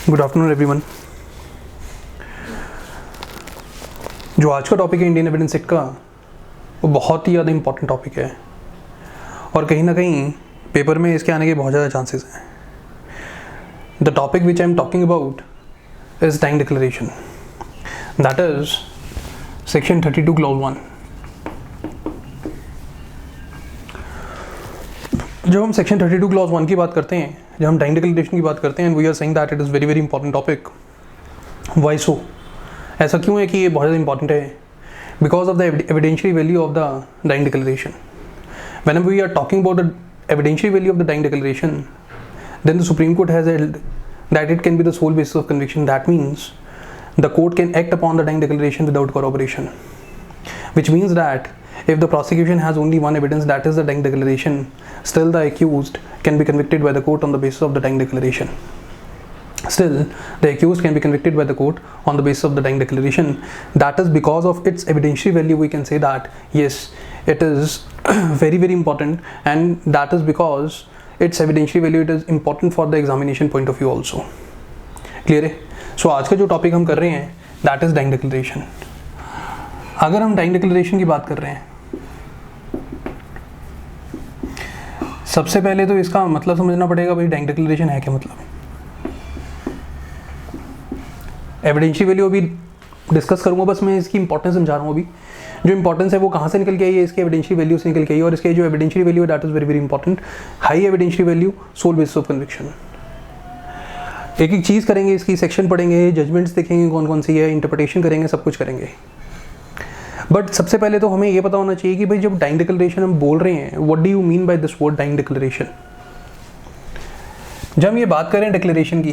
Good afternoon everyone. जो आज का टॉपिक है इंडियन एविडेंस एक्ट का, वो बहुत ही ज़्यादा इंपॉर्टेंट टॉपिक है और कहीं ना कहीं पेपर में इसके आने के बहुत ज़्यादा चांसेस हैं। The topic which I am talking about is time declaration, that is section 32 clause 1। जब हम सेक्शन 32 क्लॉज 1 की बात करते हैं, जब हम टाइम डिक्लेरेशन की बात करते हैं, and we are saying that it is very very important topic. Why so? ऐसा क्यों है कि ये बहुत ज़्यादा इंपॉर्टेंट है? Because of the evidentiary value of the time declaration. When we are talking about the evidentiary value of the time declaration, then the Supreme Court has held that it can be the sole basis of conviction. That means the court can act upon the time declaration without corroboration, which means that if the prosecution has only one evidence, that is the time declaration, still the accused can be convicted by the court on the basis of the time declaration. Still, the accused can be convicted by the court on the basis of the time declaration. That is because of its evidentiary value. We can say that yes, it is very very important, and that is because its evidentiary value, it is important for the examination point of view also. Clear है? So आज का जो topic हम कर रहे हैं, that is time declaration. अगर हम टाइम डिक्लेरेशन की बात कर रहे हैं, सबसे पहले तो इसका मतलब समझना पड़ेगा भाई टाइम डिक्लेरेशन है क्या। मतलब एविडेंशियरी वैल्यू अभी डिस्कस करूंगा, बस मैं इसकी इंपॉर्टेंस समझा रहा हूँ। अभी जो इंपॉर्टेंस है वो कहाँ से निकल के आई है, इसके एविडेंशियरी वैल्यू से निकल के आई है। और इसके जो एविडेंशियरी वैल्यू है, that is very very important. High evidentiary value, sole basis of conviction. एक एक चीज़ करेंगे, इसकी सेक्शन पढ़ेंगे, जजमेंट्स देखेंगे कौन कौन सी है, इंटरप्रिटेशन करेंगे, सब कुछ करेंगे। बट सबसे पहले तो हमें ये पता होना चाहिए कि भाई जब टाइम डिक्लेरेशन हम बोल रहे हैं, what do you mean by this word time declaration. जब हम ये बात करें डिक्लेरेशन की,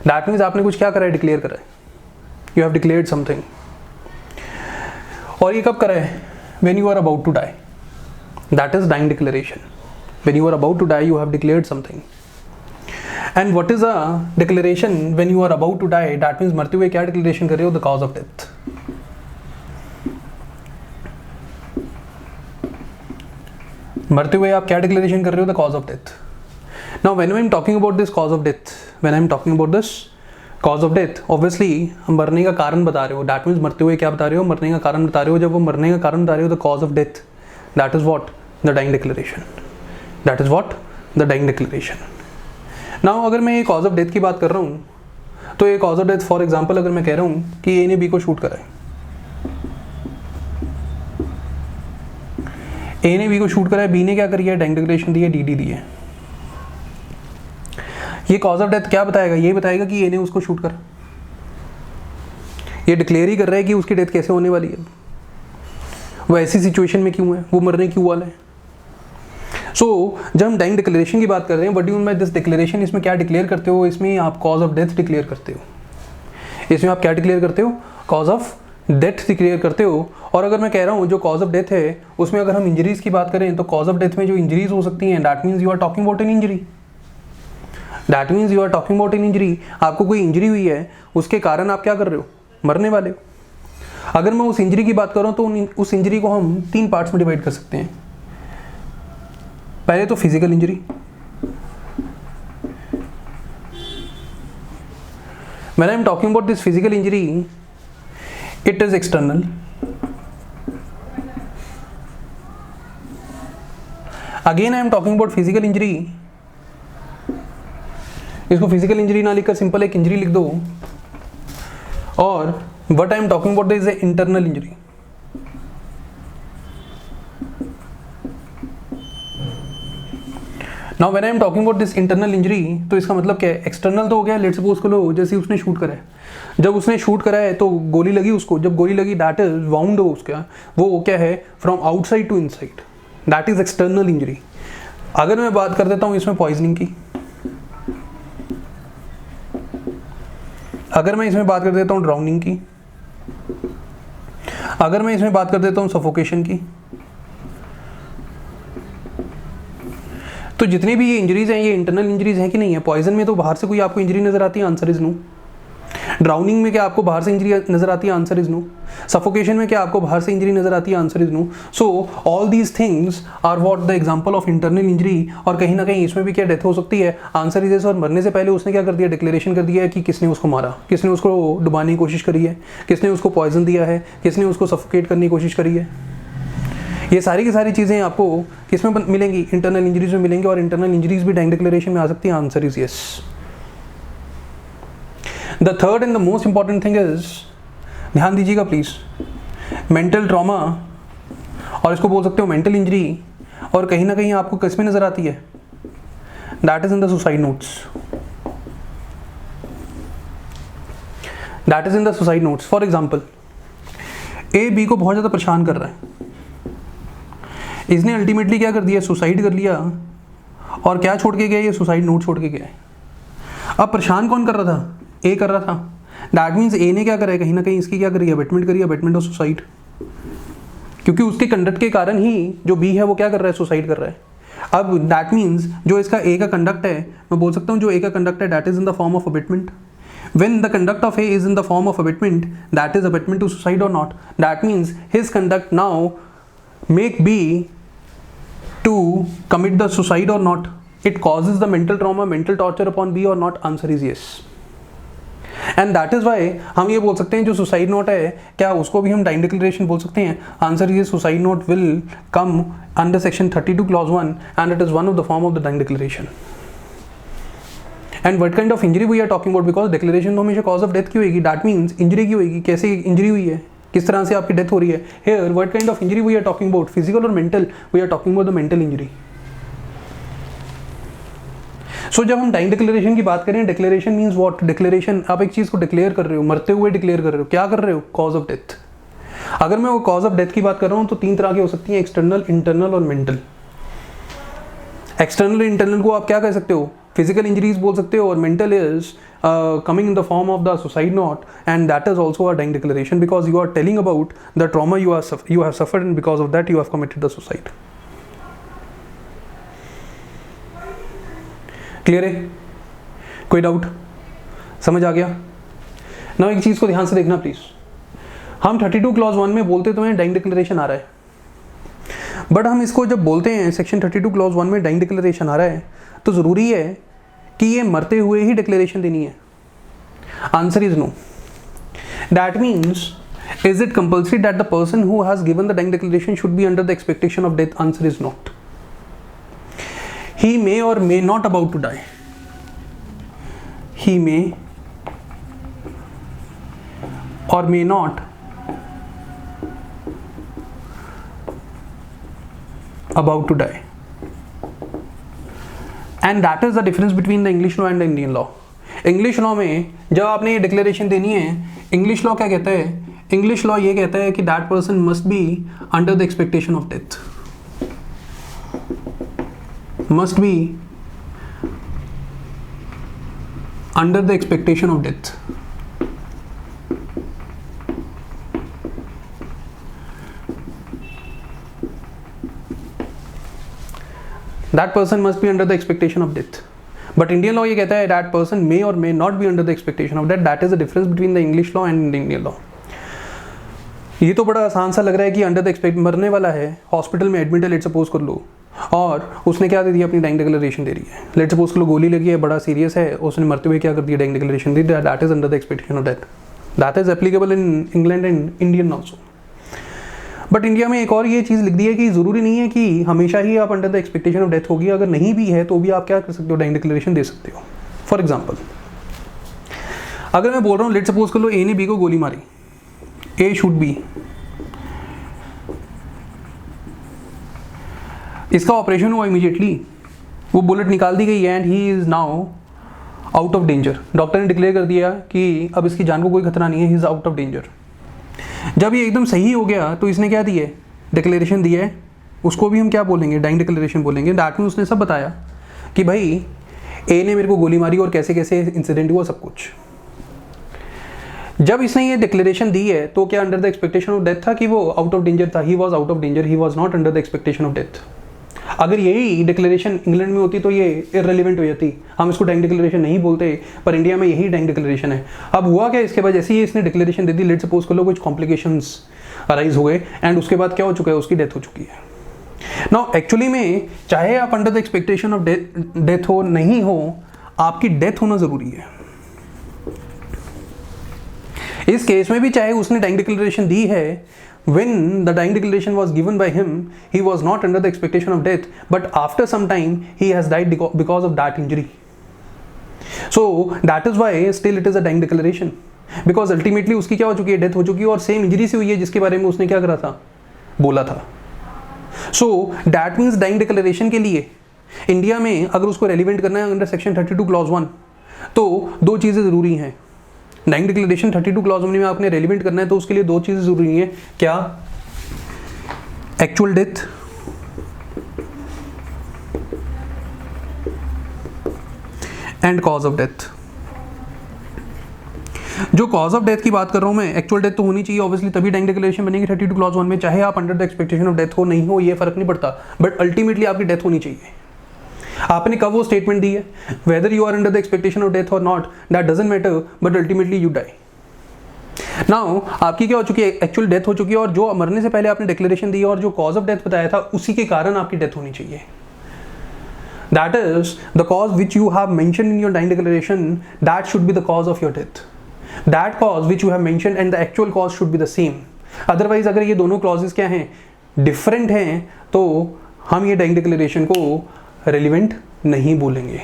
दैट मीन्स आपने कुछ क्या करा है, डिक्लेयर करा है। You have declared something. और ये कब करा है? When you are about to die, that is time declaration. When you are about to die, you have declared something. And what is a declaration when you are about to die? That means मरते हुए क्या declaration कर रहे हो? The cause of death. मरते हुए आप क्या डिक्लेरेशन कर रहे हो? The cause of death. Now when I am talking about this cause of death, when I am talking about this cause of death, obviously हम मरने का कारण बता रहे हो। दैट मीन्स मरते हुए क्या बता रहे हो? मरने का कारण बता रहे हो। जब वो मरने का कारण बता रहे हो, the cause of death, that is what? The time declaration. That is what? The time declaration. Now अगर मैं ये कॉज ऑफ डेथ की बात कर रहा हूँ, तो ये cause of death, for example अगर मैं कह रहा हूँ कि ए ने बी को शूट करा है, ए ने बी को शूट करा है, बी ने क्या करी है? टाइम डिक्लेरेशन दी है, डीडी दी है। ये कॉज ऑफ डेथ क्या बताएगा? ये बताएगा कि ए ने उसको शूट करा। ये डिक्लेयर ही कर रहा है कि उसकी डेथ कैसे होने वाली है, वो ऐसी सिचुएशन में क्यों है, वो मरने क्यों वाला है। सो जब हम टाइम डिक्लेरेशन की बात कर रहे हैं, what do you mean by this declaration, इसमें क्या डिक्लेयर करते हो? इसमें आप कॉज ऑफ डेथ डिक्लेयर करते हो। इसमें आप क्या डिक्लेयर करते हो? कॉज ऑफ डेथ डिक्लेयर करते हो। और अगर मैं कह रहा हूँ जो कॉज ऑफ डेथ है, उसमें अगर हम इंजरीज की बात करें, तो कॉज ऑफ डेथ में जो इंजरीज हो सकती हैं, that means you are talking about an injury. That means you are talking about an injury. आपको कोई इंजरी हुई है, उसके कारण आप क्या कर रहे हो? मरने वाले हो। अगर मैं उस इंजरी की बात कर रहा हूँ, तो उस इंजरी को हम 3 पार्ट्स में डिवाइड कर सकते हैं। पहले तो physical injury. When I am talking about this physical injury, it is external. Again I am talking about physical injury. इसको फिजिकल इंजरी ना लिखकर सिंपल एक इंजरी लिख दो। और what I am talking about is a internal injury. Now when I am talking about this internal injury, तो इसका मतलब क्या है? एक्सटर्नल तो हो गया, लेट्स सपोज करो जैसे उसने शूट करा है। जब उसने शूट करा है तो गोली लगी उसको, जब गोली लगी, दैट इज वाउंड हो उसका, वो क्या है? From outside to inside, that is external injury. अगर मैं बात कर देता हूँ इसमें पॉइजनिंग की, अगर मैं इसमें बात कर देता हूँ ड्राउनिंग की, अगर मैं इसमें बात कर देता हूँ सफोकेशन की, तो जितनी भी ये इंजरीज हैं, ये इंटरनल इंजरीज हैं कि नहीं है? पॉइजन में तो बाहर से कोई आपको इंजरी नजर आती है? Answer is no. ड्राउनिंग में क्या आपको बाहर से इंजरी नजर आती है? Answer is no. सफोकेशन में क्या आपको बाहर से इंजरी नजर आती है? Answer is no. So all these things are what the example of internal injury. और कहीं ना कहीं इसमें भी क्या डेथ हो सकती है? Answer is yes. और मरने से पहले उसने क्या कर दिया? डिक्लेरेशन कर दिया है कि किसने उसको मारा, किसने उसको डुबाने की कोशिश करी है, किसने उसको पॉइजन दिया है, किसने उसको सफोकेट करने की कोशिश करी है। ये सारी की सारी चीज़ें आपको किसमें मिलेंगी? इंटरनल इंजरीज में मिलेंगी। और इंटरनल इंजरीज भी डाइंग डिक्लेरेशन में आ सकती है। Answer is yes. The third and the most important thing is, ध्यान दीजिएगा प्लीज, मेंटल ट्रॉमा, और इसको बोल सकते हो मेंटल इंजरी, और कहीं ना कहीं आपको किस में नजर आती है? That is in the suicide notes. That is in the suicide notes. For example, A B को बहुत ज्यादा परेशान कर रहा है, इसने अल्टीमेटली क्या कर दिया? सुसाइड कर लिया। और क्या छोड़ के गया? ये सुसाइड नोट छोड़ के गया है। अब परेशान कौन कर रहा था? ए कर रहा था। दैट मीन्स ए ने क्या करा है? कहीं ना कहीं इसकी क्या करी? अबेटमेंट करी, अबेटमेंट ऑफ सुसाइड। क्योंकि उसके कंडक्ट के कारण ही जो बी है वो क्या कर रहा है? सुसाइड कर रहा है। अब दैट मीन्स जो इसका ए का कंडक्ट है, मैं बोल सकता हूँ जो ए का कंडक्ट है that is in the form of abetment. When the conduct of A is in the form of abatement, that is abatement to suicide or not? That means his conduct now make B to commit the suicide or not? It causes the mental trauma, mental torture upon B or not? Answer is yes. And that is why हम ये बोल सकते हैं जो suicide note है, क्या उसको भी हम डाइंग डिक्लेरेशन बोल सकते हैं? Answer is suicide note will come under section 32 clause 1 and it is one of the form of the dying declaration. And what kind of injury we are talking about? Because declaration तो हमेशा cause of death की होगी। That means injury की होगी। कैसे injury हुई है? किस तरह से आपकी डेथ हो रही है? Here what kind of injury we are talking about? Physical or mental? We are talking about the mental injury. So जब हम डाइंग डिक्लेरेशन की बात करें, डिक्लेरेशन मीन्स व्हाट? डिक्लेरेशन, आप एक चीज को डिक्लेयर कर रहे हो, मरते हुए डिक्लेयर कर रहे हो। क्या कर रहे हो? Cause of death. अगर मैं वो कॉज ऑफ डेथ की बात कर रहा हूं तो तीन तरह की हो सकती है, एक्सटर्नल, इंटरनल और मेंटल। एक्सटर्नल इंटरनल को आप क्या कह सकते हो? फिजिकल इंजरीज बोल सकते हो। और mental is coming in the form of the suicide note, and that is also a dying declaration because you are telling about the trauma you have suffered and because of that you have committed the suicide. Clear है? कोई doubt? समझ आ गया ना? एक चीज को ध्यान से देखना प्लीज। हम 32 क्लॉज 1 में बोलते तो हैं डाइंग डिक्लेरेशन आ रहा है, बट हम इसको जब बोलते हैं सेक्शन 32 क्लॉज 1 में डाइंग डिक्लेरेशन आ रहा है तो जरूरी है कि ये मरते हुए ही डिक्लेरेशन देनी है? Answer is no. That means is it compulsory that the person who has given the dying declaration should be under the expectation of death? Answer is not. He may or may not about to die. He may or may not about to die, and that is the difference between the English law and the Indian law. English law में जब आपने ये declaration देनी है, English law क्या कहता है? English law ये कहता है कि that person must be under the expectation of death, must be under the expectation of death. That person must be under the expectation of death. But Indian law ये कहता है that person may or may not be under the expectation of death. That is the difference between the English law and Indian law. ये तो बड़ा आसान सा लग रहा है कि अंडर द एक्सपेक्ट, मरने वाला है, हॉस्पिटल में एडमिट है, लेट सपोज कर लो, और उसने क्या दे दिया? अपनी डाइंग डिक्लेरेशन दे रही है। लेट सपोज कर लो गोली लगी है, बड़ा सीरियस है, उसने मरते हुए क्या कर दिया? डाइंग डिक्लेरेशन दे दिया। That is under the expectation of death. That is applicable in England and Indian also. But India में एक और ये चीज़ लिख दी है कि ज़रूरी नहीं है कि हमेशा ही आप under the expectation of death होगी। अगर नहीं भी है तो भी आप क्या कर सकते हो? डाइंग डिक्लेरेशन दे सकते हो। फॉर एग्जाम्पल, अगर मैं बोल रहा हूँ लेट सपोज कर लो ए ने बी को गोली मारी, ए शूट बी, इसका ऑपरेशन हुआ इमीडिएटली, वो बुलेट निकाल दी गई and he is now out of danger. Doctor ने डिक्लेयर कर दिया कि अब इसकी जान को कोई खतरा नहीं है, he is out of danger. जब ये एकदम सही हो गया तो इसने क्या दिया? डिक्लेरेशन दिया है। उसको भी हम क्या बोलेंगे? डाइंग डिक्लेरेशन बोलेंगे। दैट मीन उसने सब बताया कि भाई ए ने मेरे को गोली मारी और कैसे कैसे इंसिडेंट हुआ, सब कुछ। जब इसने ये डिक्लेरेशन दी है तो क्या under the expectation of death था कि वो आउट ऑफ डेंजर था? He was out of danger, he was not under the expectation of death. अगर यही डिक्लेरेशन इंग्लैंड में होती तो ये इररिलेवेंट हो जाती, हम इसको डाइंग डिक्लेरेशन नहीं बोलते, पर इंडिया में यही डाइंग डिक्लेरेशन है। अब हुआ क्या, इसके बाद जैसे ही इसने declaration they the, let's suppose कर लो कुछ कॉम्प्लिकेशंस अराइज हो गए एंड उसके बाद क्या हो चुका है, उसकी डेथ हो चुकी है। नाउ एक्चुअली में चाहे आप under the expectation of death हो नहीं हो, आपकी डेथ होना जरूरी है। इस केस में भी चाहे उसने डाइंग डिक्लेरेशन दी है, when the dying declaration was given by him, he was not under the expectation of death, but after some time he has died because of that injury. So that is why still it is a dying declaration, because ultimately उसकी क्या हो चुकी है, death हो चुकी है, और same injury से हुई है जिसके बारे में उसने क्या करा था, बोला था। So that means dying declaration के लिए इंडिया में अगर उसको रेलिवेंट करना है अंडर सेक्शन 32 क्लॉज 1, तो दो चीज़ें ज़रूरी हैं। डाइंग डिक्लेरेशन 32 क्लॉज 1 में आपने रेलिवेंट करना है तो उसके लिए दो चीज़ें ज़रूरी हैं, क्या, actual death and cause of death. जो कॉज ऑफ डेथ की बात कर रहा हूं मैं, एक्चुअल डेथ तो होनी चाहिए ऑब्वियसली, तभी डाइंग डिक्लेरेशन बनेगी 32 क्लॉज 1 में, चाहे आप under the expectation of death हो नहीं हो, ये फर्क नहीं पड़ता, बट अल्टीमेटली आपकी डेथ होनी चाहिए। आपने कब वो स्टेटमेंट दी है, whether you are under the expectation of death or not, that doesn't matter, but ultimately you die. Now आपकी क्या हो चुकी है, एक्चुअल डेथ हो चुकी है, और जो मरने से पहले आपने डिक्लेरेशन दी और जो कॉज ऑफ डेथ बताया था उसी के कारण आपकी डेथ होनी चाहिए। That is the cause which you have mentioned in your dying declaration, that should be the cause of your death. That cause which you have mentioned and the actual cause should be the same. Otherwise अगर ये दोनों clauses क्या हैं, different हैं, तो हम ये dying declaration को रेलिवेंट नहीं बोलेंगे,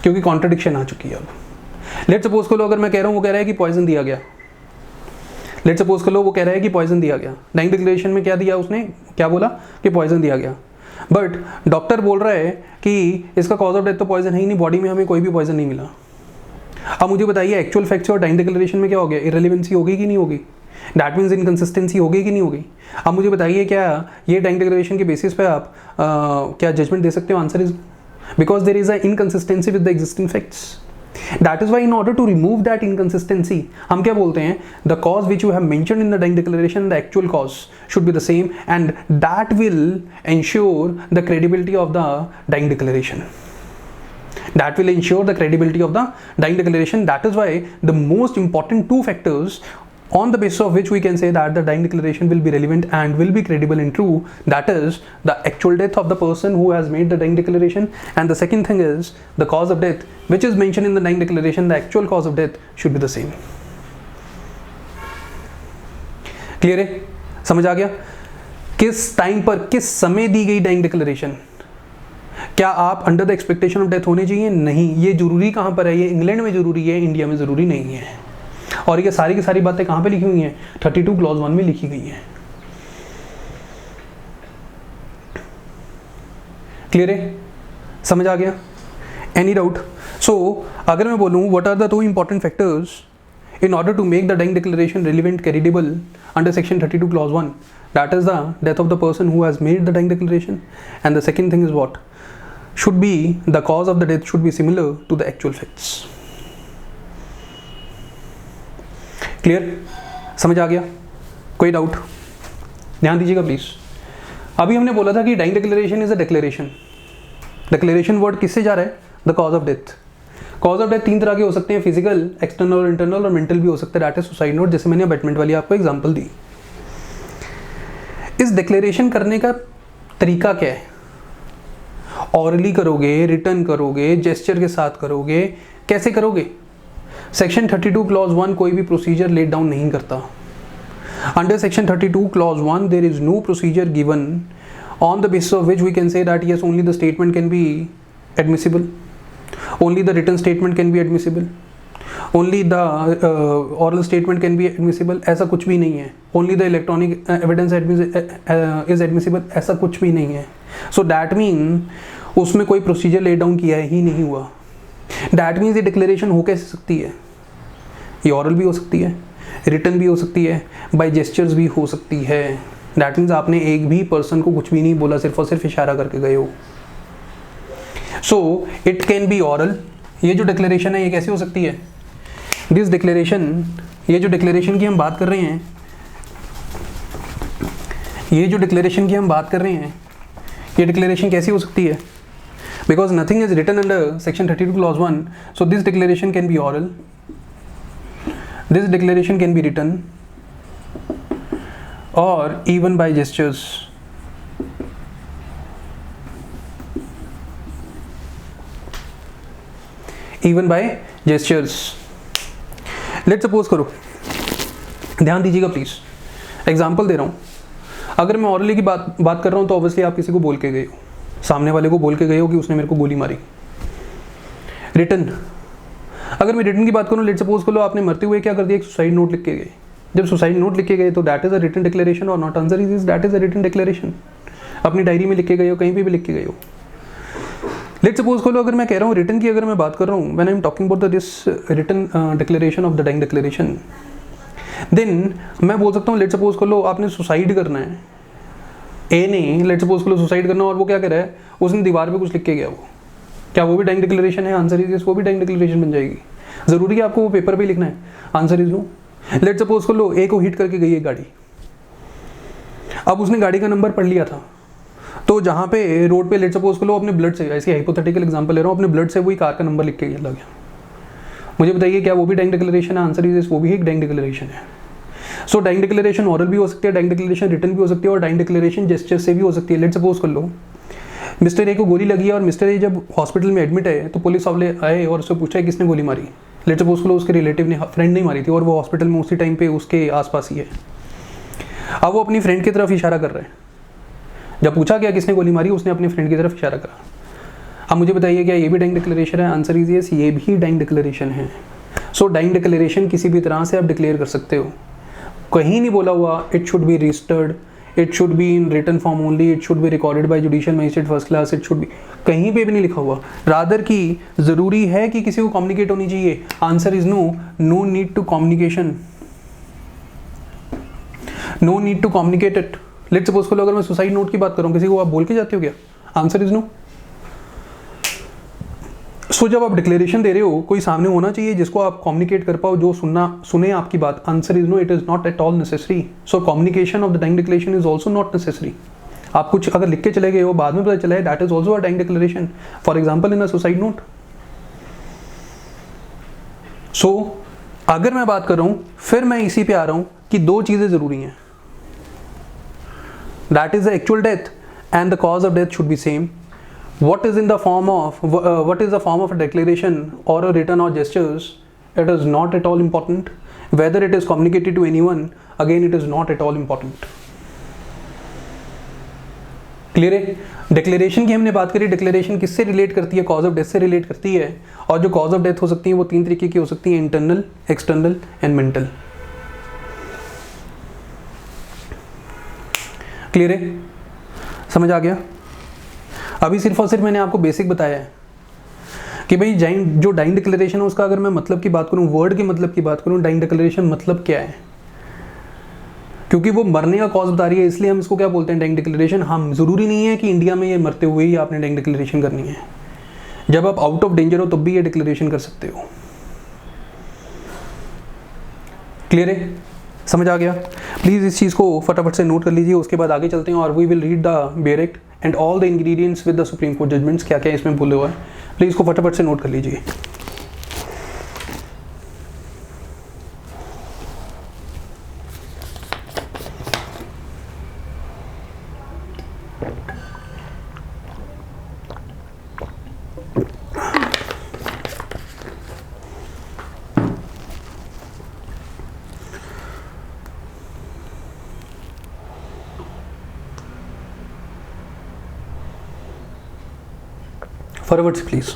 क्योंकि कॉन्ट्रडिक्शन आ चुकी है। अब लेट्स सपोज कर लो, अगर मैं कह रहा हूँ, वो कह रहा है कि पॉइजन दिया गया, लेट्स सपोज कर लो वो कह रहा है कि पॉइजन दिया गया, डाइंग डिक्लेरेशन में क्या दिया उसने, क्या बोला कि पॉइजन दिया गया, बट डॉक्टर बोल रहा है कि इसका कॉज ऑफ डेथ तो पॉइजन है ही नहीं, बॉडी में हमें कोई भी पॉइजन नहीं मिला। अब मुझे बताइए एक्चुअल फैक्ट्स और डाइंग डिक्लेरेशन में क्या हो गया, इररिलेवेंसी होगी कि नहीं होगी, दैट मीन्स इनकंसिस्टेंसी होगी कि नहीं होगी। अब मुझे बताइए क्या ये डाइंग डिक्लेरेशन के बेसिस पे आप क्या जजमेंट दे सकते हो, answer is because there is a inconsistency with the existing facts. That is why in order to remove that inconsistency हम क्या बोलते हैं, the cause which you have mentioned in the dying declaration, the actual cause should be the same and that will ensure the credibility of the dying declaration. That will ensure the credibility of the dying declaration. That is why the most important two factors on the basis of which we can say that the dying declaration will be relevant and will be credible and true, that is the actual death of the person who has made the dying declaration, and the second thing is the cause of death which is mentioned in the dying declaration, the actual cause of death should be the same. Clear है, समझ आ गया? किस time पर किस समय दी गई dying declaration, क्या आप under the expectation of death होने चाहिए, नहीं। ये जरूरी कहाँ पर है, ये इंग्लैंड में जरूरी है, इंडिया में जरूरी नहीं है। और ये सारी की सारी बातें कहाँ पे लिखी हुई हैं, 32 क्लॉज 1 में लिखी गई हैं। क्लियर है, समझ आ गया, एनी डाउट? सो अगर मैं बोलूँ what are the two important factors in order to make the dying declaration relevant, credible under section 32 clause 1, that is the death of the person who has made the dying declaration, and the second thing is what should be the cause of the death should be similar to the actual facts. Clear, समझ आ गया? कोई doubt? ध्यान दीजिएगा please. अभी हमने बोला था कि dying declaration is a declaration. Declaration word किससे जा रहा है, the cause of death. Cause of death तीन तरह के हो सकते हैं, फिजिकल, एक्सटर्नल और इंटरनल, और मेंटल भी हो सकता है, दैट इज सुसाइड नोट, जैसे मैंने अबैटमेंट वाली आपको एग्जांपल दी। इस डिक्लेरेशन करने का तरीका क्या है, ऑरली करोगे, रिटर्न करोगे, जेस्चर के साथ करोगे, कैसे करोगे? सेक्शन 32 क्लॉज 1 कोई भी प्रोसीजर लेट डाउन नहीं करता। Under section 32 clause 1 there is no procedure given on the basis of which we can say that yes only the statement can be admissible, only the written statement can be admissible, only the oral statement can be admissible, ऐसा कुछ भी नहीं है। only the electronic evidence is admissible, ऐसा कुछ भी नहीं है। so that mean उसमें कोई प्रोसीजर लेट डाउन किया ही नहीं हुआ। that means ये डिक्लेरेशन हो कैसे सकती है, ये ऑरल भी हो सकती है, रिटर्न भी हो सकती है, बाय जेस्चर्स भी हो सकती है। that means आपने एक भी पर्सन को कुछ भी नहीं बोला, सिर्फ और सिर्फ इशारा करके गए हो। So it can be oral, ये जो डिक्लेरेशन है ये कैसे हो सकती है, दिस डिक्लेरेशन, ये जो डिक्लेरेशन की हम बात कर रहे हैं, ये जो डिक्लेरेशन की हम बात कर रहे हैं, ये डिक्लेरेशन कैसी हो सकती है? Because nothing is written under section 32 clause 1, so this declaration can be oral, this declaration can be written or even by gestures. Even by gestures. Let suppose करो, ध्यान दीजिएगा प्लीज, एग्जाम्पल दे रहा हूं. अगर मैं ऑरली की बात कर रहा हूं तो ऑब्वियसली आप किसी को बोल के गए हो, सामने वाले को बोल के गए हो कि उसने मेरे को गोली मारी. रिटन, अगर मैं रिटन की बात करूं, लेट सपोज करो आपने मरते हुए क्या कर दिया, एक सुसाइड नोट लिख के गए. जब सुसाइड नोट लिख के गए तो that is a written declaration or not? Answer is that is a written declaration. अपनी डायरी में लिख के गए हो, कहीं पे भी लिख के गए हो. लेट सपोज करो अगर मैं कह रहा हूँ रिटन की, अगर मैं बात कर रहा हूँ, when I am talking about this written declaration of the dying declaration, then मैं बोल सकता हूँ लेट सपोज कर लो आपने सुसाइड करना है, ए ने लेट सपोज कर लो सुसाइड करना, और वो क्या कर रहा है, उसने दीवार पे कुछ लिख के गया, वो क्या वो भी डाइंग डिक्लेरेशन है? आंसर इज वो भी डाइंग डिक्लेरेशन बन जाएगी. जरूरी है आपको वो पेपर पे लिखना है? Answer is no. Let suppose कर लो ए को हिट करके गई है गाड़ी, अब उसने गाड़ी का नंबर पढ़ लिया था, तो जहाँ पे रोड पे लेट सपोज कर लो अपने ब्लड से, ऐसी हाइपोथेटिकल एग्जांपल ले रहा हूँ, अपने ब्लड से वही कार का नंबर लिख के लग गया. मुझे बताइए क्या वो भी डाइंग डिक्लेरेशन है? आंसर इज वो भी एक डाइंग डिक्लेरेशन है. सो डाइंग डिक्लेरेशन ऑरल भी हो सकती है, डाइंग डिक्लेरेशन रिटन भी हो सकती है, और डाइंग डिक्लेरेशन जेस्चर से भी हो सकती है. लेट सपोज कर लो मिस्टर ए को गोली लगी है और मिस्टर ए जब हॉस्पिटल में एडमिट है तो पुलिस वाले आए और उससे पूछा है किसने गोली मारी. लेट सपोज कर लो उसके रिलेटिव ने, फ्रेंड नहीं मारी थी, और वो हॉस्पिटल में उसी टाइम पे उसके आसपास ही है. अब वो अपनी फ्रेंड की तरफ इशारा कर रहे हैं. जब पूछा गया किसने गोली मारी, उसने अपनी फ्रेंड की तरफ इशारा करा. अब मुझे बताइए क्या ये भी डाइंग डिक्लेरेशन है? आंसर इज यस, ये भी डाइंग डिक्लेरेशन है. सो डाइंग डिक्लेरेशन किसी भी तरह से आप डिक्लेयर कर सकते हो. कहीं नहीं बोला हुआ it should be registered, it should be in written form only, it should be recorded by judicial magistrate first class, it should be, कहीं पे भी नहीं लिखा हुआ. रादर की जरूरी है कि किसी को कम्युनिकेट होनी चाहिए. Answer is no, no need to communication, no need to communicate it. Let suppose करो अगर मैं सुसाइड नोट की बात करूं, किसी को आप बोल के जाते हो क्या? Answer is no. सो जब आप डिक्लेरेशन दे रहे हो, कोई सामने होना चाहिए जिसको आप कम्युनिकेट कर पाओ, जो सुने आपकी बात. Answer is no, it is not at all necessary. So communication of the dying declaration is also not necessary. आप कुछ अगर लिख के चले गए हो, बाद में पता चला है, that is also a dying declaration, for example in a suicide note. So अगर मैं बात कर रहा हूं, फिर मैं इसी पे आ रहा हूं कि दो चीजें जरूरी हैं. That is the actual death and the cause of death should be same. What is in the form of what is the form of a declaration or a written or gestures? It is not at all important. Whether it is communicated to anyone, again it is not at all important. Clear है? Declaration की हमने बात करी. Declaration किससे relate करती है? Cause of death से relate करती है. और जो कॉज ऑफ डेथ हो सकती है वो तीन तरीके की हो सकती है, internal, external and mental. Clear है? समझ आ गया? अभी सिर्फ और सिर्फ मैंने आपको बेसिक बताया है कि भाई जो डाइंग डिक्लेरेशन है उसका अगर मैं मतलब की बात करूं, वर्ड के मतलब की बात करूं, डाइंग डिक्लेरेशन मतलब क्या है, क्योंकि वो मरने का कॉज बता रही है, इसलिए हम इसको क्या बोलते हैं, डाइंग डिक्लेरेशन. हम जरूरी नहीं है कि इंडिया में ये मरते हुए ही आपने डाइंग डिक्लेरेशन करनी है. जब आप आउट ऑफ डेंजर हो तब भी ये डिक्लेरेशन कर सकते हो. क्लियर है? समझ आ गया? प्लीज़ इस चीज़ को फटाफट से नोट कर लीजिए. उसके बाद आगे चलते हैं और we will read the bare act and all the ingredients with the supreme Court judgments. क्या क्या इसमें बोले हुआ है, प्लीज़ इसको फटाफट से नोट कर लीजिए. Forwards please.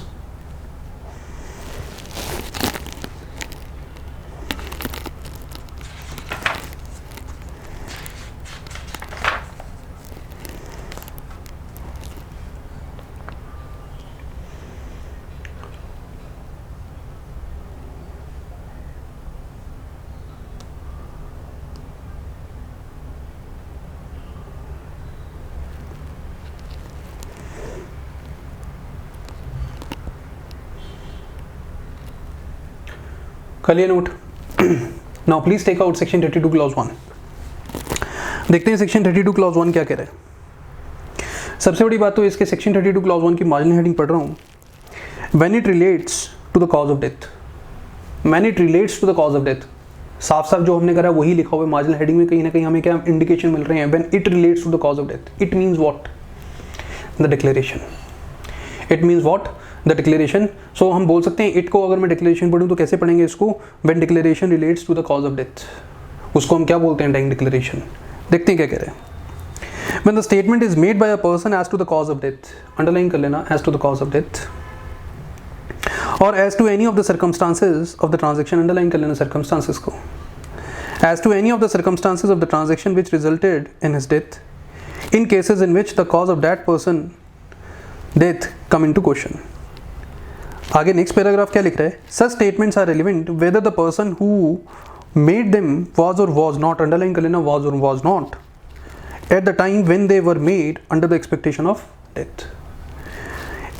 कर लिया नोट? Now please take out section 32 clause 1. देखते हैं सेक्शन 32 क्लॉज 1 क्या कह रहा है. सबसे बड़ी बात तो इसके सेक्शन 32 क्लॉज 1 की मार्जिनल हेडिंग पढ़ रहा हूँ, when it relates to the cause of death, when it relates to the cause of death, साफ साफ जो हमने करा वही लिखा हुआ है मार्जिनल हेडिंग में, कहीं ना कहीं हमें क्या इंडिकेशन मिल रहे हैं, when it relates to the cause of death, it means what, the declaration, it means what, the declaration. So हम बोल सकते हैं इट को अगर मैं डिक्लेरेशन पढ़ूँ तो कैसे पढ़ेंगे इसको, when declaration relates to the cause of death, उसको हम क्या बोलते हैं, डाइंग डिक्लेरेशन। देखते हैं क्या कह रहे हैं। When the statement is made by a person as to the cause of death, underline कर लेना, as to the cause of death, or as to any of the circumstances of the transaction, underline कर लेना circumstances को, as to any of the circumstances of the transaction which resulted in his death, in cases in which the cause of that person death come into question. आगे next paragraph क्या लिख रहा है, such statements are relevant whether the person who made them was or was not, underline कर लेना was or was not, at the time when they were made under the expectation of death,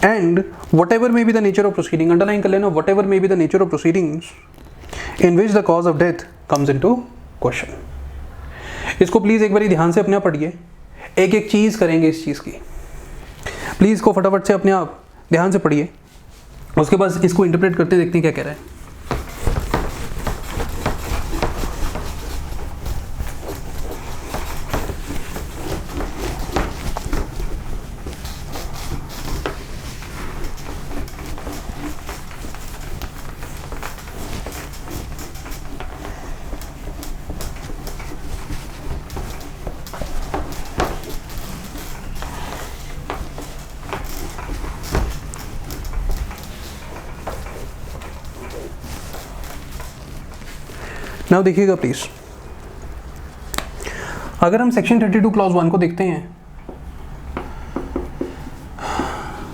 and whatever may be the nature of proceeding, underline कर लेना, whatever may be the nature of proceedings in which the cause of death comes into question. इसको please एक बार ध्यान से अपने आप पढ़िए, एक एक चीज़ करेंगे इस चीज़ की, प्लीज़ इसको फटाफट से अपने आप ध्यान से पढ़िए, उसके बाद इसको इंटरप्रेट करते देखते हैं क्या कह रहा है। नाउ देखिएगा प्लीज, अगर हम सेक्शन 32 क्लॉज 1 को देखते हैं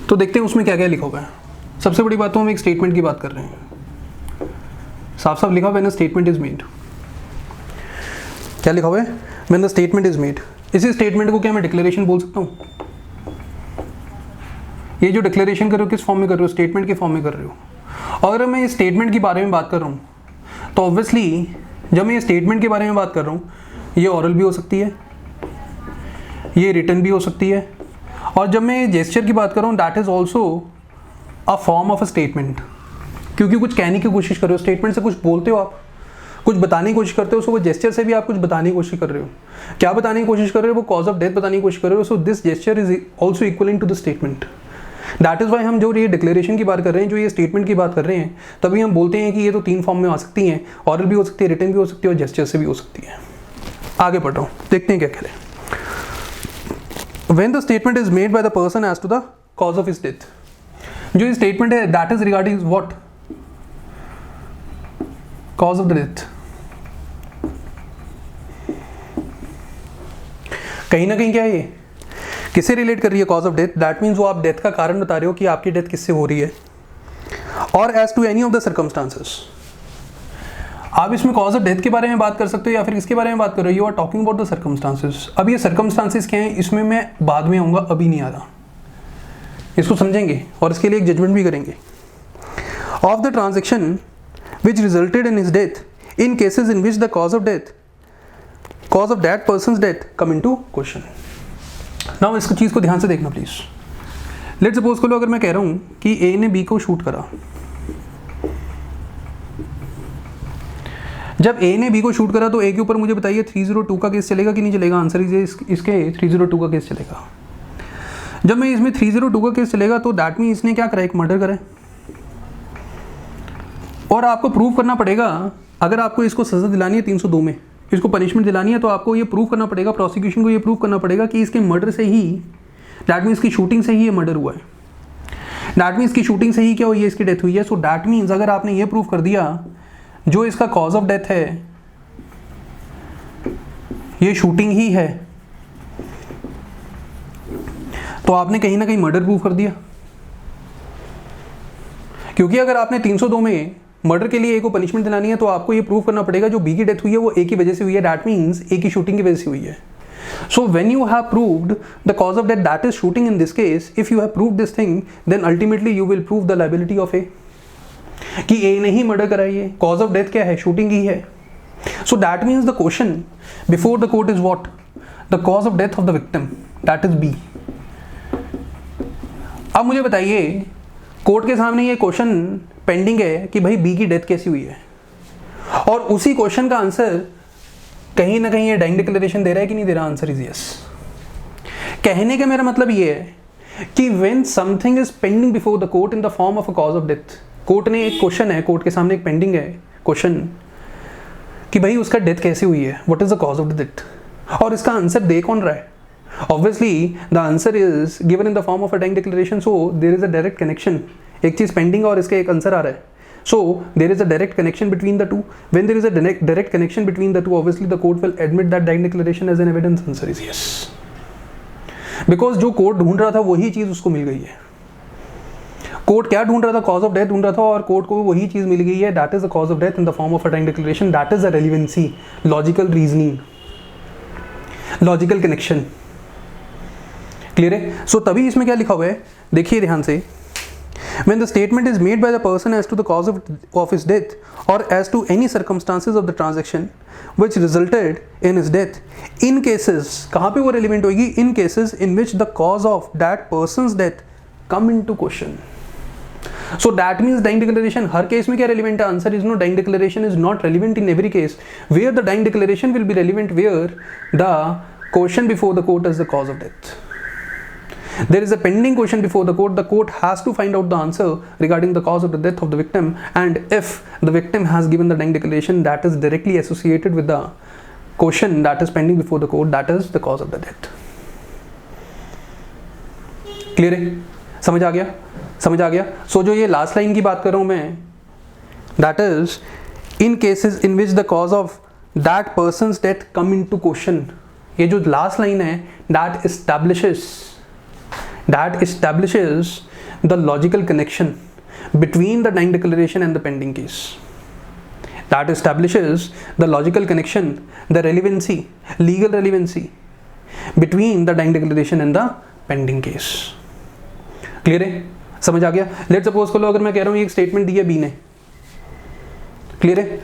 तो देखते हैं उसमें क्या क्या लिखा हुआ है। सबसे बड़ी बात तो हम एक स्टेटमेंट की बात कर रहे हैं, साफ साफ लिखा हुआ है when a statement is made, क्या लिखा हुआ है, when the statement is made. इसी स्टेटमेंट को क्या मैं डिक्लेरेशन बोल सकता हूँ, ये जो डिक्लेरेशन कर रहे हो किस फॉर्म में कर रहे हो, स्टेटमेंट के फॉर्म में कर रहे हो। और अगर मैं इस स्टेटमेंट के बारे में बात कर रहा हूँ तो ऑब्वियसली जब मैं ये स्टेटमेंट के बारे में बात कर रहा हूँ, ये ऑरल भी हो सकती है, ये रिटन भी हो सकती है, और जब मैं जेस्चर की बात कर रहा हूँ that is also a form of a statement, क्योंकि कुछ कहने की कोशिश कर रहे हो, स्टेटमेंट से कुछ बोलते हो आप, कुछ बताने की कोशिश करते हो, सो वो जेस्चर से भी आप कुछ बताने की कोशिश कर रहे हो। क्या बताने की कोशिश कर रहे हो, वो कॉज ऑफ डेथ बताने की कोशिश कर रहे हो, so this gesture is also equaling to the statement. That is why हम जो ये डिक्लेरेशन की बात कर रहे हैं, जो ये स्टेटमेंट की बात कर रहे हैं, तभी हम बोलते हैं कि ये तो 3 फॉर्म में आ सकती हैं, ऑरल भी हो सकती है, रिटन भी हो सकती है, और जेस्चर से भी हो सकती है। आगे बढ़ रहा हूँ, देखते हैं क्या कह रहे हैं। When the statement is made by the person as to the cause of his death, जो ये स्टेटमेंट है that is regarding what, cause of the death. कहीं ना कहीं क्या है ये किससे रिलेट कर रही है, cause of death, that means वो आप डेथ का कारण बता रहे हो कि आपकी डेथ किससे हो रही है। और as to any of the circumstances, आप इसमें कॉज ऑफ डेथ के बारे में बात कर सकते हो या फिर इसके बारे में बात कर रहे हो, you are talking about the circumstances. अब ये सर्कमस्टांसेस क्या हैं इसमें मैं बाद में आऊँगा, अभी नहीं आ रहा, इसको समझेंगे और इसके लिए एक जजमेंट भी करेंगे। Of the transaction which resulted in his death in cases in which the cause of death, cause of that persons death come into question. Now इस चीज़ को ध्यान से देखना प्लीज। लेट्स सपोज करो अगर मैं कह रहा हूं कि ए ने बी को शूट करा, जब ए ने बी को शूट करा तो ए के ऊपर मुझे बताइए 302 का केस चलेगा कि नहीं चलेगा, आंसर इज इसके 302 का केस चलेगा। जब मैं इसमें 302 का केस चलेगा तो दैट मीन इसने क्या करा, एक मर्डर करा, और आपको प्रूव करना पड़ेगा, अगर आपको इसको सजा दिलानी है 302 में, इसको पनिशमेंट दिलानी है, तो आपको ये प्रूव करना पड़ेगा, प्रोसिक्यूशन को ये प्रूव करना पड़ेगा कि इसके मर्डर से ही, दैट मीन्स की शूटिंग से ही ये मर्डर हुआ है, दैट मीन्स की शूटिंग से ही क्या हुई है, इसकी डेथ हुई है। सो दैट मीन्स अगर आपने ये प्रूव कर दिया जो इसका कॉज ऑफ डेथ है ये शूटिंग ही है, तो आपने कहीं ना कहीं मर्डर प्रूव कर दिया, क्योंकि अगर आपने 302 में मर्डर के लिए ए को पनिशमेंट दिलानी है तो आपको ये प्रूव करना पड़ेगा जो बी की डेथ हुई है वो ए की वजह से हुई है, दैट मीन्स ए की शूटिंग की वजह से हुई है। So when you have proved the cause of death that is shooting in this case, if you have proved this thing then ultimately you will prove the liability of A, कि A ने ही murder कराई है, cause of death क्या है, shooting ही है। So that means the question before the court is what, the cause of death of the victim, that is B. अब मुझे बताइए, कोर्ट के सामने ये क्वेश्चन पेंडिंग है कि भाई बी की डेथ कैसी हुई है, और उसी क्वेश्चन का आंसर कहीं ना कहीं ये डाइंग डिक्लेरेशन दे रहा है कि नहीं दे रहा? Answer is yes. कहने का मेरा मतलब ये है कि when something is pending before the court in the form of a cause of death, court ने एक क्वेश्चन है, कोर्ट के सामने एक पेंडिंग है क्वेश्चन कि भाई उसका डेथ कैसे हुई है, what is the cause of the death, और इसका आंसर दे कौन रहा है? Obviously the answer is given in the form of a dying declaration, so there is a direct connection. एक चीज पेंडिंग और इसका एक आंसर आ रहा है, so there is a direct connection between the two. When there is a direct connection between the two, obviously the court will admit that dying declaration as an evidence. Answer is yes, because जो court ढूंढ रहा था वही चीज उसको मिल गई है। Court क्या ढूंढ रहा था? कॉज ऑफ डेथ ढूंढ रहा था, और कोर्ट को वही चीज मिल गई है, that is the cause of death in the form of a dying declaration, that is the relevancy, logical reasoning, logical connection. Clear है? सो तभी इसमें क्या लिखा हुआ है, देखिए ध्यान से, when the statement is made by the person as to the cause of his death or as to any circumstances of the transaction which resulted in his death, in cases, कहाँ पे वो relevant होगी? In cases in which the cause of that person's death come into question. So that means dying declaration her case में क्या relevant है? Answer is no, dying declaration is not relevant in every case. Where the dying declaration will be relevant, where the question before the court is the cause of death. There is a pending question before the court has to find out the answer regarding the cause of the death of the victim, and if the victim has given the dying declaration that is directly associated with the question that is pending before the court, that is the cause of the death. Clear है? समझ आ गया? समझ आ गया? So जो ये last line की बात कर रहा हूं मैं, that is in cases in which the cause of that person's death come into question, ये जो लास्ट लाइन है, that establishes the logical connection between the dying declaration and the pending case. That establishes the logical connection, the relevancy, legal relevancy between the dying declaration and the pending case. Clear है? समझ आ गया? Let's suppose को लो, अगर मैं कह रहा हूँ एक स्टेटमेंट दी है बी ने, क्लियर है,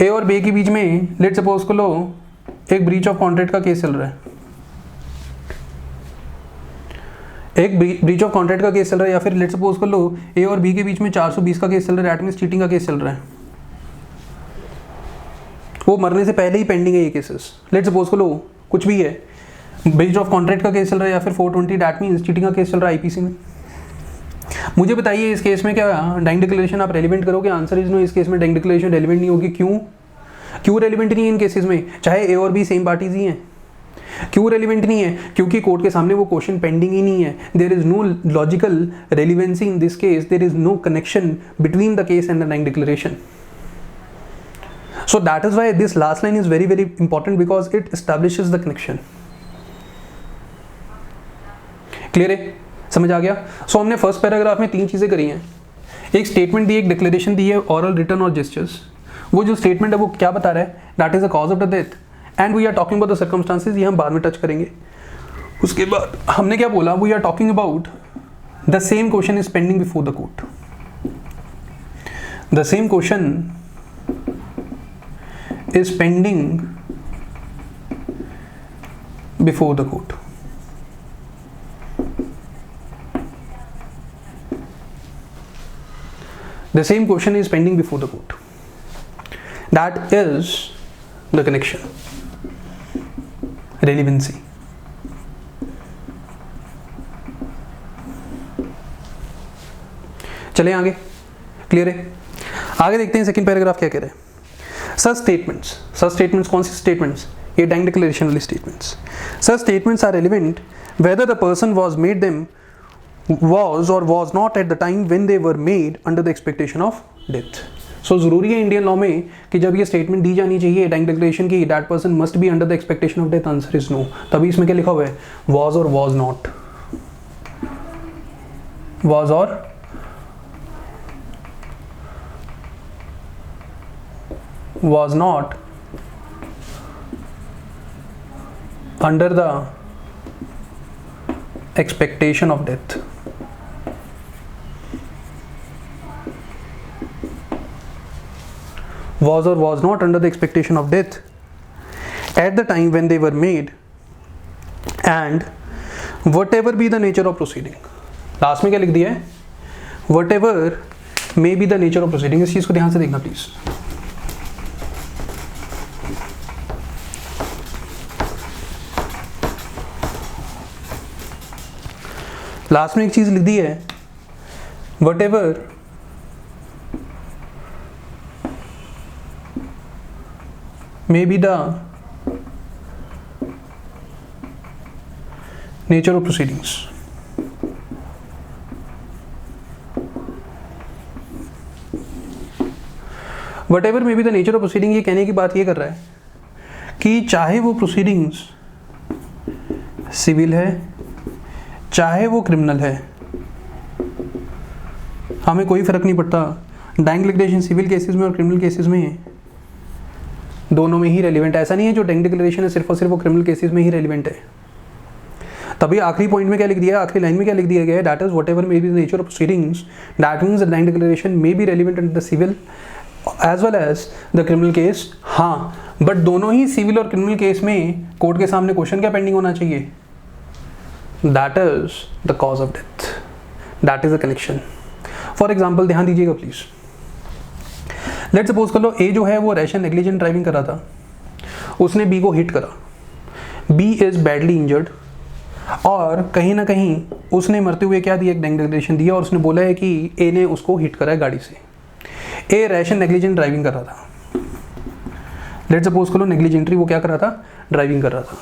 ए और बी के बीच में, लेट्स सपोज को लो एक ब्रीच ऑफ कॉन्ट्रैक्ट का केस चल रहा है, एक ब्रीच ऑफ कॉन्ट्रैक्ट का केस चल रहा है, या फिर लेट्स सपोज कर लो ए और बी के बीच में 420 का केस चल रहा है, दैट मींस चीटिंग का केस चल रहा है, वो मरने से पहले ही पेंडिंग है ये केसेस। लेट्स सपोज कर लो कुछ भी है, ब्रीच ऑफ कॉन्ट्रैक्ट का केस चल रहा है या फिर 420, दैट मींस चीटिंग का केस चल रहा है आईपीसी में। मुझे बताइए इस केस में क्या डाइंग डिक्लेरेशन आप रेलिवेंट करोगे? आंसर इज नो, इस केस में डाइंग डिक्लेरेशन रेलिवेंट नहीं होगी। क्यों रेलिवेंट नहीं है इन केसेस में? चाहे ए और बी सेम पार्टीज ही हैं, क्यों रेलिवेंट नहीं है? क्योंकि कोर्ट के सामने वो क्वेश्चन पेंडिंग ही नहीं है। There is no logical relevancy in this case, there is no connection between the case and the dying declaration. So that is why this last line is very very important, because it establishes the connection. Clear है? समझ आ गया? सो हमने first paragraph में 3 चीजें करी हैं, एक स्टेटमेंट दी, एक डिक्लेरेशन दी है, ऑरल, रिटन और जेस्चर्स। वो जो स्टेटमेंट है वो क्या बता रहा है? That is the cause of the death and we are talking about the circumstances, ये हम बाद में टच करेंगे। उसके बाद हमने क्या बोला? We are talking about the same question is pending before the court, the same question is pending before the court. The same question is pending before the court. That is the connection, relevancy. चले आगे, clear है? आगे देखते हैं second paragraph क्या कह रहे हैं। सच स्टेटमेंट्स कौन से स्टेटमेंट्स? ये डाइंग डिक्लेरेशन वाली statements. Such statements are relevant whether the person was made them was or was not at the time when they were made under the expectation of death. So जरूरी है Indian law में कि जब ये statement दी जानी चाहिए dying declaration की, that person must be under the expectation of death. Answer is no. तभी इसमें क्या लिखा हुआ है? was और was not, was और was not under the expectation of death. Was or was not under the expectation of death at the time when they were made, and whatever be the nature of proceeding, last में क्या लिख दिया है, what ever may be the nature of proceeding. इस चीज को ध्यान से देखना प्लीज। लास्ट में एक चीज लिख दी है, what ever may be the nature of proceedings. What ever may be the nature of proceeding, ये कहने की बात ये कर रहा है कि चाहे वो प्रोसीडिंग्स सिविल है चाहे वो क्रिमिनल है, हमें कोई फर्क नहीं पड़ता। डाइंग डिक्लेरेशन सिविल केसेस में और क्रिमिनल केसेस में दोनों में ही रेलिवेंट है। ऐसा नहीं है जो डाइंग डिक्लेरेशन है सिर्फ और सिर्फ वो क्रिमिनल केसेस में ही रेलिवेंट है। तभी आखिरी पॉइंट में क्या लिख दिया है, आखिरी लाइन में क्या लिख दिया गया है, that is whatever may be the nature of proceedings, that means the dying declaration may be relevant under the civil as well as the criminal case. हाँ, बट दोनों ही सिविल और क्रिमिनल केस में court के सामने question क्या pending होना चाहिए, that is the cause of death, that is the connection. For example ध्यान दीजिएगा प्लीज, लेट सपोज कर लो ए जो है वो रैश एंड नेग्लिजेंट ड्राइविंग कर रहा था, उसने बी को हिट करा, बी इज बैडली इंजर्ड और कहीं ना कहीं उसने मरते हुए क्या दिया, एक डाइंग डिक्लेरेशन दिया और उसने बोला है कि ए ने उसको हिट करा है गाड़ी से। ए रैश एंड नेग्लिजेंट ड्राइविंग कर रहा था, लेट सपोज करो नेग्लिजेंटली वो क्या कर रहा था, ड्राइविंग कर रहा था।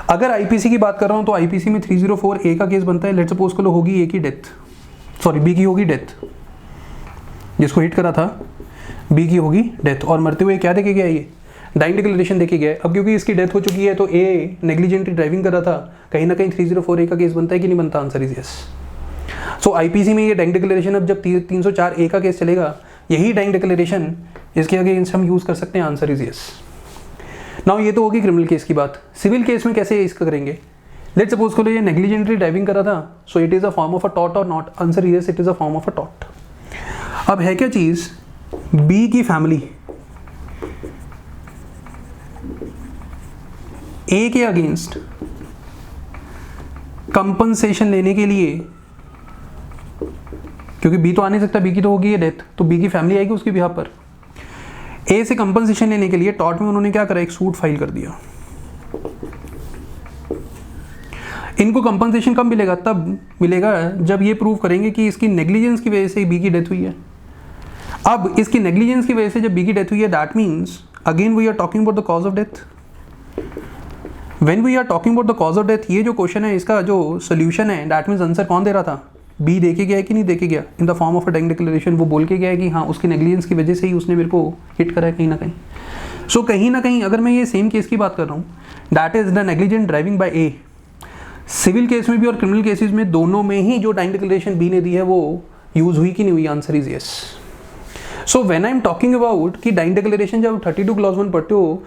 अगर आईपीसी की बात कर रहा हूं तो आईपीसी में 304 ए का केस बनता है। लेट सपोज करो होगी ए की डेथ, सॉरी बी की होगी डेथ, जिसको हिट करा था बी की होगी डेथ और मरते हुए क्या देखे गया, ये डाइंग डिक्लेरेशन देखे गया। अब क्योंकि इसकी डेथ हो चुकी है तो ए नेग्लिजेंटली ड्राइविंग कर रहा था, कहीं ना कहीं 304 ए का केस बनता है कि नहीं बनता, answer is yes. So IPC में ये डाइंग डिक्लेरेशन, अब जब 304 ए का केस चलेगा, यही डाइंग डिक्लेरेशन इसके अगेंस्ट हम यूज कर सकते हैं, आंसर इज यस। नाउ ये तो होगी क्रिमिनल केस की बात। सिविल केस में कैसे इसका करेंगे, लेट सपोज करो ये नेग्लिजेंटली ड्राइविंग कर रहा था, so it is a form of a tort or not, answer is yes, it is a form of a tort. अब है क्या चीज, बी की फैमिली ए के अगेंस्ट कंपनसेशन लेने के लिए, क्योंकि बी तो आ नहीं सकता, बी की तो होगी ये डेथ, तो बी की फैमिली आएगी उसके बिहाफ पर। ए से कंपनसेशन लेने के लिए टॉर्ट में उन्होंने क्या करा, एक सूट फाइल कर दिया। इनको कंपनसेशन कब मिलेगा, तब मिलेगा जब ये प्रूव करेंगे कि इसकी नेग्लिजेंस की वजह से बी की डेथ हुई है। अब इसकी नेग्लिजेंस की वजह से जब बी की डेथ हुई है, that means again we are talking about the cause of death. When we are talking about the cause of death, ये जो क्वेश्चन है इसका जो सोल्यूशन है, दैट मीन्स आंसर कौन दे रहा था, बी दे के गया है कि नहीं दे के गया, in the form of a dying declaration. वो बोल के गया है कि हाँ उसकी नेग्लिजेंस की वजह से ही उसने मेरे को हिट करा है कहीं ना कहीं। सो कहीं ना कहीं अगर मैं ये सेम केस की बात कर रहा हूँ, that is the negligent driving by A, civil case में भी और क्रिमिनल केसेस में दोनों में ही जो डाइंग डिक्लेरेशन बी ने दी है वो यूज हुई कि नहीं हुई, answer is yes. So when I am talking about कि डाइंग डिक्लेरेशन जब 32 क्लॉज 1 पढ़ते हो,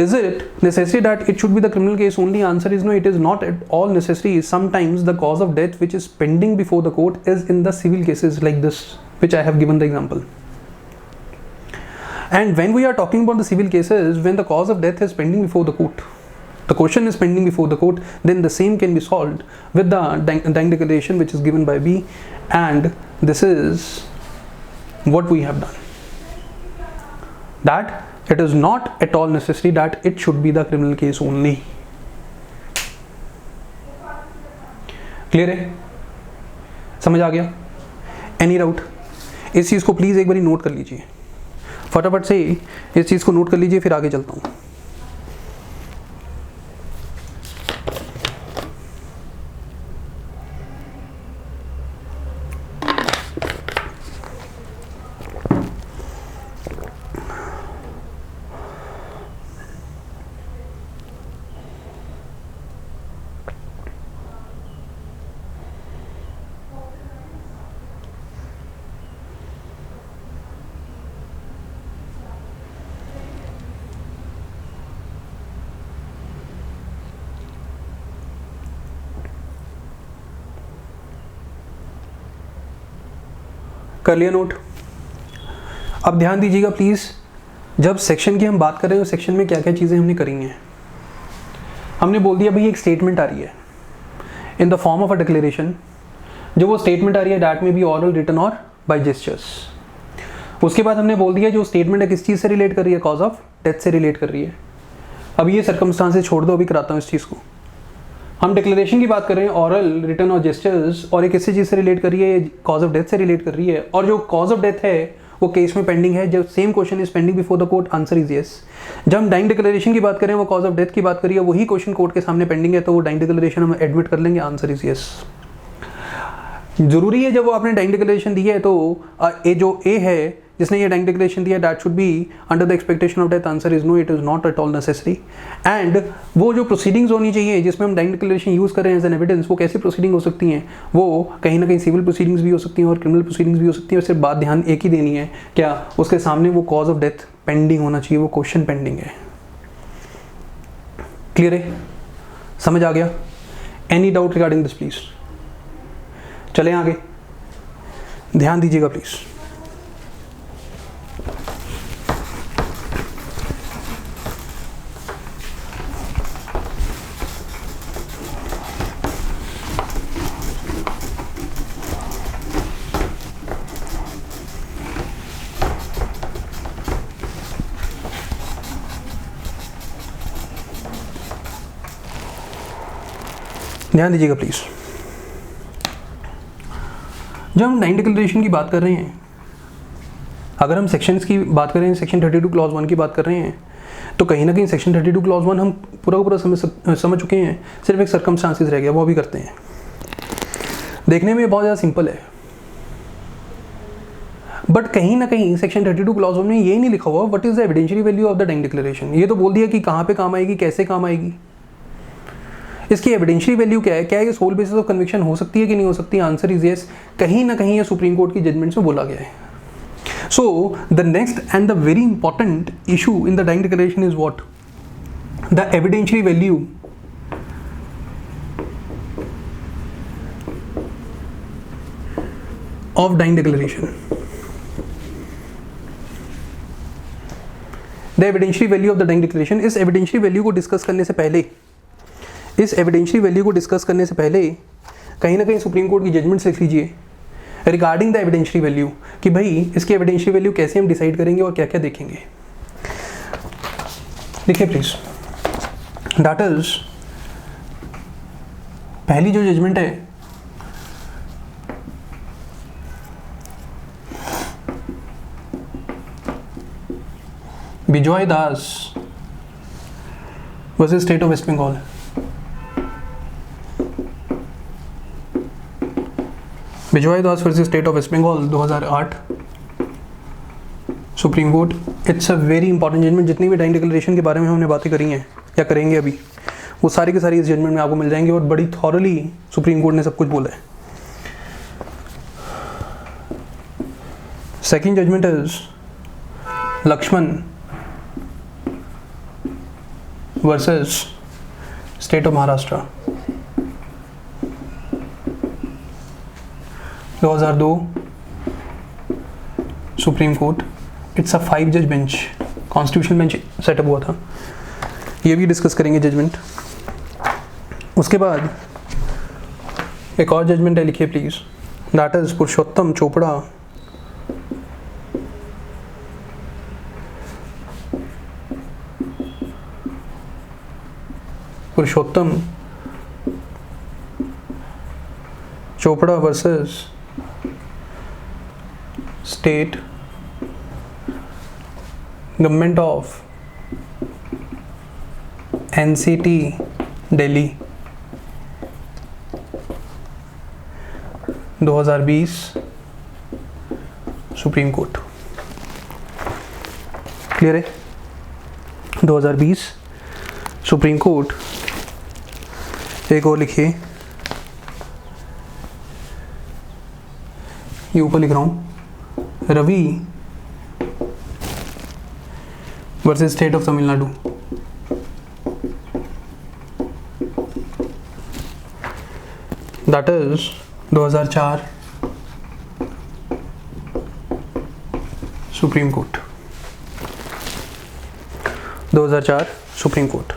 is it necessary that it should be the criminal case only? Answer is no, it is not at all necessary. Sometimes the cause of death which is pending before the court is in the civil cases like this, which I have given the example. And when we are talking about the civil cases, when the cause of death is pending before the court, the question is pending before the court, then the same can be solved with the dying declaration which is given by B, and this is what we have done. That it is not at all necessary that it should be the criminal case only. Clear है, समझ आ गया? Any doubt? इस चीज को please एक बार note कर लीजिए, फटाफट से इस चीज को नोट कर लीजिए, फिर आगे चलता हूं। कर लिया नोट? अब ध्यान दीजिएगा प्लीज, जब सेक्शन की हम बात कर रहे हैं, सेक्शन में क्या क्या चीजें हमने करी हैं। हमने बोल दिया भाई एक स्टेटमेंट आ रही है in the form of a declaration जो वो स्टेटमेंट आ रही है दैट में बी ऑरल, रिटन और बाय जेस्चर्स। उसके बाद हमने बोल दिया जो स्टेटमेंट है किस चीज़ से रिलेट कर रही है, कॉज ऑफ डेथ से रिलेट कर रही है। अब ये सर्कमस्टांसेस छोड़ दो, अभी कराता हूँ इस चीज़ को। हम डिक्लेरेशन की बात कर रहे हैं, ऑरल, रिटन और जेस्चर्स, और ये किसी चीज़ से रिलेट कर रही है, कॉज ऑफ डेथ से रिलेट कर रही है। और जो कॉज ऑफ डेथ है वो केस में पेंडिंग है। जब same question is pending before the court, answer is yes. जब हम डाइंग डिक्लेरेशन की बात करें, वो कॉज ऑफ डेथ की बात करिए, वही क्वेश्चन कोर्ट के सामने पेंडिंग है, तो वो डाइंग डिक्लेरेशन हम एडमिट कर लेंगे, आंसर इज यस। जरूरी है जब वो आपने डाइंग डिक्लेरेशन दी है तो ए जो ए है जिसने ये डाइंग डिक्लेरेशन दिया, that should be under the expectation of death, answer is no, it is not at all necessary. And वो जो प्रोसीडिंग्स होनी चाहिए जिसमें हम डाइंग डिक्लेरेशन यूज कर रहे हैं एज एन एविडेंस, वो कैसी प्रोसीडिंग हो सकती हैं, वो कहीं ना कहीं सिविल प्रोसीडिंग्स भी हो सकती हैं और क्रिमिनल प्रोसीडिंग्स भी हो सकती हैं। और सिर्फ बात ध्यान एक ही देनी है, क्या उसके सामने वो कॉज ऑफ डेथ पेंडिंग होना चाहिए, वो क्वेश्चन पेंडिंग है। क्लियर है, समझ आ गया? Any doubt regarding this please? चलें आगे, ध्यान दीजिएगा प्लीज। ध्यान दीजिएगा प्लीज। जब हम डाइंग डिक्लेरेशन की बात कर रहे हैं, अगर हम सेक्शंस की बात करें, सेक्शन 32 क्लॉज 1 की बात कर रहे हैं, तो कहीं ना कहीं सेक्शन 32 क्लॉज 1 हम पूरा का पूरा समझ चुके हैं, सिर्फ एक सर्कमस्टांसेस रह गया, वो अभी करते हैं। देखने में बहुत ज़्यादा सिंपल है, बट कहीं ना कहीं सेक्शन 32 क्लॉज 1 में ये नहीं लिखा हुआ what is the evidentiary value of the dying declaration. ये तो बोल दिया कि कहाँ पे काम आएगी, कैसे काम आएगी। इसकी एविडेंशियरी वैल्यू क्या है, क्या है, सोल बेसिस ऑफ कन्विक्शन हो सकती है कि नहीं हो सकती, आंसर इज यस। कहीं ना कहीं ये सुप्रीम कोर्ट की जजमेंट्स में बोला गया है। So the next and the very important issue in the dying declaration is what, the evidentiary value of dying declaration. The evidentiary value of the dying declaration. इस एविडेंशियरी वैल्यू को discuss करने से पहले, कहीं ना कहीं सुप्रीम कोर्ट की judgements लिख लीजिए रिगार्डिंग द एविडेंशियरी वैल्यू, कि भाई इसकी एविडेंशियरी वैल्यू कैसे हम डिसाइड करेंगे और क्या क्या देखेंगे। देखिए प्लीज, दैट इज पहली जो जजमेंट है, Bijoy Das versus state of West Bengal. Bijoy Das versus state of West Bengal 2008 Supreme Court. It's a very important judgment. जितनी भी डाइंग डिक्लेरेशन के बारे में हमने बातें करी हैं या करेंगे अभी, वो सारी की सारी इस जजमेंट में आपको मिल जाएंगे, और बड़ी थॉरली सुप्रीम कोर्ट ने सब कुछ बोला है। Second judgment is Laxman versus state of Maharashtra 2002 Supreme Court. It's a 5 जज बेंच, कॉन्स्टिट्यूशनल बेंच सेटअप हुआ था। ये भी डिस्कस करेंगे जजमेंट। उसके बाद एक और जजमेंट है, लिखिए please, that is Purushottam Chopra versus state government of NCT Delhi 2020 supreme court. Clear है? 2020 सुप्रीम कोर्ट। एक और लिखिए, ये ऊपर लिख रहा हूं, Ravi versus state of Tamil Nadu. That is 2004 supreme court. 2004 supreme court.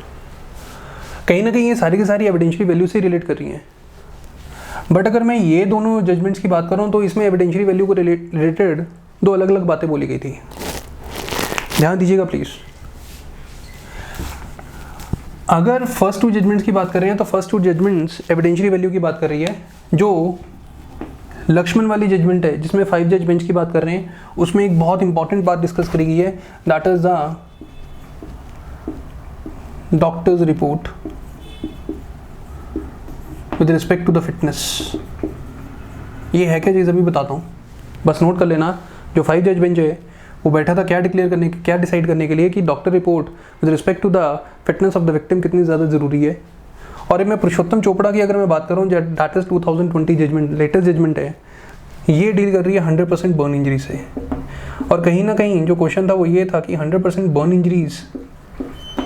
कहीं ना कहीं ये सारी की सारी एविडेंशियरी वैल्यू से रिलेट कर रही हैं। बट अगर मैं ये दोनों जजमेंट्स की बात करूँ तो इसमें एविडेंशियरी वैल्यू को रिलेटेड दो अलग अलग बातें बोली गई थी, ध्यान दीजिएगा प्लीज़। अगर फर्स्ट टू जजमेंट्स की बात कर रहे हैं तो first two judgments evidentiary value की बात कर रही है। जो लक्ष्मण वाली जजमेंट है जिसमें 5 जज बेंच की बात कर रहे हैं, उसमें एक बहुत इंपॉर्टेंट बात डिस्कस करी गई है, that is the doctor's report with respect to the fitness. ये है क्या चीज़ अभी बताता हूँ, बस नोट कर लेना। जो 5 जज बेंच है वो बैठा था क्या डिसाइड करने के लिए कि doctor report with respect to the fitness of the victim कितनी ज़्यादा ज़रूरी है। और मैं पुरुषोत्तम चोपड़ा की अगर मैं बात करूँ, that is 2020 judgment, latest judgment है, ये डील कर रही है 100% बर्न इंजरी से। और कहीं ना कहीं जो क्वेश्चन था वो ये था कि 100% बर्न इंजरीज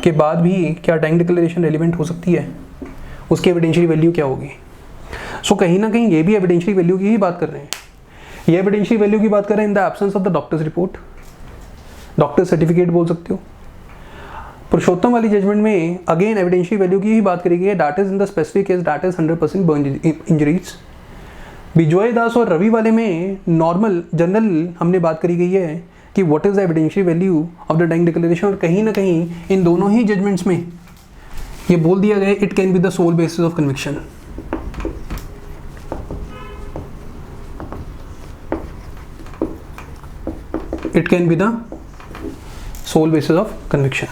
के बाद भी क्या डाइंग डिक्लेरेशन रेलिवेंट हो सकती है, उसकी एविडेंशियरी वैल्यू क्या होगी। सो कहीं ना कहीं ये भी एविडेंशियरी वैल्यू की ही बात कर रहे हैं। ये एविडेंशियरी वैल्यू की बात कर रहे हैं in the absence of the doctor's report, doctor certificate बोल सकते हो। पुरुषोत्तम वाली जजमेंट में अगेन एविडेंशियरी वैल्यू की ही बात करी गई है, that is in the specific case that is 100% burn injuries. Bijoy Das और रवि वाले में नॉर्मल जनरल हमने बात करी गई है कि what is the evidentiary value of the dying declaration. और कहीं ना कहीं इन दोनों ही जजमेंट्स में ये बोल दिया गया it can be the sole basis of conviction. It can be the sole basis of conviction.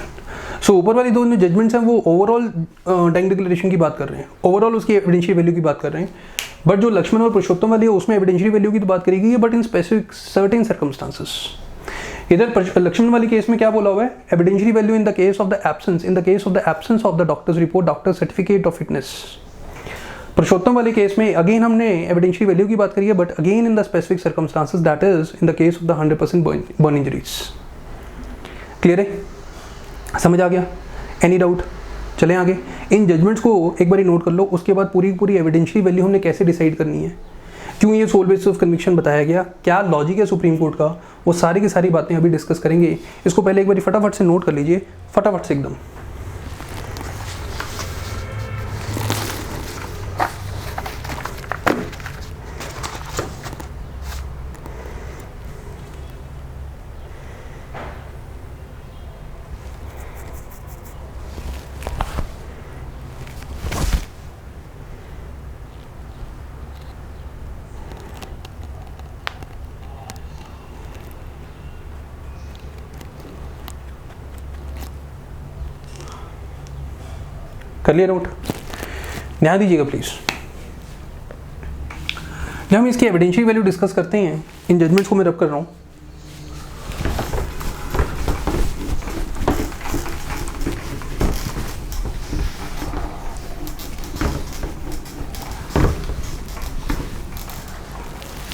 So ऊपर वाली दोनों जजमेंट्स हैं वो ओवरऑल डाइंग डिक्लेरेशन की बात कर रहे हैं, ओवरऑल उसकी एविडेंशियरी वैल्यू की बात कर रहे हैं। बट जो लक्ष्मण और पुरुषोत्तम वाली है उसमें एविडेंशियरी वैल्यू की तो बात करी गई है, but in specific certain circumstances. इधर लक्ष्मण वाली केस में क्या बोला हुआ है, evidentiary value in the case of the absence of the doctor's report, doctor certificate of fitness. Purushottam वाले केस में अगेन हमने एविडेंशियरी वैल्यू की बात करी है, but again in the specific circumstances, that is in the case of the 100% burn injuries. Clear है, समझ आ गया? Any doubt? चलें आगे। इन जजमेंट्स को एक बार नोट कर लो, उसके बाद पूरी एविडेंशियरी वैल्यू हमने कैसे डिसाइड करनी है, क्यों ये सोल बेसिस ऑफ कन्विक्शन बताया गया, क्या लॉजिक है सुप्रीम कोर्ट का, वो सारी की सारी बातें अभी डिस्कस करेंगे। इसको पहले एक बार फटाफट से नोट कर लीजिए, फटाफट से एकदम। कर लिया नोट? ध्यान दीजिएगा प्लीज। जब हम इसकी एविडेंशियरी वैल्यू डिस्कस करते हैं, इन जजमेंट्स को मैं रब कर रहा हूं,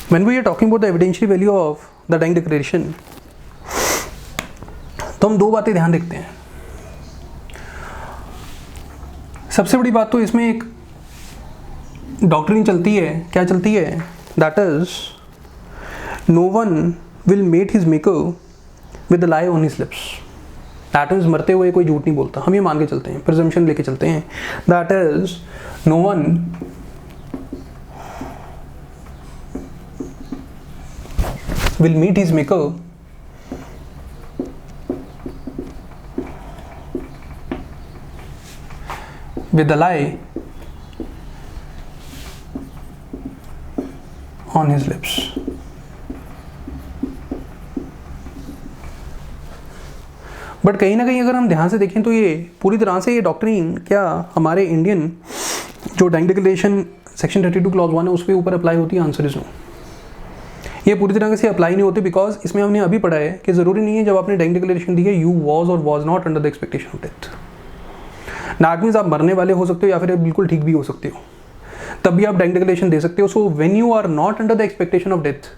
when we are talking about the evidentiary value of the dying declaration, तो हम दो बातें ध्यान रखते हैं। सबसे बड़ी बात तो इसमें एक डॉक्ट्रिन चलती है, क्या चलती है, that is no one will met his maker with the lie on his lips. That is मरते हुए कोई झूठ नहीं बोलता, हम ये मान के चलते हैं, प्रिजम्पशन लेके चलते हैं। That is no one will meet his maker with a lie on his lips. But कहीं ना कहीं अगर हम ध्यान से देखें तो ये पूरी तरह से ये डॉक्ट्रिन क्या हमारे इंडियन जो डाइंग डिक्लेरेशन सेक्शन 32 क्लॉज 1 है उसके ऊपर अप्लाई होती है? Answer is no. ये पूरी तरह से अप्लाई नहीं होती, बिकॉज इसमें हमने अभी पढ़ा है कि ज़रूरी नहीं है जब आपने डाइंग डिक्लेरेशन दी है यू वॉज और was not under the expectation of death. That means आप मरने वाले हो सकते हो या फिर बिल्कुल ठीक भी हो सकते हो, तब भी आप डाइंग डिक्लेरेशन दे सकते हो। So when you are not under the expectation of death,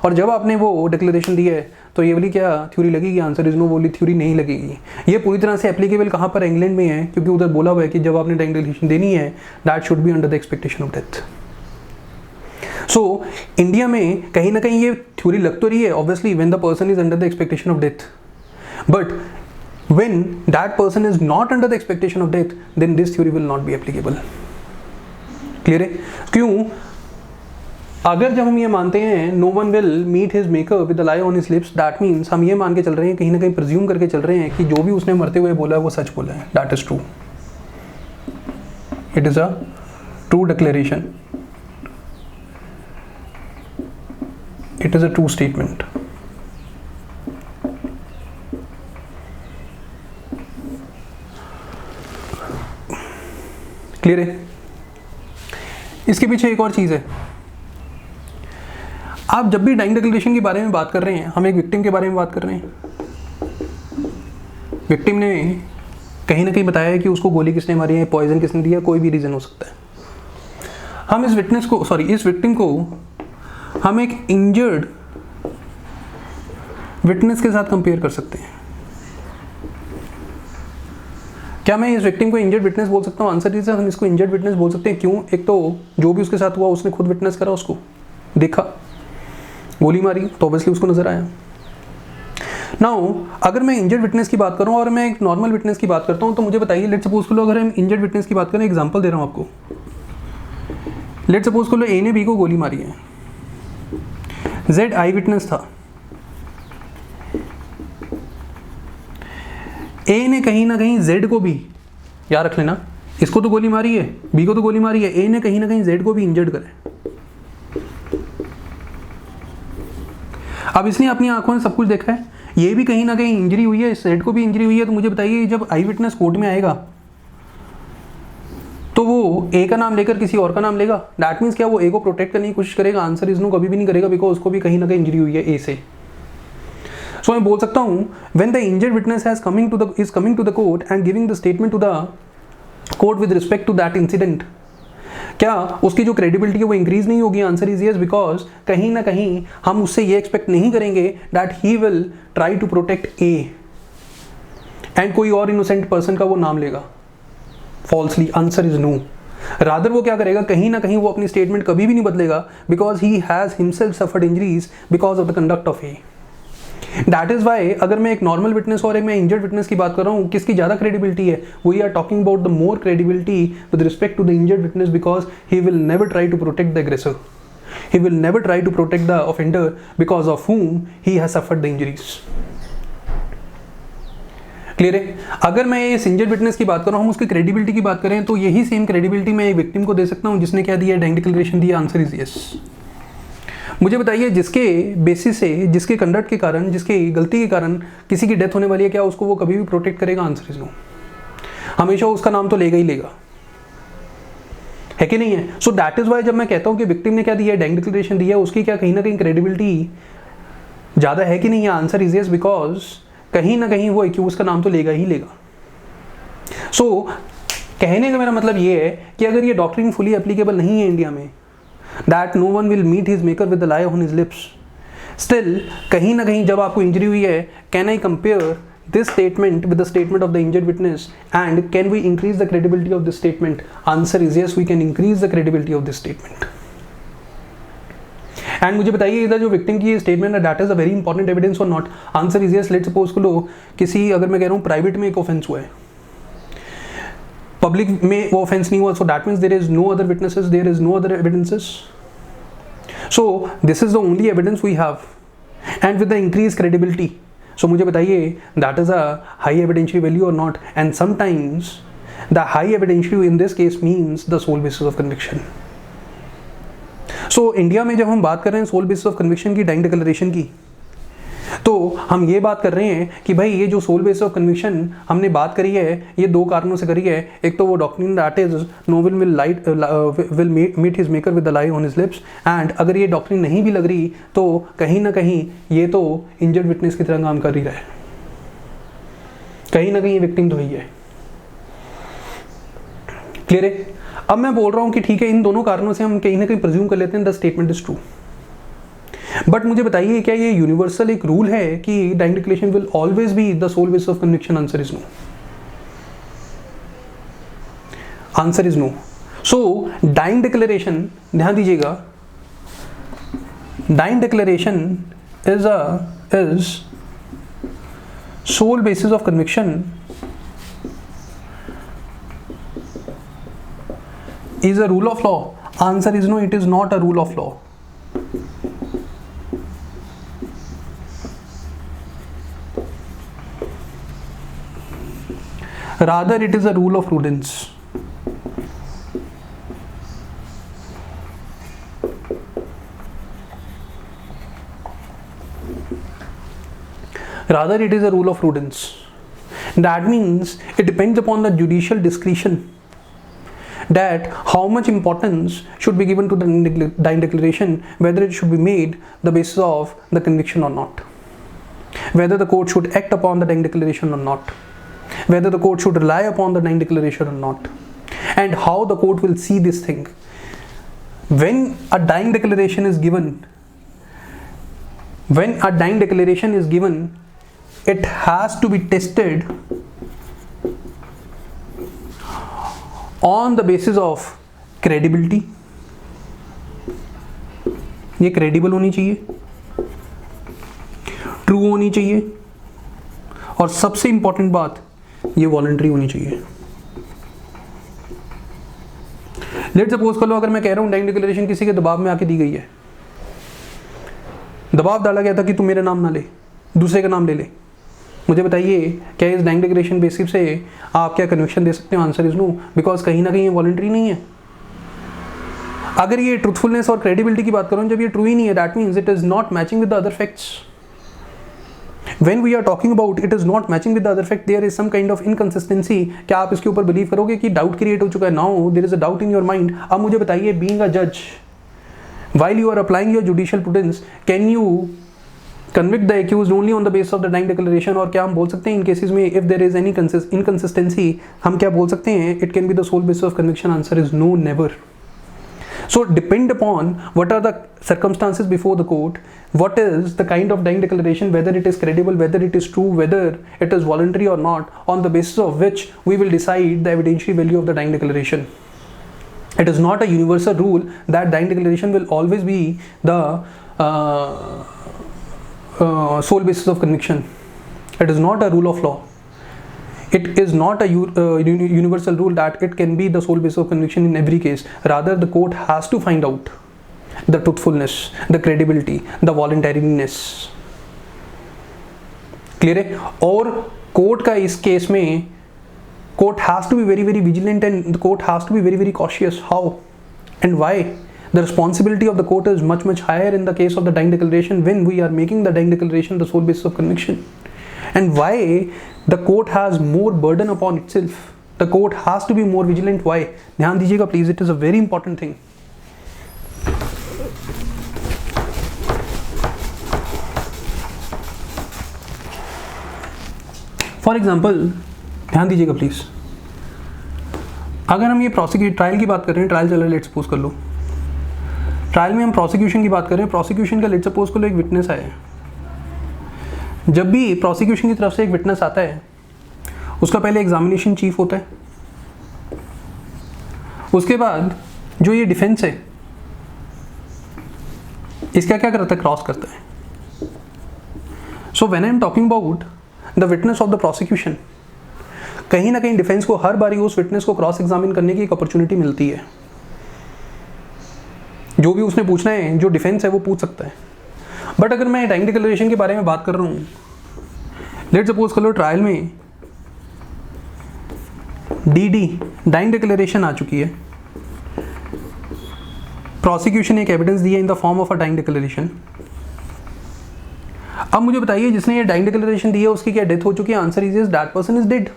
और जब आपने वो डिक्लेरेशन दी है तो ये वाली क्या थ्योरी लगेगी? आंसर इज नो, वाली थ्योरी नहीं लगेगी। ये पूरी तरह से एप्लीकेबल कहाँ पर? इंग्लैंड में है, क्योंकि उधर बोला हुआ है कि जब आपने डाइंग डिक्लेरेशन देनी है that should be under the expectation of death. So India में कहीं ना कहीं ये थ्योरी लग तो रही है, obviously when the person is under the expectation of death, but when that person is not under the expectation of death then this theory will not be applicable. Clear है? क्यों? अगर जब हम ये मानते हैं no one will meet his maker with the lie on his lips, that means हम ये मान के चल रहे हैं, कहीं ना कहीं प्रिज्यूम करके चल रहे हैं कि जो भी उसने मरते हुए बोला है वो सच बोला है. That is true. It is a true declaration. It is a true statement. Clear है? इसके पीछे एक और चीज है. आप जब भी डाइंग डिक्लेरेशन के बारे में बात कर रहे हैं, हम एक विक्टिम के बारे में बात कर रहे हैं. विक्टिम ने कहीं ना कहीं बताया है कि उसको गोली किसने मारी है, पॉइजन किसने दिया, कोई भी रीजन हो सकता है. हम इस विक्टिम को हम एक इंजर्ड विटनेस के साथ कंपेयर कर सकते हैं. क्या मैं इस विक्टिम को इंजर्ड विटनेस बोल सकता हूँ? आंसर इज हम इसको इंजर्ड विटनेस बोल सकते हैं. क्यों? एक तो जो भी उसके साथ हुआ उसने खुद विटनेस करा, उसको देखा, गोली मारी तो ऑब्वियसली उसको नजर आया. नाउ अगर मैं इंजर्ड विटनेस की बात करूं और मैं एक नॉर्मल विटनेस की बात करता हूं, तो मुझे बताइए, लेट्स सपोज कर लो, अगर हम इंजर्ड विटनेस की बात करें, एग्जांपल दे रहा हूं आपको. लेट्स सपोज कर लो ए ने बी को गोली मारी है. जेड आई विटनेस था. ए ने कहीं ना कहीं जेड को भी, याद रख लेना, इसको तो गोली मारी है, बी को तो गोली मारी है, ए ने कहीं ना कहीं जेड को भी इंजर्ड करा है. अब इसने अपनी आंखों में सब कुछ देखा है, ये भी कहीं ना कहीं इंजरी हुई है, जेड को भी इंजरी हुई है. तो मुझे बताइए, जब आई विटनेस कोर्ट में आएगा तो वो ए का नाम लेकर किसी और का नाम लेगा? दैट मीन्स क्या वो ए को प्रोटेक्ट करने की कोशिश करेगा? आंसर इज नो, कभी भी नहीं करेगा, बिकॉज उसको भी कहीं ना कहीं इंजरी हुई है ए से. सो मैं बोल सकता हूं, when the injured witness is coming to the court and giving the statement to the court with respect to that incident, क्या उसकी जो क्रेडिबिलिटी है वो इंक्रीज नहीं होगी? आंसर इज यस, बिकॉज कहीं ना कहीं हम उससे ये एक्सपेक्ट नहीं करेंगे that he will try to protect A and कोई और इनोसेंट पर्सन का वो नाम लेगा falsely. Answer is no. Rather वो क्या करेगा, कहीं ना कहीं वो अपनी स्टेटमेंट कभी भी नहीं बदलेगा, because he has himself suffered injuries because of the conduct of A. That is why अगर मैं एक नॉर्मल विटनेस और एक मैं इंजर्ड विटनेस की बात कर रहा हूँ, किसकी ज्यादा क्रेडिबिलिटी है? We are talking about the more credibility with respect to the injured witness, because he will never try to protect the aggressor. He will never try to protect the offender because of whom he has suffered the injuries. Clear है? अगर मैं इस injured witness की बात कर रहा हूँ, हम उसकी क्रेडिबिलिटी की बात करें, तो यही सेम क्रेडिबिलिटी मैं एक विक्टिम को दे सकता हूँ जिसने क्या दिया, डाइंग डिक्लेरेशन दिया. Answer is yes. मुझे बताइए, जिसके बेसिस से, जिसके कंडक्ट के कारण, जिसके गलती के कारण किसी की डेथ होने वाली है, क्या उसको वो कभी भी प्रोटेक्ट करेगा? Answer is no. हमेशा उसका नाम तो लेगा ही लेगा, है कि नहीं है? सो दैट इज वाई जब मैं कहता हूं कि विक्टिम ने क्या दिया, डाइंग डिक्लेरेशन दिया, उसकी क्या कहीं ना कहीं क्रेडिबिलिटी ज्यादा है कि नहीं है? आंसर इज यस, बिकॉज कहीं ना कहीं वो एक्यूज का नाम तो लेगा ही लेगा. सो कहने का मेरा मतलब ये है कि अगर ये डॉक्ट्रिन फुली एप्लीकेबल नहीं है इंडिया में, that no one will meet his maker with the lie on his lips, still कहीं ना कहीं जब आपको इंजरी हुई है, can I compare this statement with the statement of the injured witness and can we increase the credibility of this statement? Answer is yes, we can increase the credibility of this statement. And मुझे बताइए, इधर जो victim की statement है, that is a very important evidence or not? Answer is yes. Let's suppose को किसी, अगर मैं कह रहा हूँ प्राइवेट में एक ऑफेंस हुआ है, पब्लिक में वो ऑफेंस नहीं हुआ, so that means there is no other witnesses, there is no other evidences. So this is the only evidence we have and with the increase credibility. So मुझे बताइए, that is a high evidential value or not? And sometimes the high evidential in this case means the sole basis of conviction. So India में जब हम बात कर रहे हैं sole basis of conviction की, डाइंग डिक्लेरेशन की, तो हम ये बात कर रहे हैं कि भाई ये जो सोल बेसिस ऑफ कन्विक्शन हमने बात करी है, ये दो कारणों से करी है. एक तो वो doctrine that is no will meet his maker with the lie on his lips, and अगर ये डॉक्ट्रिन नहीं भी लग रही तो कहीं ना कहीं ये तो इंजर्ड विटनेस की तरह काम कर ही रहा है, कहीं ना कहीं विक्टिम तो ही है. क्लियर है? अब मैं बोल रहा हूं कि ठीक है, इन दोनों कारणों से हम कहीं ना कहीं प्रिज्यूम कर लेते हैं the statement is true. But मुझे बताइए, क्या ये यूनिवर्सल एक रूल है कि dying declaration will always be the sole basis of conviction? Answer is no. Answer is no. So dying declaration, ध्यान दीजिएगा, dying declaration is sole basis of conviction is a rule of law? Answer is no, it is not a rule of law. rather it is a rule of prudence. Rather it is a rule of prudence. That means it depends upon the judicial discretion that how much importance should be given to the dying declaration, whether it should be made the basis of the conviction or not, whether the court should act upon the dying declaration or not, whether the court should rely upon the dying declaration or not, and how the court will see this thing. When a dying declaration is given, it has to be tested on the basis of credibility. ये credible होनी चाहिए, true होनी चाहिए, और सबसे important बात, ये voluntary होनी चाहिए. लेट सपोज कर लो, अगर मैं कह रहा हूं डाइंग डिक्लेरेशन किसी के दबाव में आके दी गई है, दबाव डाला गया था कि तुम मेरा नाम ना ले, दूसरे का नाम ले ले, मुझे बताइए क्या इस डाइंग डिक्लेरेशन बेसिस से आप क्या कन्विक्शन दे सकते हो? आंसर इज नो, बिकॉज कहीं ना कहीं ये वॉलंटरी नहीं है. अगर ये ट्रूथफुलनेस और क्रेडिबिलिटी की बात करूं, जब ये ट्रू ही नहीं है, that means it is not matching with the other facts. When we are talking about it is not matching with the other fact, there is some kind of inconsistency. क्या आप इसके ऊपर बिलीव करोगे कि doubt create हो चुका है? Now there is a doubt in your mind. अब मुझे बताइए, being a judge, while you are applying your judicial prudence, can you convict the accused only on the basis of the dying declaration? और क्या हम बोल सकते हैं इन cases में if there is any inconsistency, हम क्या बोल सकते हैं it can be the sole basis of conviction? Answer is no, never. So depend upon what are the circumstances before the court, what is the kind of dying declaration, whether it is credible, whether it is true, whether it is voluntary or not, on the basis of which we will decide the evidentiary value of the dying declaration. It is not a universal rule that dying declaration will always be the sole basis of conviction. It is not a rule of law. It is not a universal rule that it can be the sole basis of conviction in every case. Rather, the court has to find out the truthfulness, the credibility, the voluntariness. Clear है? और court का इस case में court has to be very very vigilant, and the court has to be very very cautious. How and why? The responsibility of the court is much much higher in the case of the dying declaration, when we are making the dying declaration the sole basis of conviction. And why the court has more burden upon itself? The court has to be more vigilant. Why? ध्यान दीजिएगा please, it is a very important thing. For example, ध्यान दीजिएगा please, अगर हम ये trial की बात कर रहे हैं, ट्रायल चल रहा है, लेट्स सपोज कर लो, ट्रायल में हम प्रोसिक्यूशन की बात कर रहे हैं, प्रोसिक्यूशन का लेट्स सपोज कर लो एक विटनेस आया है. जब भी प्रोसिक्यूशन की तरफ से एक विटनेस आता है, उसका पहले एग्जामिनेशन चीफ होता है, उसके बाद जो ये डिफेंस है इसका क्या करता है? क्रॉस करता है. So when I am talking about the witness of the prosecution, कहीं ना कहीं डिफेंस को हर बारी उस विटनेस को क्रॉस एग्जामिन करने की एक अपॉर्चुनिटी मिलती है. जो भी उसने पूछना है, जो डिफेंस है, वो पूछ सकता है. बट अगर मैं डाइंग डिक्लेरेशन के बारे में बात कर रहा हूँ, लेट्स सपोज कर लो ट्रायल में डीडी डाइंग डिक्लेरेशन आ चुकी है, प्रोसिक्यूशन एक एविडेंस दी है in the form of a dying declaration. अब मुझे बताइए, जिसने ये डाइंग डिक्लेरेशन दी है उसकी क्या डेथ हो चुकी है? Answer is that person is dead.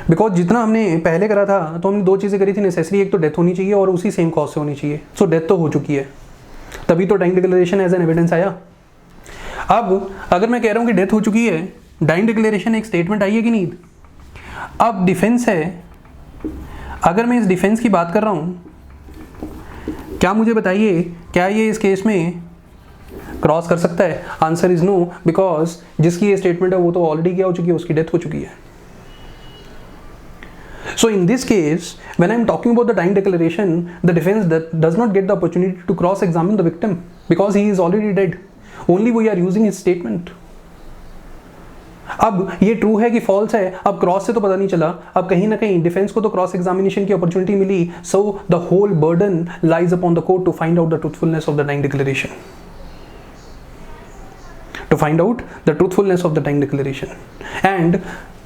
Because जितना हमने पहले करा था, तो हमने दो चीज़ें करी थी नेसेसरी, एक तो डेथ होनी चाहिए और उसी सेम कॉज से होनी चाहिए. सो डेथ तो हो चुकी है, तभी तो dying declaration as an evidence आया. अब अगर मैं कह रहा हूँ कि डेथ हो चुकी है, डाइंग डिक्लेरेशन एक स्टेटमेंट आई है कि नहीं? अब डिफेंस है, अगर मैं इस डिफेंस की बात कर रहा हूँ, क्या मुझे बताइए क्या ये इस केस में क्रॉस कर सकता है? आंसर इज नो, बिकॉज जिसकी ये स्टेटमेंट है वो तो ऑलरेडी क्या हो चुकी है, उसकी डेथ हो चुकी है. So in this case, when I am talking about the dying declaration, the defense does not get the opportunity to cross-examine the victim because he is already dead. Only we are using his statement. अब ये true है कि false है, अब cross से तो पता नहीं चला. अब कहीं ना कहीं डिफेंस को तो क्रॉस एग्जामिनेशन की अपॉर्चुनिटी मिली. So the whole burden lies upon the court to find out the truthfulness of the dying declaration. To find out the truthfulness of the dying declaration. And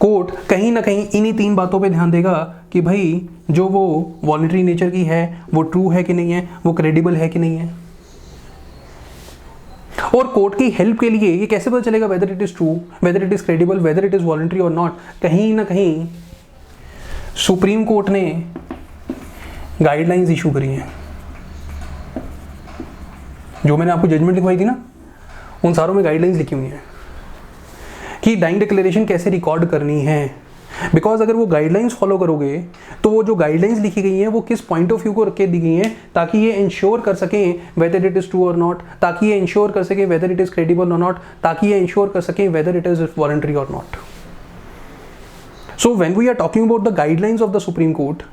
court कहीं ना कहीं इन्हीं 3 बातों पे ध्यान देगा कि भाई जो वो वॉलंटरी नेचर की है वो ट्रू है कि नहीं है, वो क्रेडिबल है कि नहीं है। और कोर्ट की हेल्प के लिए ये कैसे पता चलेगा weather it is true, weather it is credible, weather it is voluntary और नॉट? कहीं ना कहीं सुप्रीम कोर्ट ने गाइडलाइंस इशू करी हैं। जो मैंने आपको जजमेंट लिखवाई थी ना, उन सारों में गाइडलाइंस लिखी हुई हैं कि डाइंग डिक्लेरेशन कैसे रिकॉर्ड करनी है। बिकॉज अगर वो गाइडलाइंस फॉलो करोगे तो वो जो गाइडलाइंस लिखी गई हैं वो किस पॉइंट ऑफ व्यू को रख के दी गई हैं, ताकि ये इंश्योर कर सकें वेदर इट इज ट्रू और नॉट, ताकि ये इंश्योर कर सकें वेदर इट इज क्रेडिबल और नॉट, ताकि ये इंश्योर कर सकें वेदर इट इज वॉलंटरी और not. So when we are talking about the guidelines of the supreme court,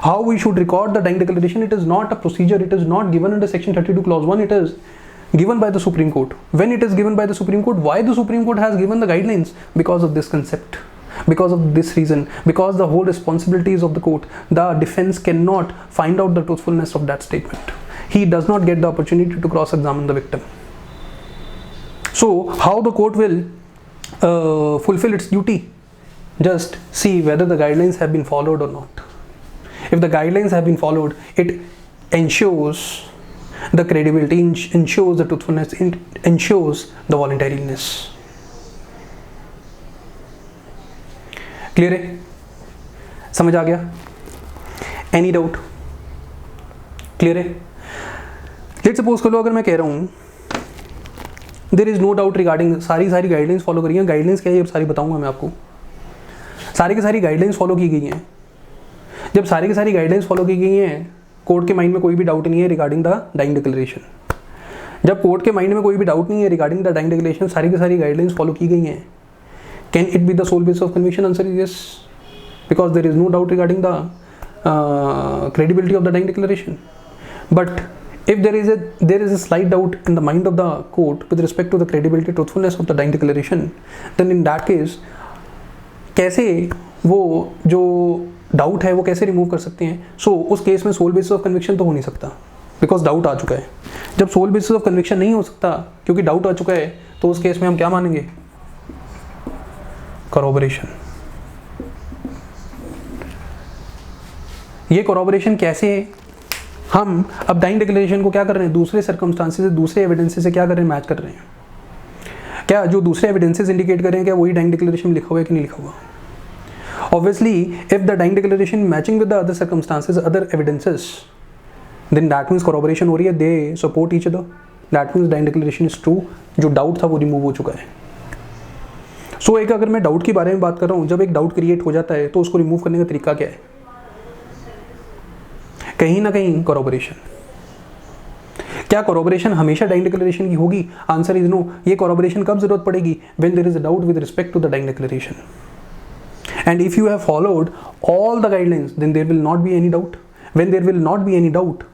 how we should record the dying declaration, it is not a procedure, it is not given under section 32 clause 1, it is given by the Supreme Court. When it is given by the Supreme Court, why the Supreme Court has given the guidelines? Because of this concept, because of this reason, because the whole responsibility is of the court. The defense cannot find out the truthfulness of that statement. He does not get the opportunity to cross-examine the victim. So how the court will fulfill its duty? Just see whether the guidelines have been followed or not. If the guidelines have been followed, it ensures the credibility, ensures the truthfulness, ensures the voluntariness. Clear है? समझ आ गया? Any doubt? Clear है? Let's suppose करो अगर मैं कह रहा हूँ there is no doubt regarding, सारी गाइडलाइंस फॉलो करी हैं। गाइडलाइंस क्या है ये सारी बताऊंगा मैं आपको। सारी की सारी गाइडलाइंस फॉलो की गई हैं। जब सारी की सारी गाइडलाइंस फॉलो की गई हैं, कोर्ट के माइंड में कोई भी डाउट नहीं है रिगार्डिंग द डाइंग डिक्लेरेशन। जब कोर्ट के माइंड में कोई भी डाउट नहीं है रिगार्डिंग द डाइंग डिक्लेरेशन, सारी की सारी गाइडलाइंस फॉलो की गई हैं, can it be the sole basis of conviction? Answer is yes, because there is no doubt regarding the credibility of the dying declaration. But if there is a slight doubt in the mind of the court with respect to the credibility, truthfulness of the dying declaration, then in that case कैसे वो जो doubt है वो कैसे remove कर सकते हैं? सो उस केस में सोल बेसिस ऑफ कन्विक्शन तो हो नहीं सकता, बिकॉज डाउट आ चुका है। जब सोल बेसिस ऑफ कन्विक्शन नहीं हो सकता क्योंकि डाउट आ चुका है, तो उस केस में हम क्या मानेंगे? कॉरोबोरेशन। ये कॉरोबोरेशन कैसे है? हम अब डाइंग डिक्लेरेशन को क्या कर रहे हैं? दूसरे सर्कमस्टांसेस से, दूसरे एविडेंसेस से क्या कर रहे हैं? मैच कर रहे हैं। क्या जो दूसरे एविडेंसेस इंडिकेट कर रहे हैं क्या वही डाइंग डिक्लेरेशन लिखा हुआ है कि नहीं लिखा हुआ? Obviously, if the dying declaration matching with the other circumstances, other evidences, then that means corroboration हो रही है, they support each other. That means dying declaration is true. जो डाउट था वो रिमूव हो चुका है। सो एक अगर मैं डाउट के बारे में बात कर रहा हूँ, जब एक डाउट क्रिएट हो जाता है तो उसको रिमूव करने का तरीका क्या है? कहीं ना कहीं corroboration। क्या corroboration हमेशा dying declaration की होगी? Answer is no. ये corroboration कब जरूरत पड़ेगी? When there is a doubt with respect to the dying declaration. And if you have followed all the guidelines, then there will not be any doubt. When there will not be any doubt,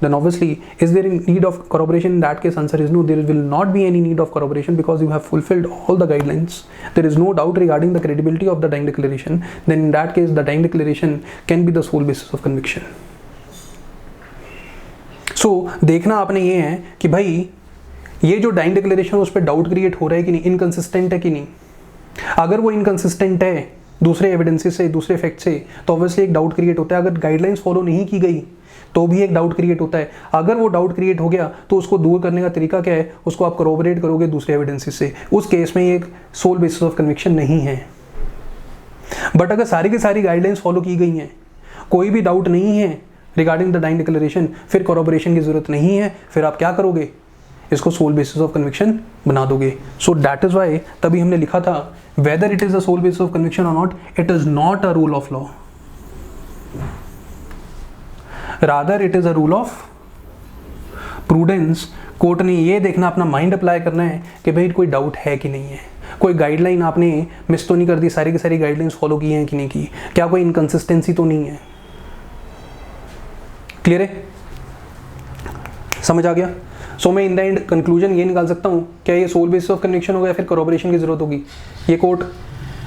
then obviously, is there a need of corroboration? In that case, answer is no. There will not be any need of corroboration because you have fulfilled all the guidelines. There is no doubt regarding the credibility of the dying declaration. Then in that case, the dying declaration can be the sole basis of conviction. So, देखना आपने ये है कि भाई ये जो dying declaration उस पर डाउट क्रिएट हो रहा है कि नहीं, इनकंसिस्टेंट है कि नहीं। अगर वो इनकंसिस्टेंट है दूसरे एविडेंसेस से, दूसरे फैक्ट से, तो ऑब्वियसली एक डाउट क्रिएट होता है। अगर गाइडलाइंस फॉलो नहीं की गई तो भी एक डाउट क्रिएट होता है। अगर वो डाउट क्रिएट हो गया तो उसको दूर करने का तरीका क्या है? उसको आप करोबरेट करोगे दूसरे एविडेंसेस से। उस केस में ये एक सोल बेसिस ऑफ कन्विक्शन नहीं है। बट अगर सारी की सारी गाइडलाइंस फॉलो की गई हैं, कोई भी डाउट नहीं है रिगार्डिंग द डाइंग डिक्लेरेशन, फिर कॉरोबोरेशन की जरूरत नहीं है। फिर आप क्या करोगे? इसको सोल बेसिस ऑफ कन्विक्शन बना दोगे। सो दैट इज वाई तभी हमने लिखा था whether it is a sole basis of conviction or not, it is not a rule of law, rather it is a rule of prudence. Court ने ये देखना, अपना माइंड अप्लाई करना है कि भाई कोई डाउट है कि नहीं है, कोई गाइडलाइन आपने मिस तो नहीं कर दी, सारी की सारी गाइडलाइंस फॉलो की हैं कि नहीं की, क्या कोई इनकंसिस्टेंसी तो नहीं है। क्लियर है? समझ आ गया? सो मैं इन द एंड कंक्लूजन ये निकाल सकता हूँ, क्या ये सोल बेसिस ऑफ कन्विक्शन होगा या फिर कॉरोबोरेशन की जरूरत होगी? ये कोर्ट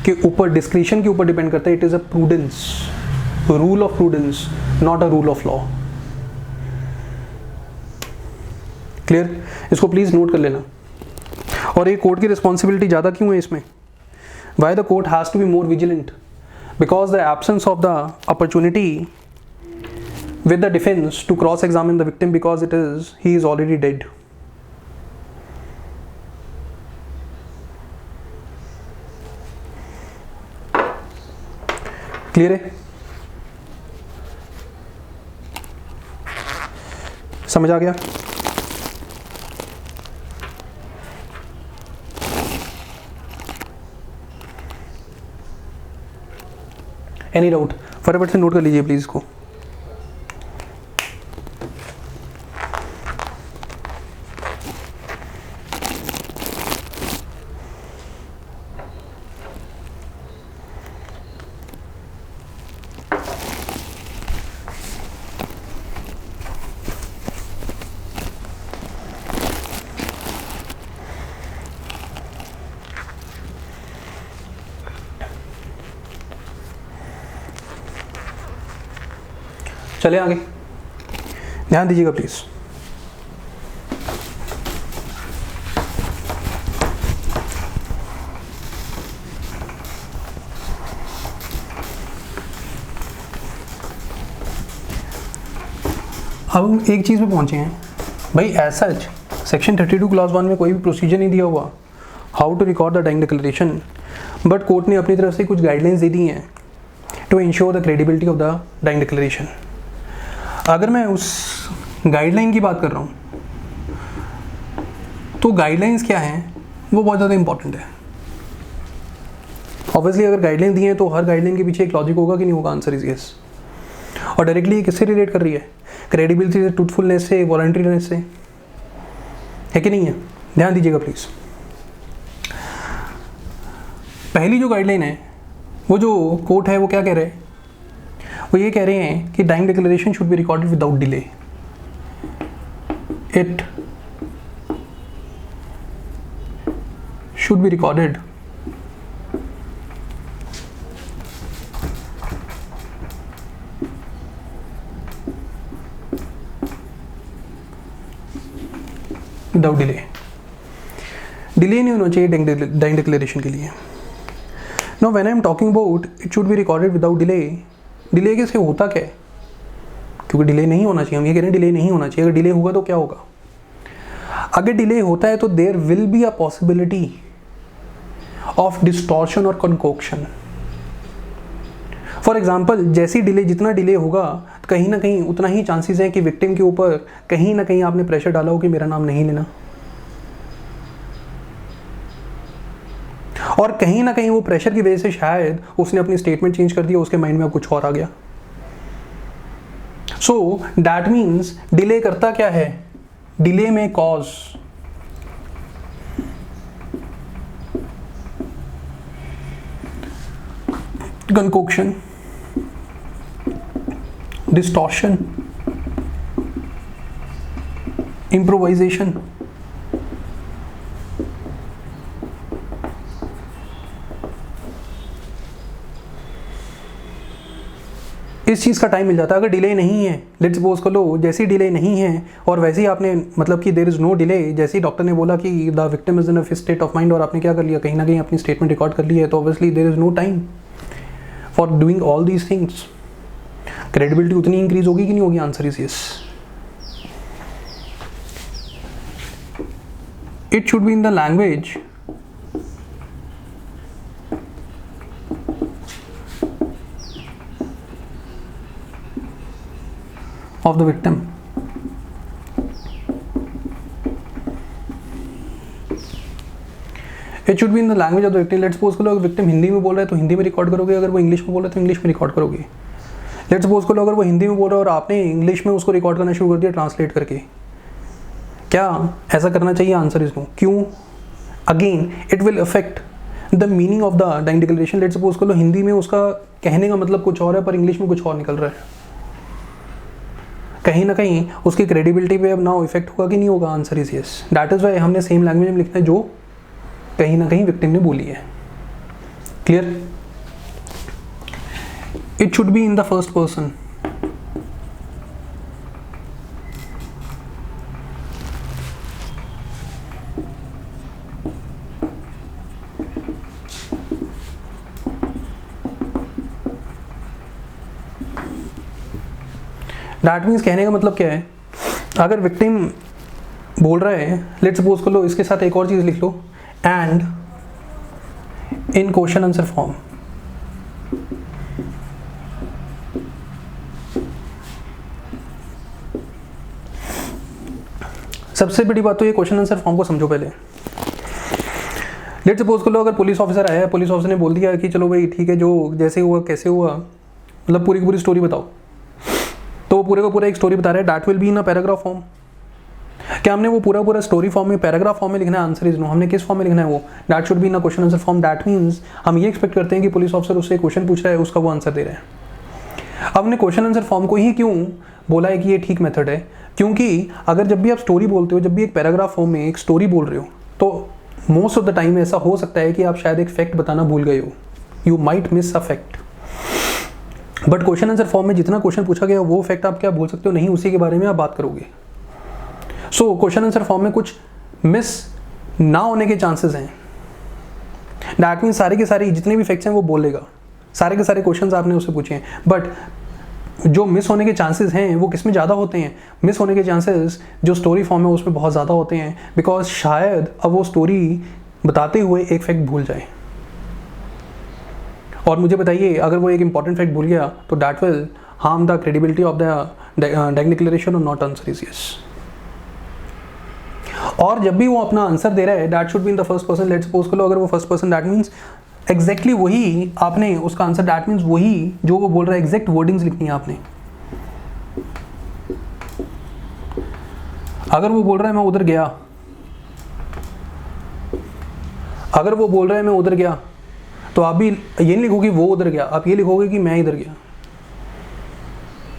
के ऊपर, डिस्क्रिशन के ऊपर डिपेंड करता है। It is a prudence, rule of prudence, not a rule of law. Clear? इसको प्लीज नोट कर लेना। और ये कोर्ट की रिस्पॉन्सिबिलिटी ज़्यादा क्यों है इसमें? Why the court has to be more vigilant? Because the absence of the opportunity with the defense to cross-examine the victim, because he is already dead. Clear है? समझ आ गया? Any doubt? फटाफट से नोट कर लीजिए प्लीज इसको। चले आगे, ध्यान दीजिएगा प्लीज। अब हम एक चीज पे पहुंचे हैं भाई, एज सच सेक्शन 32 क्लॉज 1 में कोई भी प्रोसीजर नहीं दिया हुआ how to record the dying declaration, but court ने अपनी तरफ से कुछ गाइडलाइंस दे दी हैं to ensure the credibility of the dying declaration. अगर मैं उस गाइडलाइन की बात कर रहा हूँ तो गाइडलाइंस क्या हैं वो बहुत ज़्यादा इंपॉर्टेंट है। ऑब्वियसली अगर गाइडलाइन दी है तो हर गाइडलाइन के पीछे एक लॉजिक होगा कि नहीं होगा? Answer is yes. और डायरेक्टली ये किससे रिलेट कर रही है? क्रेडिबिलिटी से, ट्रूथफुलनेस से, वॉलंटरीनेस से, है कि नहीं है? ध्यान दीजिएगा प्लीज। पहली जो गाइडलाइन है वो जो कोर्ट है वो क्या कह रहे हैं? वो ये कह रहे हैं कि dying declaration should be recorded without delay. It should be recorded without delay. Delay नहीं होना चाहिए डाइंग डिक्लेरेशन के लिए। No when I am talking about it should be recorded without delay, delay कैसे होता क्या है? क्योंकि डिले नहीं होना चाहिए, हम ये कह रहे हैं डिले नहीं होना चाहिए। अगर डिले होगा तो क्या होगा? अगर डिले होता है तो there will be a possibility of distortion और कंकोक्शन। फॉर एग्जाम्पल, जैसी डिले, जितना डिले होगा कहीं ना कहीं उतना ही चांसेस हैं कि विक्टिम के ऊपर कहीं ना कहीं आपने प्रेशर डाला हो कि मेरा नाम नहीं लेना, और कहीं ना कहीं वो प्रेशर की वजह से शायद उसने अपनी स्टेटमेंट चेंज कर दिया, उसके माइंड में अब कुछ और आ गया। सो दैट मीन्स डिले करता क्या है? डिले में कॉज कंकोक्शन, डिस्टॉर्शन, इम्प्रोवाइजेशन, इस चीज़ का टाइम मिल जाता है। अगर डिले नहीं है, लेट्स सपोज कर लो जैसी डिले नहीं है और वैसे ही आपने, मतलब कि देयर इज़ नो डिले, जैसे ही डॉक्टर ने बोला कि the victim is in a fit state of mind और आपने क्या कर लिया, कहीं ना कहीं अपनी स्टेटमेंट रिकॉर्ड कर ली है, तो obviously there is no time for doing all these things. Credibility उतनी इंक्रीज होगी कि नहीं होगी? Answer is yes. It should be in the language of the victim. It should be in the language of the victim. Let's suppose करो अगर victim Hindi में बोल रहा है तो हिंदी में रिकॉर्ड करोगे, अगर वो इंग्लिश में बोल रहा है तो इंग्लिश में रिकॉर्ड करोगे। लेट्स सपोज करो अगर वो हिंदी में बोल रहा है और आपने इंग्लिश में उसको रिकॉर्ड करना शुरू कर दिया ट्रांसलेट करके, क्या ऐसा करना चाहिए? Answer is no. क्यों? Again it will affect the meaning of the dying declaration. Let's suppose करो हिंदी में उसका कहने का मतलब कुछ और है पर इंग्लिश में कुछ और निकल रहा है, कहीं ना कहीं उसकी क्रेडिबिलिटी पे अब नाउ इफेक्ट होगा कि नहीं होगा? Answer is yes. That is why हमने सेम लैंग्वेज में लिखना है जो कहीं ना कहीं विक्टिम ने बोली है। Clear? It should be in the first person. That means कहने का मतलब क्या है, अगर विक्टिम बोल रहा है, लेट्स सपोज कर लो, इसके साथ एक और चीज़ लिख लो, and in question answer form, सबसे बड़ी बात तो ये क्वेश्चन आंसर फॉर्म को समझो पहले। लेट्स सपोज कर लो, अगर पुलिस ऑफिसर आया है, पुलिस ऑफिसर ने बोल दिया कि चलो भाई ठीक है, जो जैसे हुआ कैसे हुआ, मतलब पूरी की पूरी स्टोरी बताओ, तो वो पूरे का पूरा एक स्टोरी बता रहा है, that will be in a paragraph form. क्या हमने वो पूरा स्टोरी फॉर्म में, पैराग्राफ फॉर्म में लिखना है? Answer is no. हमने किस फॉर्म में लिखना है वो? That should be in a question answer form. That means हम ये एक्सपेक्ट करते हैं कि पुलिस ऑफिसर उससे क्वेश्चन पूछ रहा है, उसका वो आंसर दे रहा है। अब हमने क्वेश्चन आंसर फॉर्म को ही क्यों बोला है कि ये ठीक मेथड है? क्योंकि अगर जब भी आप स्टोरी बोलते हो, जब भी एक पैराग्राफ फॉर्म में एक स्टोरी बोल रहे हो, तो मोस्ट ऑफ द टाइम ऐसा हो सकता है कि आप शायद एक फैक्ट बताना भूल गए हो, you might miss a fact. But question answer form में जितना क्वेश्चन पूछा गया वो फैक्ट आप क्या भूल सकते हो? नहीं, उसी के बारे में आप बात करोगे। सो क्वेश्चन आंसर फॉर्म में कुछ मिस ना होने के चांसेस हैं। दैट मीन्स सारे के सारे जितने भी फैक्ट्स हैं वो बोलेगा, सारे के सारे क्वेश्चंस आपने उससे पूछे हैं, बट जो मिस होने के चांसेस हैं वो किस में ज़्यादा होते हैं? मिस होने के चांसेस जो स्टोरी फॉर्म है उसमें बहुत ज़्यादा होते हैं, बिकॉज शायद अब वो स्टोरी बताते हुए एक फैक्ट भूल जाए। और मुझे बताइए, अगर वो एक इंपॉर्टेंट फैक्ट भूल गया तो that will harm the credibility of the direct declaration or not answer is yes. और जब भी वो अपना आंसर दे रहा है, that should be in the first person. Let's suppose कर लो, अगर वो first person, that means exactly वही आपने उसका आंसर, दैट मीन्स वही जो वो बोल रहा है एग्जैक्ट वर्डिंग्स लिखनी है आपने। अगर वो बोल रहा है मैं उधर गया, अगर वो बोल रहा है मैं उधर गया, तो आप भी ये नहीं लिखोगे वो उधर गया, आप ये लिखोगे कि मैं इधर गया।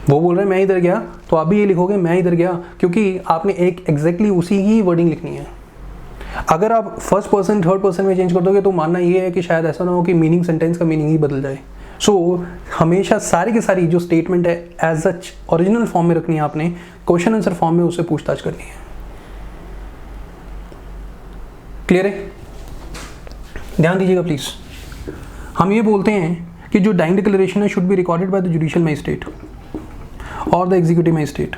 वो बोल रहे हैं मैं इधर गया, तो आप भी ये लिखोगे मैं इधर गया, क्योंकि आपने एक एग्जैक्टली उसी ही वर्डिंग लिखनी है। अगर आप फर्स्ट पर्सन थर्ड पर्सन में चेंज कर दोगे तो मानना ये है कि शायद ऐसा ना हो कि मीनिंग, सेंटेंस का मीनिंग ही बदल जाए। सो हमेशा सारी की सारी जो स्टेटमेंट है एज सच ओरिजिनल फॉर्म में रखनी है आपने, क्वेश्चन आंसर फॉर्म में उससे पूछताछ करनी है। क्लियर है? ध्यान दीजिएगा प्लीज। हम ये बोलते हैं कि जो डाइंग डिक्लेरेशन है should be recorded by the judicial magistrate or the executive magistrate,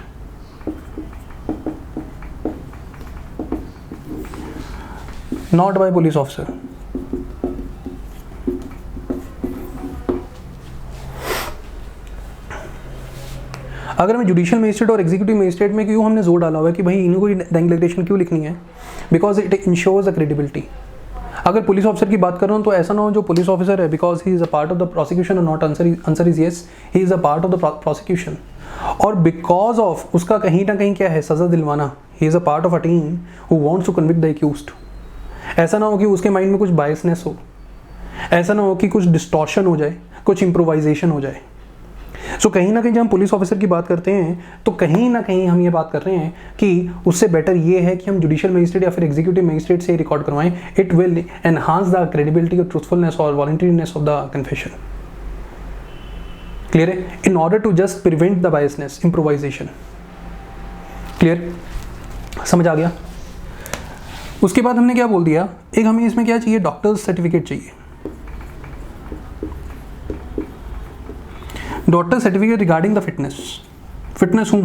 not by police officer. अगर मैं जुडिशियल मजिस्ट्रेट और एग्जीक्यूटिव मजिस्ट्रेट में क्यों हमने जोर डाला हुआ है कि भाई इनको डाइंग डिक्लेरेशन क्यों लिखनी है? Because it ensures a credibility. अगर पुलिस ऑफिसर की बात कर रहा हूँ तो ऐसा ना हो जो पुलिस ऑफिसर है, because he is a part of the prosecution or not answer is yes, he is a part of the prosecution, और बिकॉज ऑफ उसका कहीं ना कहीं क्या है, सजा दिलवाना, he is a part of a team who wants to convict the accused. ऐसा ना हो कि उसके माइंड में कुछ बायसनेस हो, ऐसा ना हो कि कुछ डिस्टॉर्शन हो जाए, कुछ इम्प्रोवाइजेशन हो जाए। सो कहीं ना कहीं जब हम पुलिस ऑफिसर की बात करते हैं तो कहीं ना कहीं हम ये बात कर रहे हैं कि उससे बेटर ये है कि हम जुडिशियल मजिस्ट्रेट या फिर एग्जीक्यूटिव मजिस्ट्रेट से रिकॉर्ड करवाएं। It will enhance the credibility और ट्रूथफुलनेस और voluntariness of the confession. Clear है? In order to just prevent the biasness, improvisation. Clear? समझ आ गया? उसके बाद हमने क्या बोल दिया, एक हमें इसमें क्या चाहिए, डॉक्टर्स सर्टिफिकेट चाहिए। Doctor certificate regarding the fitness, fitness हूँ,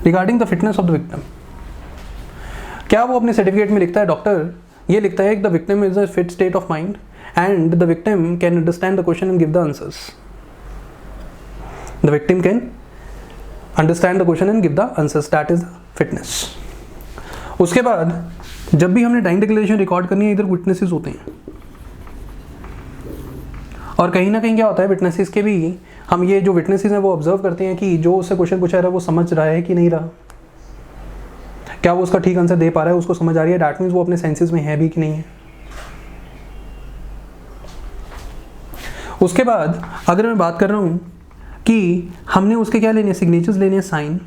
regarding the fitness of the victim. क्या वो अपने सर्टिफिकेट में लिखता है, डॉक्टर ये लिखता है कि the victim is a fit state of mind and the victim can understand the question and give the answers. The victim can understand the question and give the answers, that is the fitness. उसके बाद जब भी हमने dying declaration record करनी है, इधर witnesses होते हैं, और कहीं ना कहीं क्या होता है, विटनेसेस के भी हम ये जो विटनेसेस हैं वो ऑब्जर्व करते हैं कि जो उससे क्वेश्चन पूछा रहा है वो समझ रहा है कि नहीं रहा, क्या वो उसका ठीक आंसर दे पा रहा है, उसको समझ आ रही है, दैट मीन्स वो अपने सेंसेस में है भी कि नहीं है। उसके बाद अगर मैं बात कर रहा हूँ कि हमने उसके क्या लेने हैं, सिग्नेचर्स लेने हैं, sign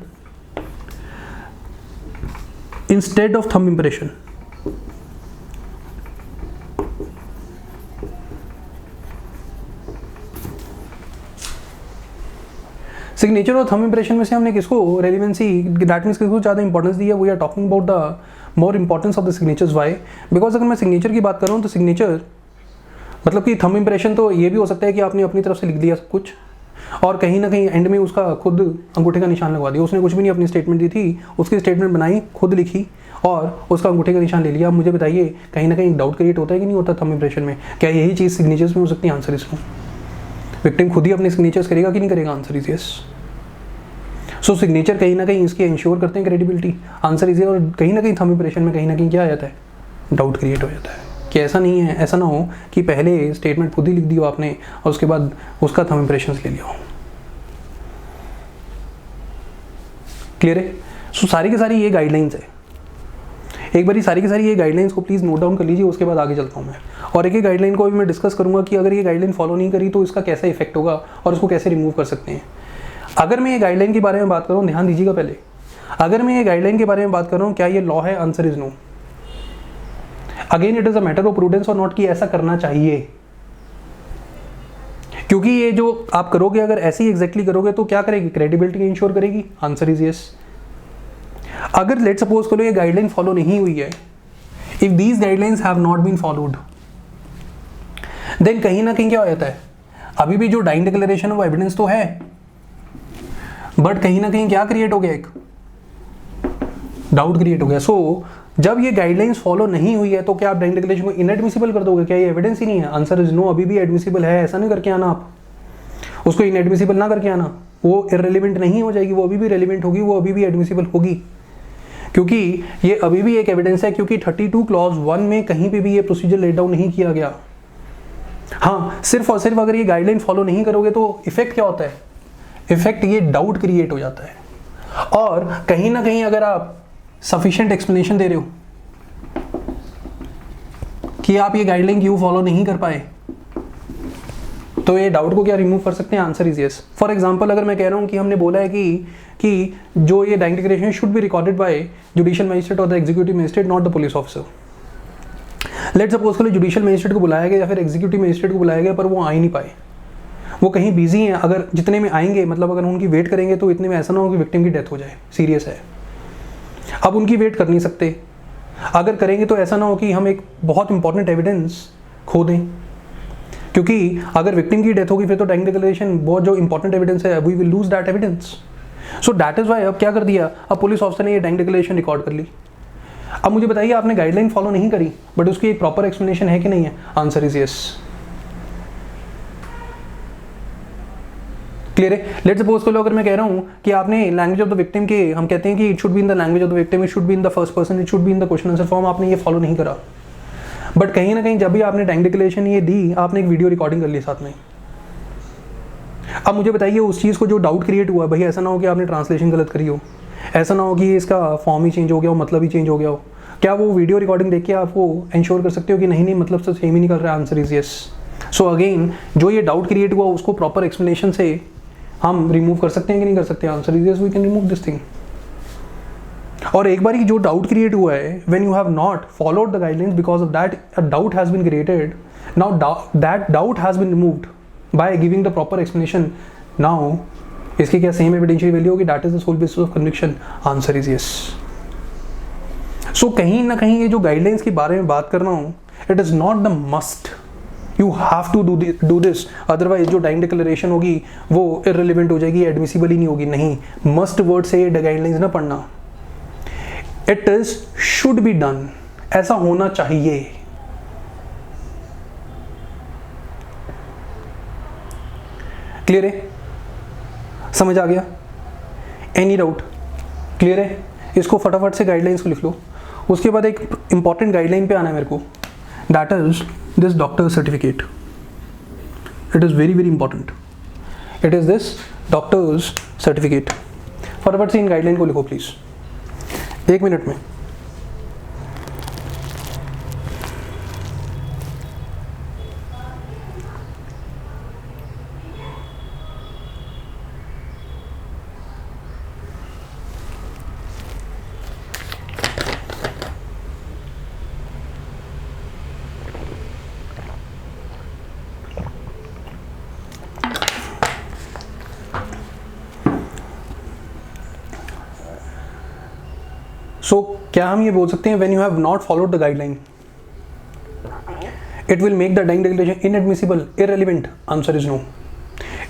instead of thumb impression. Signature और थंब इंप्रेशन में से हमने किसको रेलिवेंसी, दैट मीन्स किसको ज़्यादा इंपॉर्टेंस दी है? We are talking about the more importance of the signatures. Why? Because अगर मैं सिग्नेचर की बात कर रहा हूँ तो सिग्नेचर मतलब कि थंब इंप्रेशन तो ये भी हो सकता है कि आपने अपनी तरफ से लिख दिया सब कुछ, और कहीं ना कहीं एंड में उसका खुद अंगूठे का निशान लगवा दिया। उसने कुछ भी नहीं अपनी स्टेटमेंट दी थी, उसकी स्टेटमेंट बनाई, खुद लिखी और उसका अंगूठे का निशान ले लिया। अब मुझे बताइए कहीं ना कहीं डाउट क्रिएट होता है कि नहीं होता थंब इंप्रेशन में? क्या यही चीज़ सिग्नेचर्स में हो सकती है? Answer is no. विक्टिम खुद ही अपने सिग्नेचर्स करेगा कि नहीं करेगा? Answer is yes. So signature कहीं ना कहीं इसकी इंश्योर करते हैं क्रेडिबिलिटी। आंसर इज, और कहीं ना कहीं थंब इंप्रेशन में कहीं ना कहीं क्या आ जाता है? डाउट क्रिएट हो जाता है कि ऐसा नहीं है, ऐसा ना हो कि पहले स्टेटमेंट खुद ही लिख दी हो आपने और उसके बाद उसका थंब इंप्रेशन ले लिया हो। क्लियर है? सो सारी की सारी ये गाइडलाइंस है। एक बारी सारी की सारी ये गाइडलाइंस को प्लीज़ नोट डाउन कर लीजिए, उसके बाद आगे चलता हूँ मैं। और एक गाइडलाइन को भी मैं डिस्कस करूँगा कि अगर ये गाइडलाइन फॉलो नहीं करी तो इसका कैसा इफेक्ट होगा और उसको कैसे रिमूव कर सकते हैं। अगर मैं ये गाइडलाइन के बारे में बात करूँ, ध्यान दीजिएगा पहले, अगर मैं ये गाइडलाइन के बारे में बात कर रहा हूँ, क्या ये लॉ है? Answer is no. Again it is a matter of prudence और नॉट कि ऐसा करना चाहिए, क्योंकि ये जो आप करोगे अगर ऐसे ही एग्जैक्टली करोगे तो क्या करेगी? क्रेडिबिलिटी इंश्योर करेगी। Answer is yes. अगर लेट सपोज करो ये गाइडलाइन फॉलो नहीं हुई है, if these guidelines have not been followed, then कहीं ना कहीं क्या हो जाता है? अभी भी जो डाइंग डिक्लेरेशन है वो एविडेंस तो है, बट कहीं ना कहीं क्या क्रिएट हो गया? एक डाउट क्रिएट हो गया। सो जब ये गाइडलाइंस फॉलो नहीं हुई है तो क्या आप डाइंग डिक्लेरेशन को इनएडमिसिबल कर दोगे? क्या ये एविडेंस ही नहीं है? Answer is no. अभी भी एडमिसिबल है, ऐसा नहीं करके आना आप, उसको इनएडमिसिबल ना करके आना। वो इररिलेवेंट नहीं हो जाएगी, वो अभी भी रेलिवेंट होगी, वो अभी भी एडमिसिबल होगी, क्योंकि ये अभी भी एक एविडेंस है। क्योंकि 32 क्लॉज 1 में कहीं पे भी ये प्रोसीजर लेट डाउन नहीं किया गया। हाँ, सिर्फ और सिर्फ अगर ये गाइडलाइन फॉलो नहीं करोगे तो इफेक्ट क्या होता है? इफेक्ट ये डाउट क्रिएट हो जाता है। और कहीं ना कहीं अगर आप सफिशिएंट एक्सप्लेनेशन दे रहे हो कि आप ये गाइडलाइन क्यों फॉलो नहीं कर पाए, तो ये डाउट को क्या रिमूव कर सकते हैं? Answer is yes. For example अगर मैं कह रहा हूं कि हमने बोला है कि जो ये dying declaration should be recorded by judicial magistrate or the executive magistrate, not the police officer. Let suppose करो जुडिशियल मजिस्ट्रेट को बुलाया गया या फिर एग्जीक्यूटिव मजिस्ट्रेट को बुलाया गया, पर वो आ ही नहीं पाए, वो कहीं बिजी हैं। अगर जितने में आएंगे, मतलब अगर उनकी वेट करेंगे तो इतने में ऐसा ना हो कि विक्टिम की डेथ हो जाए, सीरियस है। अब उनकी वेट कर नहीं सकते, अगर करेंगे तो ऐसा ना हो कि हम एक बहुत इंपॉर्टेंट एविडेंस खो दें, क्योंकि अगर विक्टिम की डेथ होगी फिर तो डाइंग डिक्लेरेशन बहुत जो इंपॉर्टेंट एविडेंस है, we will lose that evidence. So that is why अब क्या कर दिया, अब पुलिस ऑफिसर ने ये डाइंग डिक्लेरेशन रिकॉर्ड कर ली। अब मुझे बताइए आपने गाइडलाइन फॉलो नहीं करी, बट उसकी एक प्रॉपर एक्सप्लेनेशन है कि नहीं है? Answer is yes. क्लियर है? लेट्स सपोज करो अगर मैं कह रहा हूं कि आपने लैंग्वेज ऑफ द विक्टिम के, हम कहते हैं कि it should be in the language of the victim, it should be in the first person, it should be in the question answer form, आपने ये फॉलो नहीं करा, बट कहीं ना कहीं जब भी आपने डाइंग डिक्लेरेशन ये दी, आपने एक वीडियो रिकॉर्डिंग कर ली साथ में। अब मुझे बताइए उस चीज़ को जो डाउट क्रिएट हुआ, भाई ऐसा ना हो कि आपने ट्रांसलेशन गलत करी हो, ऐसा ना हो कि इसका फॉर्म ही चेंज हो गया हो, मतलब ही चेंज हो गया हो, क्या वो वीडियो रिकॉर्डिंग देख के आपको इंश्योर कर सकते हो कि नहीं मतलब तो सेम ही निकल रहा है? Answer is yes. So again जो ये डाउट क्रिएट हुआ उसको प्रॉपर एक्सप्लेनेशन से हम रिमूव कर सकते हैं कि नहीं कर सकते? Answer is yes, we can remove this thing. और एक बार जो डाउट क्रिएट हुआ है, when you have not followed the guidelines, because of that a doubt has been created, now that doubt has been removed by giving the proper explanation. Now इसकी क्या same evidential value होगी? That is the sole basis of conviction. Answer is yes. So कहीं ना कहीं ये जो guidelines के बारे में बात कर रहा हूं, it is not the must, you have to do this, otherwise जो डाइंग डिक्लेरेशन होगी वो इररिलेवेंट हो जाएगी, एडमिसिबल ही नहीं होगी। नहीं, मस्ट वर्ड से गाइडलाइंस ना पढ़ना, it is should be done, ऐसा होना चाहिए। क्लियर है? समझ आ गया? Any doubt? क्लियर है? इसको फटाफट से गाइडलाइंस को लिख लो। उसके बाद एक इंपॉर्टेंट गाइडलाइन पे आना है मेरे को, that is this doctor certificate. It is very important. It is this doctor's certificate. फटाफट से इन गाइडलाइन को लिखो प्लीज, 1 मिनट में। सो क्या हम ये बोल सकते हैं, when you have not followed the guideline, it will make the dying declaration inadmissible, irrelevant? Answer is no.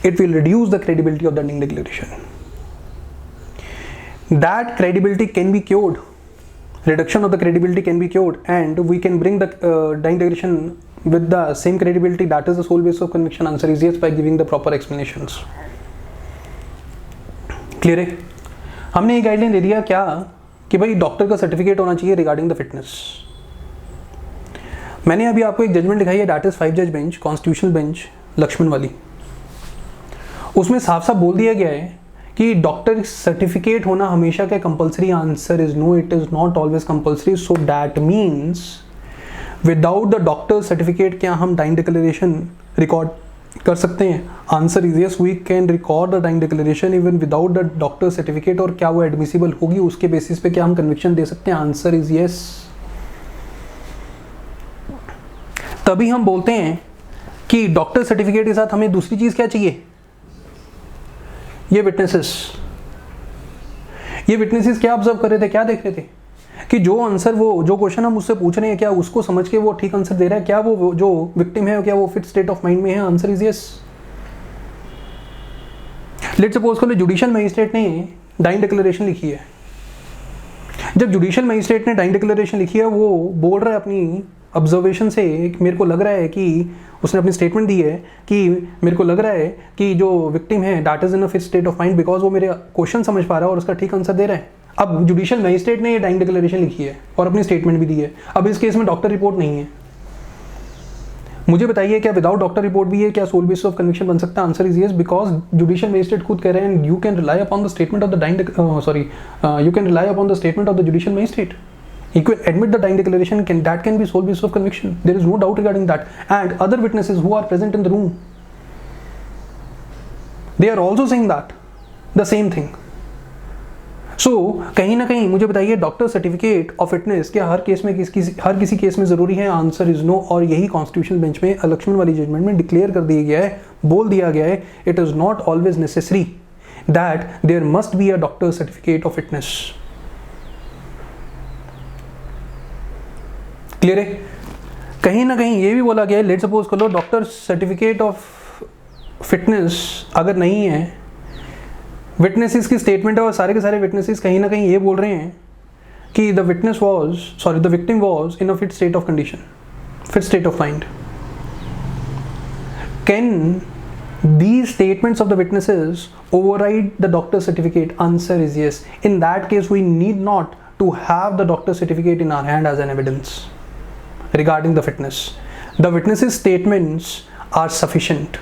it will reduce the credibility of the dying declaration. That credibility can be cured. Reduction of the credibility can be cured, and we can bring the dying declaration with the same credibility. That is the sole basis of conviction. Answer is yes, by giving the proper explanations. Clear है? हमने ये guideline दे दिया क्या कि भाई doctor का certificate होना चाहिए रिगार्डिंग द फिटनेस. मैंने अभी आपको एक जजमेंट दिखाई है, दैट इज 5 जज बेंच, कॉन्स्टिट्यूशनल बेंच, लक्ष्मण वाली. उसमें साफ साफ बोल दिया गया है कि डॉक्टर सर्टिफिकेट होना हमेशा क्या compulsory. Answer is no, it is not always compulsory. So that means without the doctor certificate क्या हम डाइंग डिक्लेरेशन रिकॉर्ड कर सकते हैं? Answer is yes, we can record the dying declaration even without the doctor certificate. और क्या वो admissible होगी, उसके बेसिस पे क्या हम कन्विक्शन दे सकते हैं? Answer is yes. तभी हम बोलते हैं कि डॉक्टर सर्टिफिकेट के साथ हमें दूसरी चीज क्या चाहिए? ये विटनेसेस क्या ऑब्जर्व कर रहे थे, क्या देख रहे थे कि जो आंसर, वो जो क्वेश्चन हम उससे पूछ रहे हैं क्या उसको समझ के वो ठीक आंसर दे रहा है? क्या वो जो विक्टिम है क्या वो फिट स्टेट ऑफ माइंड में है? Answer is yes. Let's suppose करो जुडिशियल मजिस्ट्रेट ने डाइंग डिक्लेरेशन लिखी है. जब जुडिशियल मजिस्ट्रेट ने डाइंग डिक्लेरेशन लिखी है, वो बोल रहा है अपनी ऑब्जर्वेशन से, मेरे को लग रहा है कि उसने अपनी स्टेटमेंट दी है कि मेरे को लग रहा है कि जो विक्टिम है that is in a fit state of mind, because वो मेरे क्वेश्चन समझ पा रहा है और उसका ठीक आंसर दे रहा है. अब जुडिशियल मजिस्ट्रेट ने ये डाइंग डिक्लेरेशन लिखी है और अपनी स्टेटमेंट भी दी है. अब इस केस में डॉक्टर रिपोर्ट नहीं है. मुझे बताइए क्या विदाउट डॉक्टर रिपोर्ट भी है क्या सोल बेसिस ऑफ कन्विक्शन बन सकता है? Answer is yes, because judicial magistrate खुद कह रहे हैं you can rely upon the statement of the dying you can rely upon the statement of the judicial magistrate. He could admit the dying declaration, that can be sole basis of conviction. There is no doubt regarding that. And other witnesses who are present in the room, they are also saying that the same thing. So कहीं ना कहीं मुझे बताइए doctor certificate of fitness क्या हर case में हर किसी case में जरूरी है? Answer is no. और यही कॉन्स्टिट्यूशनल बेंच में लक्ष्मण वाली जजमेंट में डिक्लेयर कर दिया गया है, बोल दिया गया है, it is not always necessary that there must be a doctor certificate of fitness. Clear है? कहीं ना कहीं ये भी बोला गया है, लेट सपोज कर लो डॉक्टर सर्टिफिकेट ऑफ फिटनेस अगर नहीं है, विटनेसेस की स्टेटमेंट है और सारे के सारे विटनेसेस कहीं ना कहीं ये बोल रहे हैं कि the victim was in a fit state of condition, fit state of mind. Can these statements of the witnesses override the doctor's certificate? Answer is yes. In that case we need not to have the doctor's certificate in our hand as an evidence regarding the fitness. The witnesses statements are sufficient.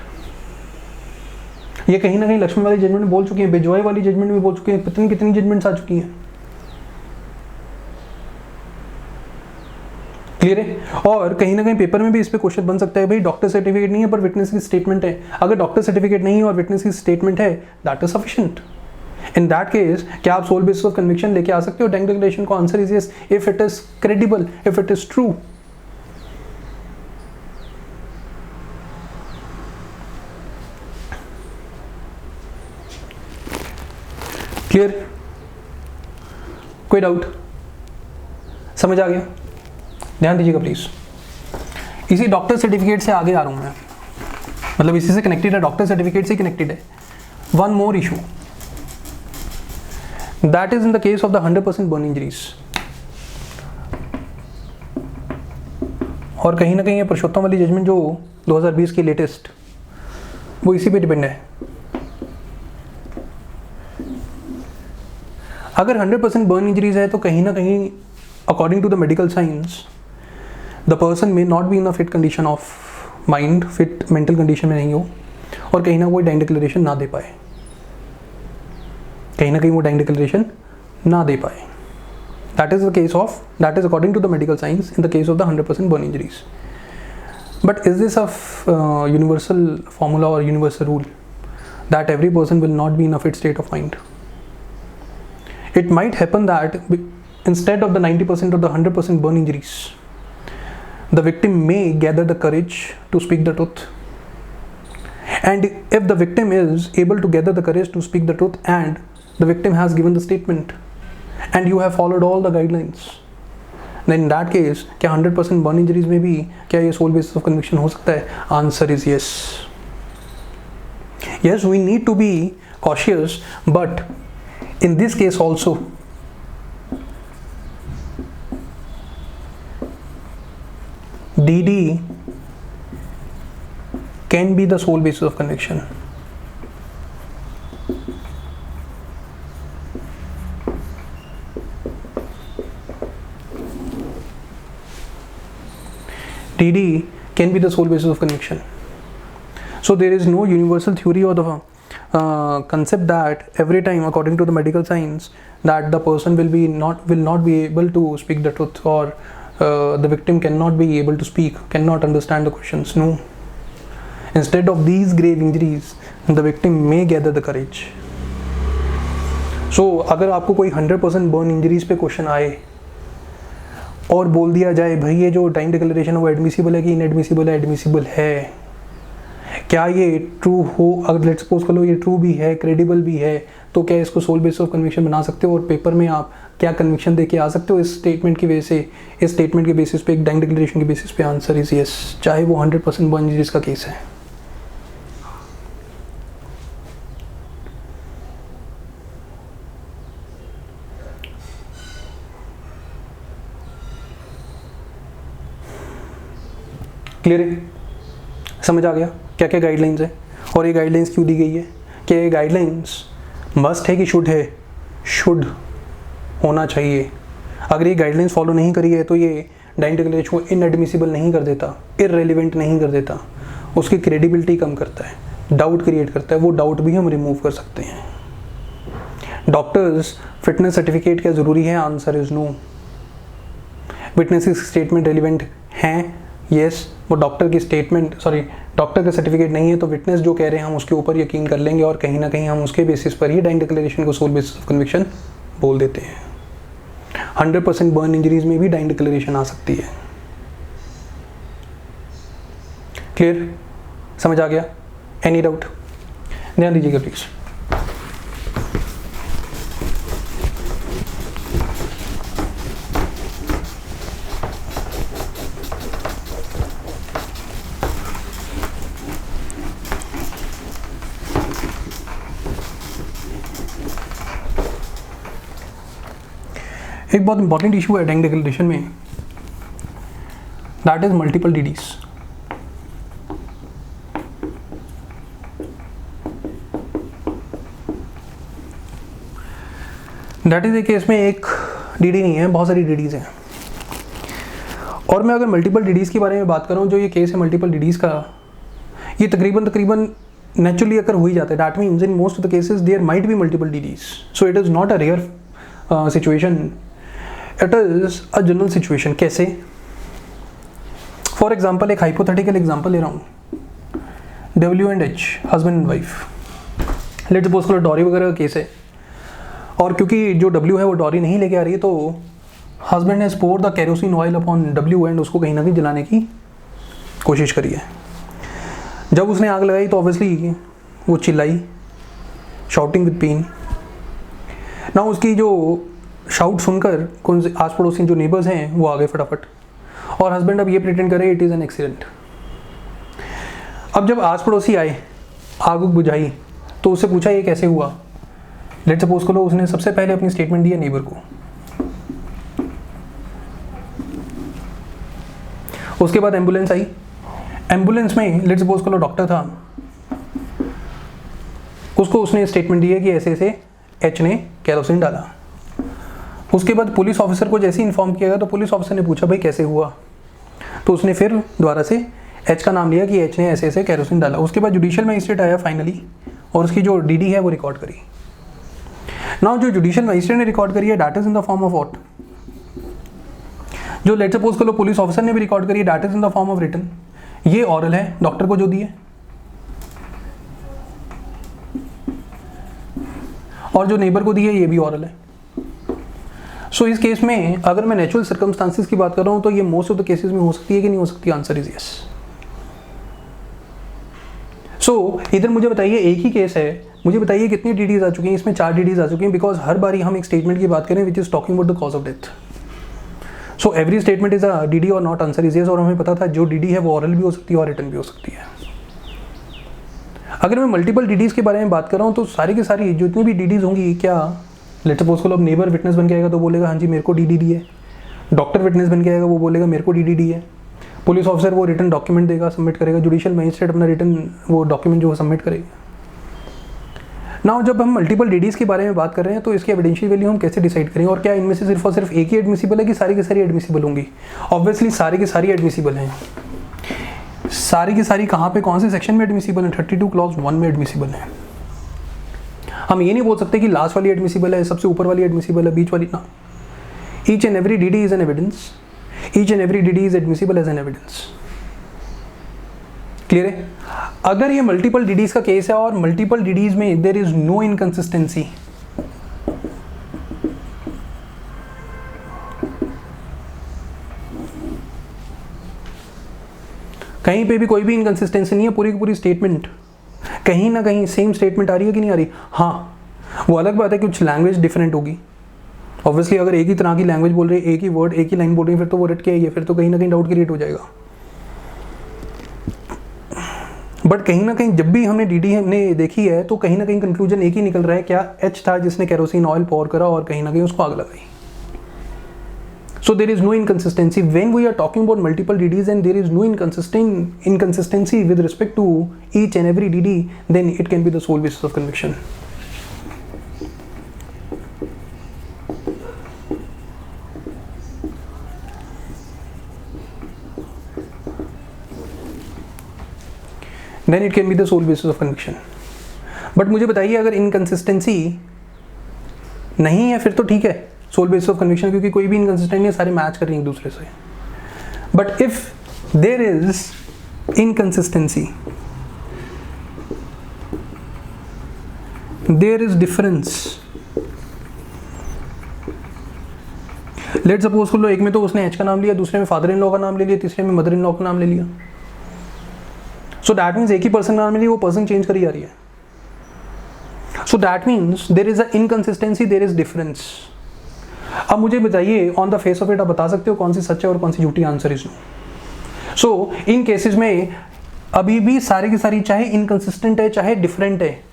ये कहीं ना कहीं लक्ष्मण वाली judgement में बोल चुके हैं, बेजवाई वाली जजमेंट में बोल चुके हैं, पता नहीं कितनी जजमेंट्स आ चुकी हैं. क्लियर है? और कहीं ना कहीं पेपर में भी इस पे क्वेश्चन बन सकता है, भाई डॉक्टर सर्टिफिकेट नहीं है पर विटनेस की स्टेटमेंट है. अगर डॉक्टर सर्टिफिकेट नहीं है और विटनेस की स्टेटमेंट है, that is sufficient. In that case क्या आप सोल बेसिस ऑफ कन्विक्शन लेके आ सकते हो डाइंग डिक्लेरेशन को? Answer is yes, if it is credible, if it is true. Clear? कोई डाउट? समझ आ गया? ध्यान दीजिएगा प्लीज. इसी डॉक्टर सर्टिफिकेट से आगे आ रहा हूं मैं, मतलब इसी से कनेक्टेड है, डॉक्टर सर्टिफिकेट से कनेक्टेड है. One more issue, that is in the case of the 100% burn injuries. और कहीं ना कहीं ये पुरुषोत्तम वाली जजमेंट जो 2020 की लेटेस्ट, वो इसी पे डिपेंड है. अगर 100% बर्न इंजरीज है तो कहीं ना कहीं according to the medical science the person may not be in a fit condition of mind, fit mental condition में नहीं हो, और कहीं ना कोई डाइंग डिक्लेरेशन ना दे पाए, कहीं ना कहीं वो डाइंग डिक्लेरेशन ना दे पाए. That is the case of, that is according to the medical science in the case of the 100% burn injuries. But is this a universal formula और universal rule that every person will not be in a fit state of mind? It might happen that instead of the 90% or the 100% burn injuries, the victim may gather the courage to speak the truth. And if the victim is able to gather the courage to speak the truth and the victim has given the statement and you have followed all the guidelines, then in that case क्या 100% burn injuries में भी क्या ये sole basis of conviction हो सकता है? Answer is yes. Yes, we need to be cautious, but in this case also, DD can be the sole basis of conviction. DD can be the sole basis of conviction. So there is no universal theory or the concept that every time, according to the medical science, that the person will not be able to speak the truth, or the victim cannot be able to speak, cannot understand the questions. No. Instead of these grave injuries, the victim may gather the courage. So अगर आपको कोई 100% burn injuries पे question आए और बोल दिया जाए भाई ये जो टाइम डिक्लेरेशन है वो एडमिसिबल है कि इनएडमिसिबल है, एडमिसिबल है, क्या ये ट्रू हो, अगर लेट्स सपोज कर लो ये ट्रू भी है, क्रेडिबल भी है, तो क्या इसको सोल बेसिस ऑफ कन्विक्शन बना सकते हो और पेपर में आप क्या कन्विक्शन दे के आ सकते हो इस स्टेटमेंट की वजह से, इस स्टेटमेंट के बेसिस पे, एक टाइम डिक्लेरेशन के बेसिस पे? आंसर इज यस, चाहे वो 100% बर्न इंजरीज का केस है। क्लियर है? समझ आ गया क्या क्या गाइडलाइंस है और ये गाइडलाइंस क्यों दी गई है? क्या ये गाइडलाइंस मस्ट है कि शुड है? शुड होना चाहिए। अगर ये गाइडलाइंस फॉलो नहीं करी है तो ये डाइंग डिक्लेरेशन को इनएडमिसिबल नहीं कर देता, इररेलेवेंट नहीं कर देता, उसकी क्रेडिबिलिटी कम करता है, डाउट क्रिएट करता है। वो डाउट भी हम रिमूव कर सकते हैं। डॉक्टर्स फिटनेस सर्टिफिकेट क्या ज़रूरी है? Answer is no. विटनेस की स्टेटमेंट रेलिवेंट हैं? यस। वो डॉक्टर की स्टेटमेंट, डॉक्टर का सर्टिफिकेट नहीं है तो विटनेस जो कह रहे हैं हम उसके ऊपर यकीन कर लेंगे और कहीं ना कहीं हम उसके बेसिस पर ही डाइंग डिक्लेरेशन को सोल बेसिस ऑफ कन्विक्शन बोल देते हैं। 100% बर्न इंजरीज में भी डाइंग डिक्लेरेशन आ सकती है। क्लियर? समझ आ गया? Any doubt? ध्यान दीजिएगा प्लीज। एक बहुत इंपॉर्टेंट इशू है डाइंग डिक्लेरेशन में, that is multiple DDs. That is a case में एक डीडी नहीं है, बहुत सारी डीडीज हैं। और मैं अगर मल्टीपल डीडीज के बारे में बात कर रहा हूँ, जो ये केस है मल्टीपल डीडीज का, ये तकरीबन नेचुरली अगर हो ही जाता है। That means in most of the cases there might be multiple DDs, so it is not a rare situation, it is a general situation. कैसे? फॉर एग्जाम्पल, एक हाइपोथेटिकल एग्जाम्पल ले रहा हूँ, W&H, husband and wife. Let's suppose करो dowry वगैरह का case है, और क्योंकि जो W है वो डॉरी नहीं लेके आ रही है, तो husband has poured the kerosene oil upon W and उसको कहीं ना कहीं जलाने की कोशिश करी है। जब उसने आग लगाई तो ऑब्वियसली वो चिल्लाई, शाउटिंग विद पेन। ना उसकी जो शाउट सुनकर कौन से आस पड़ोसी जो नेबर्स हैं वो आ गए फटाफट, और हस्बैंड अब ये प्रिटेंड करे इट इज़ एन एक्सीडेंट। अब जब आस पड़ोसी आए, आग बुझाई, तो उससे पूछा ये कैसे हुआ। लेट्स सपोज करो उसने सबसे पहले अपनी स्टेटमेंट दी है नेबर को, उसके बाद एम्बुलेंस आई। एम्बुलेंस में लेट्स सपोज करो डॉक्टर था, उसको उसने स्टेटमेंट दी है कि ऐसे ऐसे H ने केरोसिन डाला। उसके बाद पुलिस ऑफिसर को जैसे ही इन्फॉर्म किया गया तो पुलिस ऑफिसर ने पूछा भाई कैसे हुआ, तो उसने फिर दोबारा से H का नाम लिया कि H ने ऐसे ऐसे केरोसिन डाला। उसके बाद जुडिशियल मजिस्ट्रेट आया फाइनली, और उसकी जो DD है वो रिकॉर्ड करी। नाउ जो जुडिशियल मजिस्ट्रेट ने रिकॉर्ड करी है that is in the form of what, जो लेट्स सपोज करो पुलिस ऑफिसर ने भी रिकॉर्ड करी है that is in the form of written. ये ऑरल है डॉक्टर को जो दी है, और जो नेबर को दी है ये भी ऑरल है। सो इस केस में अगर मैं नेचुरल सर्कमस्टांसिस की बात कर रहा हूं तो ये मोस्ट ऑफ द केसेस में हो सकती है कि नहीं हो सकती? Answer is yes. सो इधर मुझे बताइए एक ही केस है, मुझे बताइए कितनी डीडीज आ चुकी हैं? इसमें 4 डीडीज आ चुकी हैं, बिकॉज हर बारी हम एक स्टेटमेंट की बात करें विच is talking about the cause of death. So every statement is a DD और नॉट? Answer is yes. और हमें पता था जो डीडी है वो ऑरल भी हो सकती है और रिटन भी हो सकती है। अगर मैं मल्टीपल डीडीज़ के बारे में बात कर रहा हूँ तो सारी की सारी जितनी भी डीडीज़ होंगी, क्या लेट्स सपोज को अब नेबर विटनेस बन के आएगा तो बोलेगा हाँ जी मेरे को डीडीडी है, डॉक्टर विटनेस बन के आएगा वो बोलेगा मेरे को डीडीडी है, पुलिस ऑफिसर वो रिटन डॉक्यूमेंट देगा, सबमिट करेगा, जुडिशियल मैजिस्ट्रेट अपना रिटन वो डॉक्यूमेंट जो सबमिट करेगा। नाउ जब हम मल्टीपल डीडीज़ के बारे में बात कर रहे हैं तो इसकी एविडेंशियल वैल्यू हम कैसे डिसाइड करेंगे, और क्या इनमें से सिर्फ और सिर्फ एक ही एडमिसिबल है कि सारी की सारी एडमिसिबल होंगी? ऑब्वियसली सारी की सारी एडमिसिबल हैं। सारी की सारी कहाँ पे कौन से सेक्शन में एडमिसिबल है? 32 क्लॉज 1 में एडमिसिबल है। हम ये नहीं बोल सकते कि लास्ट वाली एडमिसिबल है, सबसे ऊपर वाली एडमिसिबल है, बीच वाली ना। Each and every DD is an evidence, each and every DD is admissible as an evidence. Clear है? अगर ये मल्टीपल डीडीज का केस है और मल्टीपल डीडीज में देयर इज नो इनकंसिस्टेंसी, कहीं पे भी कोई भी इनकंसिस्टेंसी नहीं है, पूरी की पूरी स्टेटमेंट कहीं ना कहीं सेम स्टेटमेंट आ रही है कि नहीं आ रही? हाँ, वो अलग बात है कि कुछ लैंग्वेज डिफरेंट होगी। ऑब्वियसली अगर एक ही तरह की लैंग्वेज बोल रही है, एक ही वर्ड एक ही लाइन बोल रही है, फिर तो वो रट के आई है, फिर तो कहीं ना कहीं डाउट क्रिएट हो जाएगा। बट कहीं ना कहीं जब भी हमने डीडी हमने देखी है तो कहीं ना कहीं कंक्लूजन एक ही निकल रहा है, क्या एच था जिसने केरोसिन ऑयल पॉर करा और कहीं ना कहीं उसको आग लगाई। So there is no inconsistency when we are talking about multiple DDs, and there is no inconsistency with respect to each and every DD, then it can be the sole basis of conviction. Then it can be the sole basis of conviction. But मुझे बताइए अगर inconsistency नहीं है फिर तो ठीक है soul basis of conviction, क्योंकि कोई भी इनकंसिस्टेंट नहीं है, सारे मैच कर रही हैं एक दूसरे से। But if there is inconsistency, there is difference, let suppose कर लो एक में तो उसने एच का नाम लिया, दूसरे में फादर इन लॉ का नाम ले लिया, तीसरे में मदर इन लॉ का नाम ले लिया। सो दैट मीन्स एक ही पर्सन का नाम ले लिया, वो पर्सन चेंज करी जा रही है। So that means there is a inconsistency, there is difference. अब मुझे बताइए on the face of it आप बता सकते हो कौन सी सच है और कौन सी झूठी? Answer is no. So in cases में अभी भी सारी की सारी चाहे इनकंसिस्टेंट है चाहे डिफरेंट है,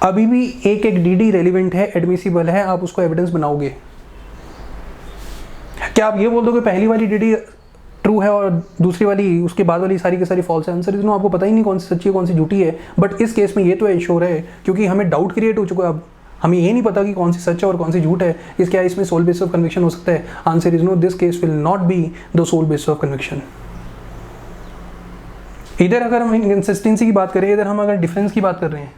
अभी भी एक एक डीडी रेलिवेंट है, एडमिसिबल है, आप उसको एविडेंस बनाओगे। क्या आप ये बोल दोगे पहली वाली डीडी ट्रू है और दूसरी वाली उसके बाद वाली सारी की सारी फॉल्स है? Answer is no. आपको पता ही नहीं कौन सी सच्ची है कौन सी झूठी है। बट इस केस में ये तो एश्योर है क्योंकि हमें डाउट क्रिएट हो चुका है। अब हमें ये नहीं पता कि कौन सी सच है और कौन सी झूठ है, इस क्या इसमें सोल बेसिस ऑफ कन्विक्शन हो सकता है? Answer is no, this case will not be the sole basis of conviction. इधर अगर हम इनकंसिस्टेंसी की बात करें, इधर हम अगर डिफरेंस की बात कर रहे हैं,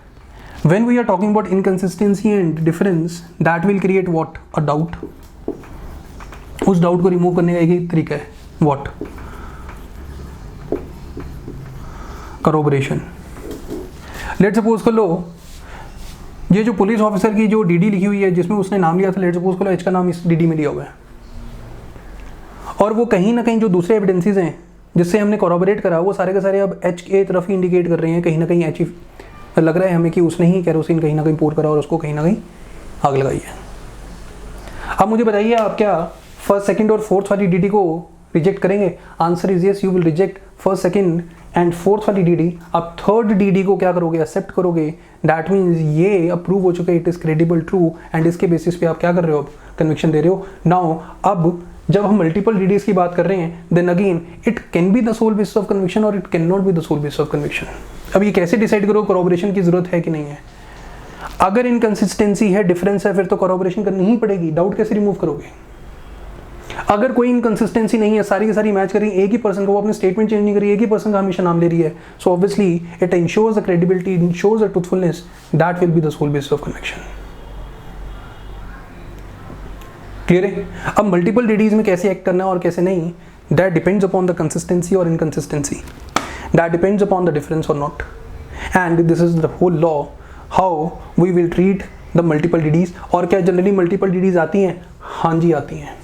when we are talking about inconsistency and difference, that will create what? A doubt. उस डाउट को रिमूव करने का एक ही तरीका है, व्हाट? करोबरेशन। लेट सपोज कर लो ये जो पुलिस ऑफिसर की जो डीडी लिखी हुई है जिसमें उसने नाम लिया था, लेट सपोज करो एच का नाम इस डीडी में लिया हुआ है, और वो कहीं ना कहीं जो दूसरे एविडेंसेस हैं जिससे हमने कॉरोबरेट करा वो सारे के सारे अब एच के तरफ ही इंडिकेट कर रहे हैं, कहीं ना कहीं एच ही लग रहा है हमें कि उसने ही केरोसिन कहीं ना कहीं पोर करा और उसको कहीं ना कहीं आग लगाई है। अब मुझे बताइए आप क्या फर्स्ट सेकंड और फोर्थ वाली डीडी को रिजेक्ट करेंगे? Answer is yes, you will reject first second and fourth वाली डीडी। आप थर्ड डीडी को क्या करोगे? एक्सेप्ट करोगे। दैट मीन्स ये अप्रूव हो चुका है, it is credible true, and इसके बेसिस पे आप क्या कर रहे हो? अब कन्विक्शन दे रहे हो। नाउ अब जब हम मल्टीपल डीडीज की बात कर रहे हैं, then again it can be the sole basis of conviction और it can not be the sole basis of conviction. अब ये कैसे डिसाइड करो कॉरोबरेशन की जरूरत है कि नहीं है? अगर इनकंसिस्टेंसी है, डिफरेंस है, फिर तो कॉरोबरेशन करनी ही पड़ेगी। डाउट कैसे रिमूव करोगे? अगर कोई इनकंसिस्टेंसी नहीं है, सारी की सारी मैच कर रही है, एक ही पर्सन को, वो अपने स्टेटमेंट चेंज नहीं कर रही है, एक ही पर्सन का हमेशा नाम ले रही है, so obviously it ensures the credibility, ensures the truthfulness, that will be the sole basis of conviction. Clear है? अब मल्टीपल डीडीज में कैसे एक्ट करना है और कैसे नहीं, that depends upon the consistency और inconsistency, that depends upon the difference और not, and this is the whole law how we will treat the multiple DDs. और क्या जनरली मल्टीपल डीडीज आती हैं? हाँ जी आती हैं।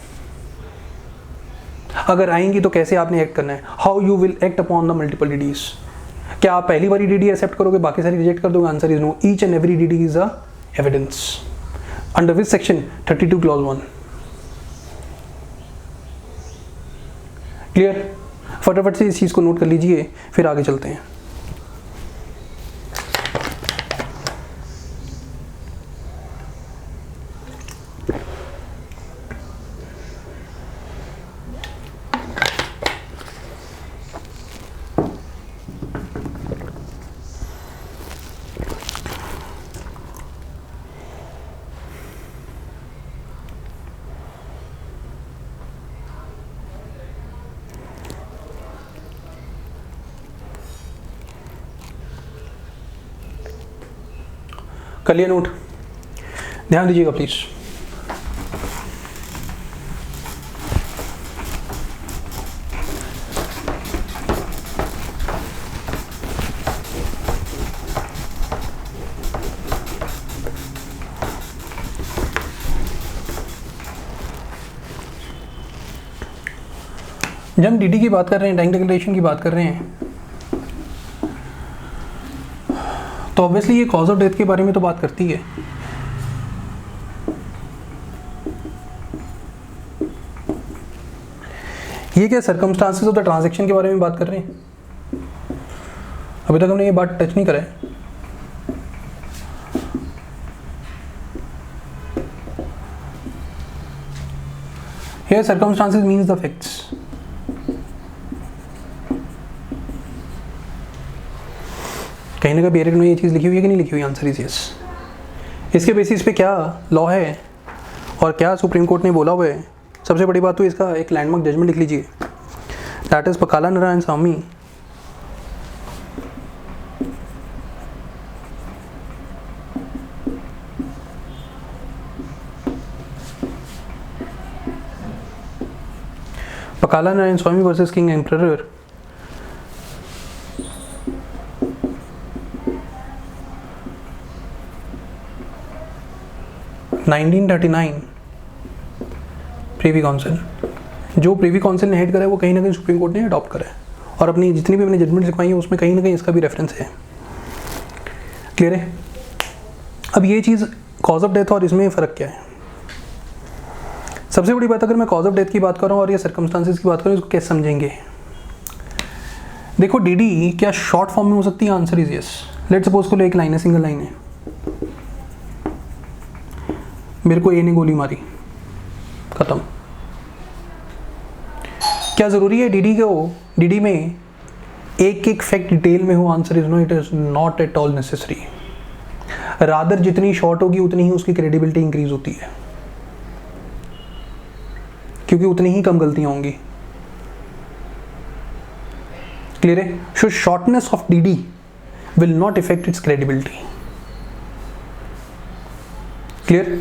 अगर आएंगी तो कैसे आपने एक्ट करना है? How you will act upon the multiple DDs. क्या आप पहली वाली डीडी एक्सेप्ट करोगे, बाकी सारी रिजेक्ट कर दोगे? Answer is no, each and every DD is a evidence under which section? 32 clause 1। Clear? फटाफट से इस चीज को नोट कर लीजिए, फिर आगे चलते हैं। कर लिया नोट, ध्यान दीजिएगा प्लीज। जब हम डीडी की बात कर रहे हैं, टाइम डिक्लेरेशन की बात कर रहे हैं, तो ऑब्वियसली ये कॉज ऑफ डेथ के बारे में तो बात करती है। ये क्या सर्कमस्टांसेस ऑफ द ट्रांजैक्शन के बारे में बात कर रहे हैं? अभी तक हमने ये बात टच नहीं करा है। Here circumstances means the facts. कहीं ना कहीं एरिक ने ये चीज़ लिखी हुई है कि नहीं लिखी हुई? Answer is yes. इसके बेसिस पे क्या लॉ है और क्या सुप्रीम कोर्ट ने बोला हुआ है? सबसे बड़ी बात तो इसका एक लैंडमार्क जजमेंट लिख लीजिए, that is Pakala Narayana Swami Pakala Narayana Swami versus King Emperor, Privy Council. जो प्रीवी काउंसिल ने हेड करा है वो कहीं ना कहीं सुप्रीम कोर्ट ने अडॉप्ट करा है, और अपनी जितनी भी मैंने जजमेंट लिखवाई है उसमें कहीं ना कहीं इसका भी रेफरेंस है। क्लियर है? अब ये चीज़ कॉज ऑफ डेथ और इसमें फ़र्क क्या है? सबसे बड़ी बात, अगर मैं कॉज ऑफ डेथ की बात कर रहा हूँ और ये सर्कमस्टांसेस की बात करूँ, इसको कैसे समझेंगे? देखो, डीडी क्या शॉर्ट फॉर्म में हो सकती है? Answer is yes. Let's suppose को एक लाइन है, सिंगल लाइन है, मेरे को ए ने गोली मारी, खत्म। क्या जरूरी है डीडी में एक एक फैक्ट डिटेल में हो? Answer is no, it is not at all necessary. Rather जितनी शॉर्ट होगी उतनी ही उसकी क्रेडिबिलिटी इंक्रीज होती है, क्योंकि उतनी ही कम गलतियां होंगी। क्लियर है? So shortness of DD will not effect its credibility. Clear?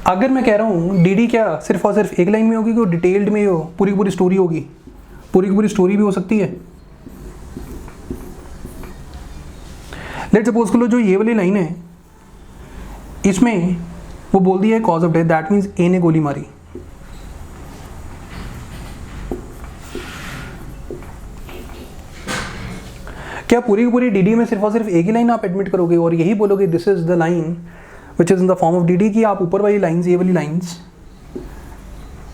अगर मैं कह रहा हूं डीडी क्या सिर्फ और सिर्फ एक लाइन में होगी कि डिटेल्ड में हो, पूरी पूरी स्टोरी होगी? पूरी की पूरी स्टोरी भी हो सकती है। लेट्स सपोज कर लो जो ये वाली लाइन है, इसमें वो बोल दिया है cause of death, that means A ने गोली मारी। क्या पूरी की पूरी डीडी में सिर्फ और सिर्फ एक ही लाइन आप एडमिट करोगे और यही बोलोगे this is the line which is in the form of DD, की आप ऊपर वाली लाइंस, ये वाली लाइंस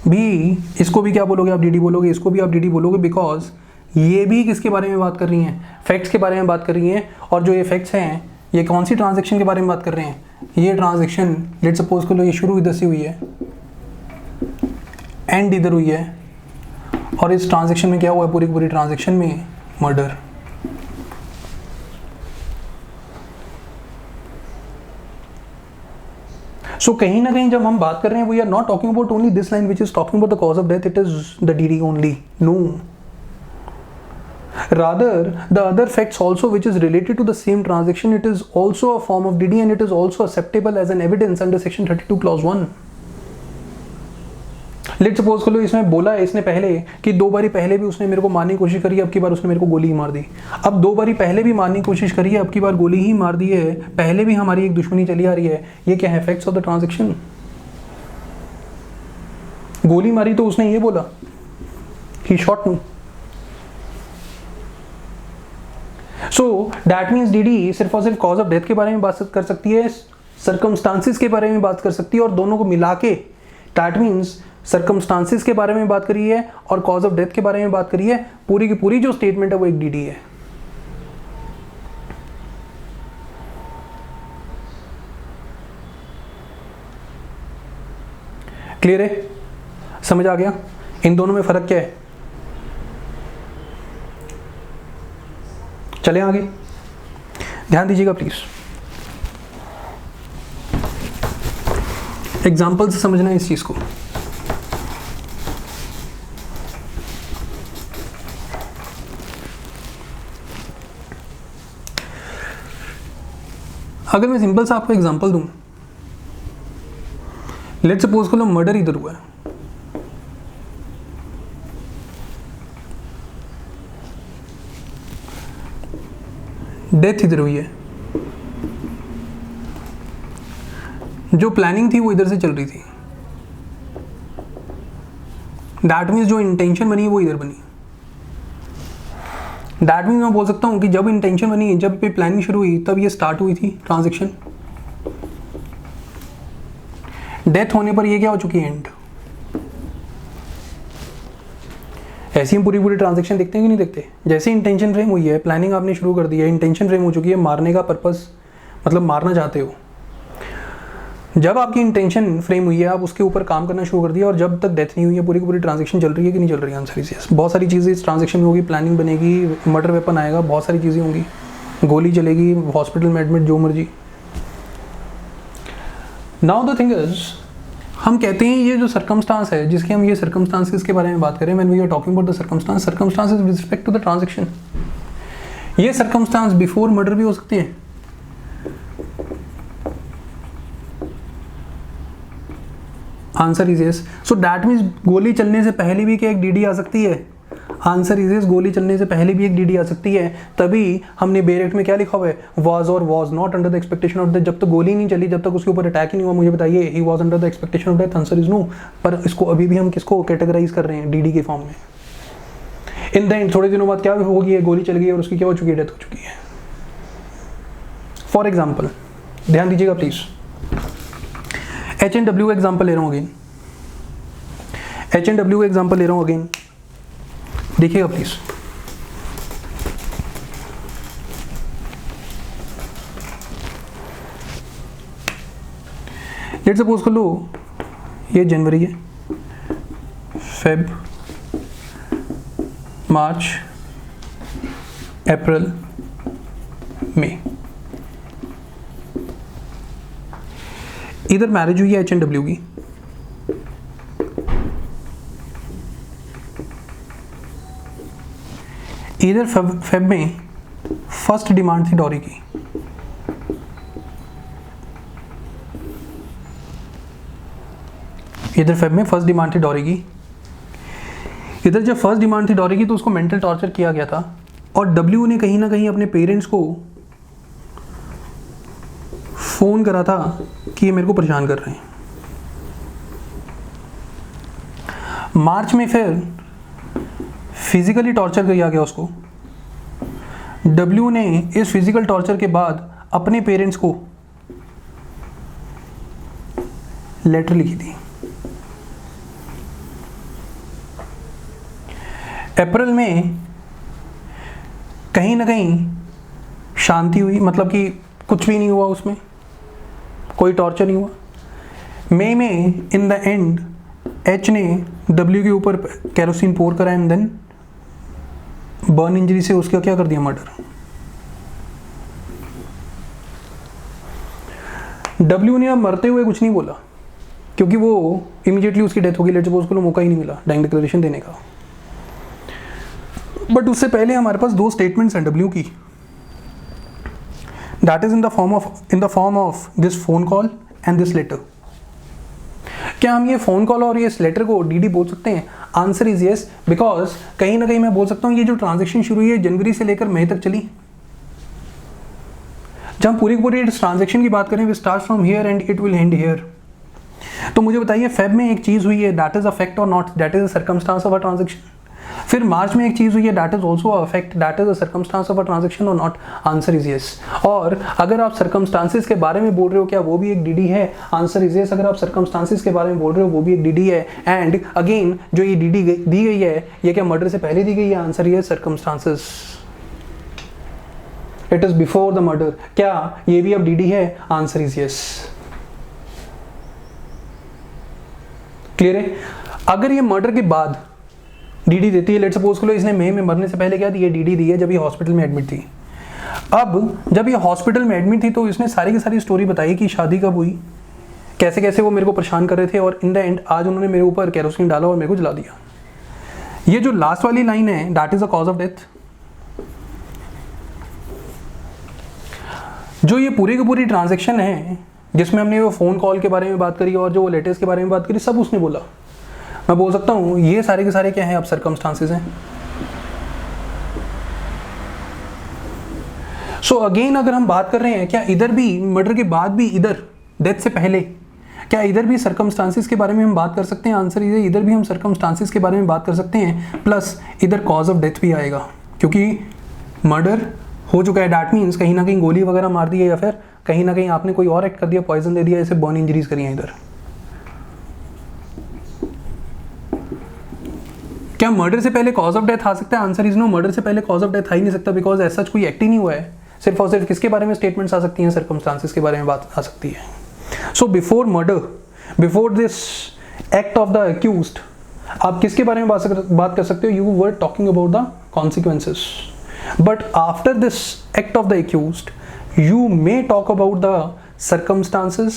भी, इसको भी क्या बोलोगे आप? डीडी बोलोगे, इसको भी आप डीडी बोलोगे, बिकॉज ये भी किसके बारे में बात कर रही हैं? फैक्ट्स के बारे में बात कर रही हैं। और जो ये फैक्ट्स हैं ये कौन सी ट्रांजैक्शन के बारे में बात कर रहे हैं? ये ट्रांजैक्शन लेट सपोज कर लो ये शुरू इधर से हुई है, एंड इधर हुई है, और इस ट्रांजैक्शन में क्या हुआ है? पूरी पूरी ट्रांजैक्शन में मर्डर। सो कहीं ना कहीं जब हम बात कर रहे हैं, we are not talking about only this line which is talking about the cause of death, it is the DD only. No, rather the other facts also which is related to the same transaction, it is also a form of DD and it is also acceptable as an evidence under section 32 clause 1. Late suppose कर लो इसमें बोला है इसने पहले कि दो बारी पहले भी उसने मेरे को मारने की कोशिश करी है, अब की बार उसने मेरे को गोली ही मार दी। अब दो बारी पहले भी मारने की कोशिश करी है, अब की बार गोली ही मार दी है, पहले भी हमारी एक दुश्मनी चली आ रही है। ये क्या है? Facts of the transaction. गोली मारी तो उसने ये बोला ही shot me. So that means DD सिर्फ और सिर्फ कॉज ऑफ डेथ के बारे में बात कर सकती है, सर्कमस्टांसिस के बारे में बात कर सकती है, और दोनों को मिला के दैट मीन्स सर्कमस्टांसिस के बारे में बात करी है और कॉज ऑफ डेथ के बारे में बात करी है। पूरी की पूरी जो स्टेटमेंट है वो एक डीडी है। क्लियर है? समझ आ गया? इन दोनों में फर्क क्या है? चलें आगे, ध्यान दीजिएगा प्लीज। एग्जाम्पल से समझना है इस चीज को। अगर मैं सिंपल सा आपको एग्जांपल दूं, लेट्स सपोज को लो मर्डर इधर हुआ है, डेथ इधर हुई है, जो प्लानिंग थी वो इधर से चल रही थी, दैट मीन्स जो इंटेंशन बनी वो इधर बनी। दैट मीन्स मैं बोल सकता हूँ कि जब इंटेंशन बनी, जब प्लानिंग शुरू हुई, तब ये स्टार्ट हुई थी ट्रांजैक्शन। डेथ होने पर ये क्या हो चुकी है, एंड। ऐसी हम पूरी ट्रांजैक्शन देखते हैं कि नहीं देखते? जैसे इंटेंशन फ्रेम हुई है, प्लानिंग आपने शुरू कर दी है, इंटेंशन फ्रेम हो चुकी है, मारने का पर्पस, मतलब मारना चाहते हो। जब आपकी इंटेंशन फ्रेम हुई है, आप उसके ऊपर काम करना शुरू कर दिया, और जब तक डेथ नहीं हुई है, पूरी की पूरी ट्रांजैक्शन चल रही है कि नहीं चल रही है? Answer is yes. बहुत सारी चीज़ें इस ट्रांजैक्शन में होगी, प्लानिंग बनेगी, मर्डर वेपन आएगा, बहुत सारी चीज़ें होंगी, गोली चलेगी, हॉस्पिटल में एडमिट, जो मर्जी। नाउ द थिंग इज, हम कहते हैं ये जो सर्कमस्टांस है, जिसके हम ये सर्कमस्टांसेस के बारे में बात करें, when we are talking about the circumstances with respect to the transaction, ये सर्कमस्टांस बिफोर मर्डर भी हो सकती है। Answer is yes. So that means गोली चलने से पहले भी क्या एक डीडी आ सकती है? आंसर इज यस, गोली चलने से पहले भी एक डीडी आ सकती है। तभी हमने बेरेक्ट में क्या लिखा हुआ है, वाज और was not under the expectation of death. जब तक गोली नहीं चली, जब तक उसके ऊपर अटैक ही नहीं हुआ, मुझे बताइए he was under the expectation of death? Answer is no. पर इसको अभी भी हम किसको कैटेगराइज कर रहे हैं? डीडी के फॉर्म में। इन द एंड थोड़े दिनों बाद क्या होगी, गोली चल गई और उसकी क्या हो चुकी है, डेथ हो चुकी है। फॉर एग्जाम्पल, ध्यान दीजिएगा प्लीज, H&W का एग्जाम्पल ले रहा हूँ अगेन, H&W का एग्जाम्पल ले रहा हूँ अगेन, देखिएगा प्लीज। लेट्स सपोज कर लो ये जनवरी है, फेब, मार्च, अप्रैल, मई, इधर मैरिज हुई है H&W की, इधर फेब में फर्स्ट डिमांड थी डॉरी की, इधर फेब में फर्स्ट डिमांड थी डॉरी की। इधर जब फर्स्ट डिमांड थी डॉरी की तो उसको मेंटल टॉर्चर किया गया था, और डब्ल्यू ने कहीं ना कहीं अपने पेरेंट्स को फोन करा था कि ये मेरे को परेशान कर रहे हैं। मार्च में फिर फिजिकली टॉर्चर किया गया उसको। डब्ल्यू ने इस फिजिकल टॉर्चर के बाद अपने पेरेंट्स को लेटर लिखी थी। अप्रैल में कहीं ना कहीं शांति हुई, मतलब कि कुछ भी नहीं हुआ, उसमें कोई टॉर्चर नहीं हुआ। मई में इन द एंड एच ने डब्ल्यू के ऊपर कैरोसिन पोर करा एंड देन बर्न इंजरी से उसका क्या कर दिया, मर्डर। डब्ल्यू ने अब मरते हुए कुछ नहीं बोला, क्योंकि वो इमीडिएटली उसकी डेथ होगी, लेट्स सपोज उसको मौका ही नहीं मिला डाइंग डिक्लेरेशन देने का। बट उससे पहले हमारे पास दो स्टेटमेंट्स हैं डब्ल्यू की, that is in the form of this phone call and this letter. क्या हम ये फोन कॉल और ये लेटर को डीडी बोल सकते हैं? आंसर इज यस, बिकॉज कहीं ना कहीं मैं बोल सकता हूँ ये जो ट्रांजैक्शन शुरू हुई है जनवरी से लेकर मई तक चली। जब हम पूरी ट्रांजैक्शन की बात करें, we start from here and it will end here. तो मुझे बताइए, फेब में एक चीज हुई है, दैट इज अ फैक्ट और not, that is a circumstance of a transaction. फिर मार्च में एक चीज हुई है, that is also a fact, that is a circumstance of a transaction और नॉट। Answer is yes. और अगर आप सर्कमस्टांसेस के बारे में बोल रहे हो, क्या वो भी एक डीडी है? Answer is yes. अगर आप सर्कमस्टांसेस के बारे में बोल रहे हो, वो भी एक डीडी है। एंड अगेन जो ये डीडी दी गई है, ये क्या मर्डर से पहले दी गई है? आंसर ये circumstances, it is before the murder. क्या ये भी अब डीडी है? Answer is yes. क्लियर है? अगर ये मर्डर के बाद डीडी देती है, लेट्स सपोज करो इसने मई में मरने से पहले क्या दी है? डीडी दी है जब ये हॉस्पिटल में एडमिट थी। अब जब ये हॉस्पिटल में एडमिट थी तो इसने सारी की सारी स्टोरी बताई कि शादी कब हुई, कैसे कैसे वो मेरे को परेशान कर रहे थे, और इन द एंड आज उन्होंने मेरे ऊपर कैरोसिन डाला और मेरे को जला दिया। ये जो लास्ट वाली लाइन है, that is the cause of death. जो ये पूरी की पूरी ट्रांजेक्शन है जिसमें हमने वो फ़ोन कॉल के बारे में बात करी और जो लेटर्स के बारे में बात करी, सब उसने बोला। मैं बोल सकता हूँ ये सारे के सारे क्या हैं, अब सर्कमस्टांसेस हैं। सो अगेन अगर हम बात कर रहे हैं क्या इधर भी मर्डर के बाद भी, इधर डेथ से पहले क्या इधर भी सर्कमस्टांसेस के बारे में हम बात कर सकते हैं? आंसर इधर भी हम सर्कमस्टांसेस के बारे में बात कर सकते हैं, प्लस इधर कॉज ऑफ डेथ भी आएगा, क्योंकि मर्डर हो चुका है। डैट मीन्स कहीं ना कहीं गोली वगैरह मार दी है, या फिर कहीं ना कहीं आपने कोई और एक्ट कर दिया, पॉइजन दे दिया, ऐसे बर्न इंजरीज करी हैं इधर। क्या मर्डर से पहले कॉज ऑफ डेथ आ सकता है? आंसर इज नो, मर्डर से पहले कॉज ऑफ डेथ आ ही नहीं सकता, बिकॉज ऐसा कोई एक्ट ही नहीं हुआ है। सिर्फ और सिर्फ किसके बारे में स्टेटमेंट्स आ सकती हैं? सर्कमस्टांसेस के बारे में बात आ सकती है। So before murder, before this act of the accused, आप किसके बारे में बात कर सकते हो? You were talking about the consequences, but after this act of the accused you may talk about the circumstances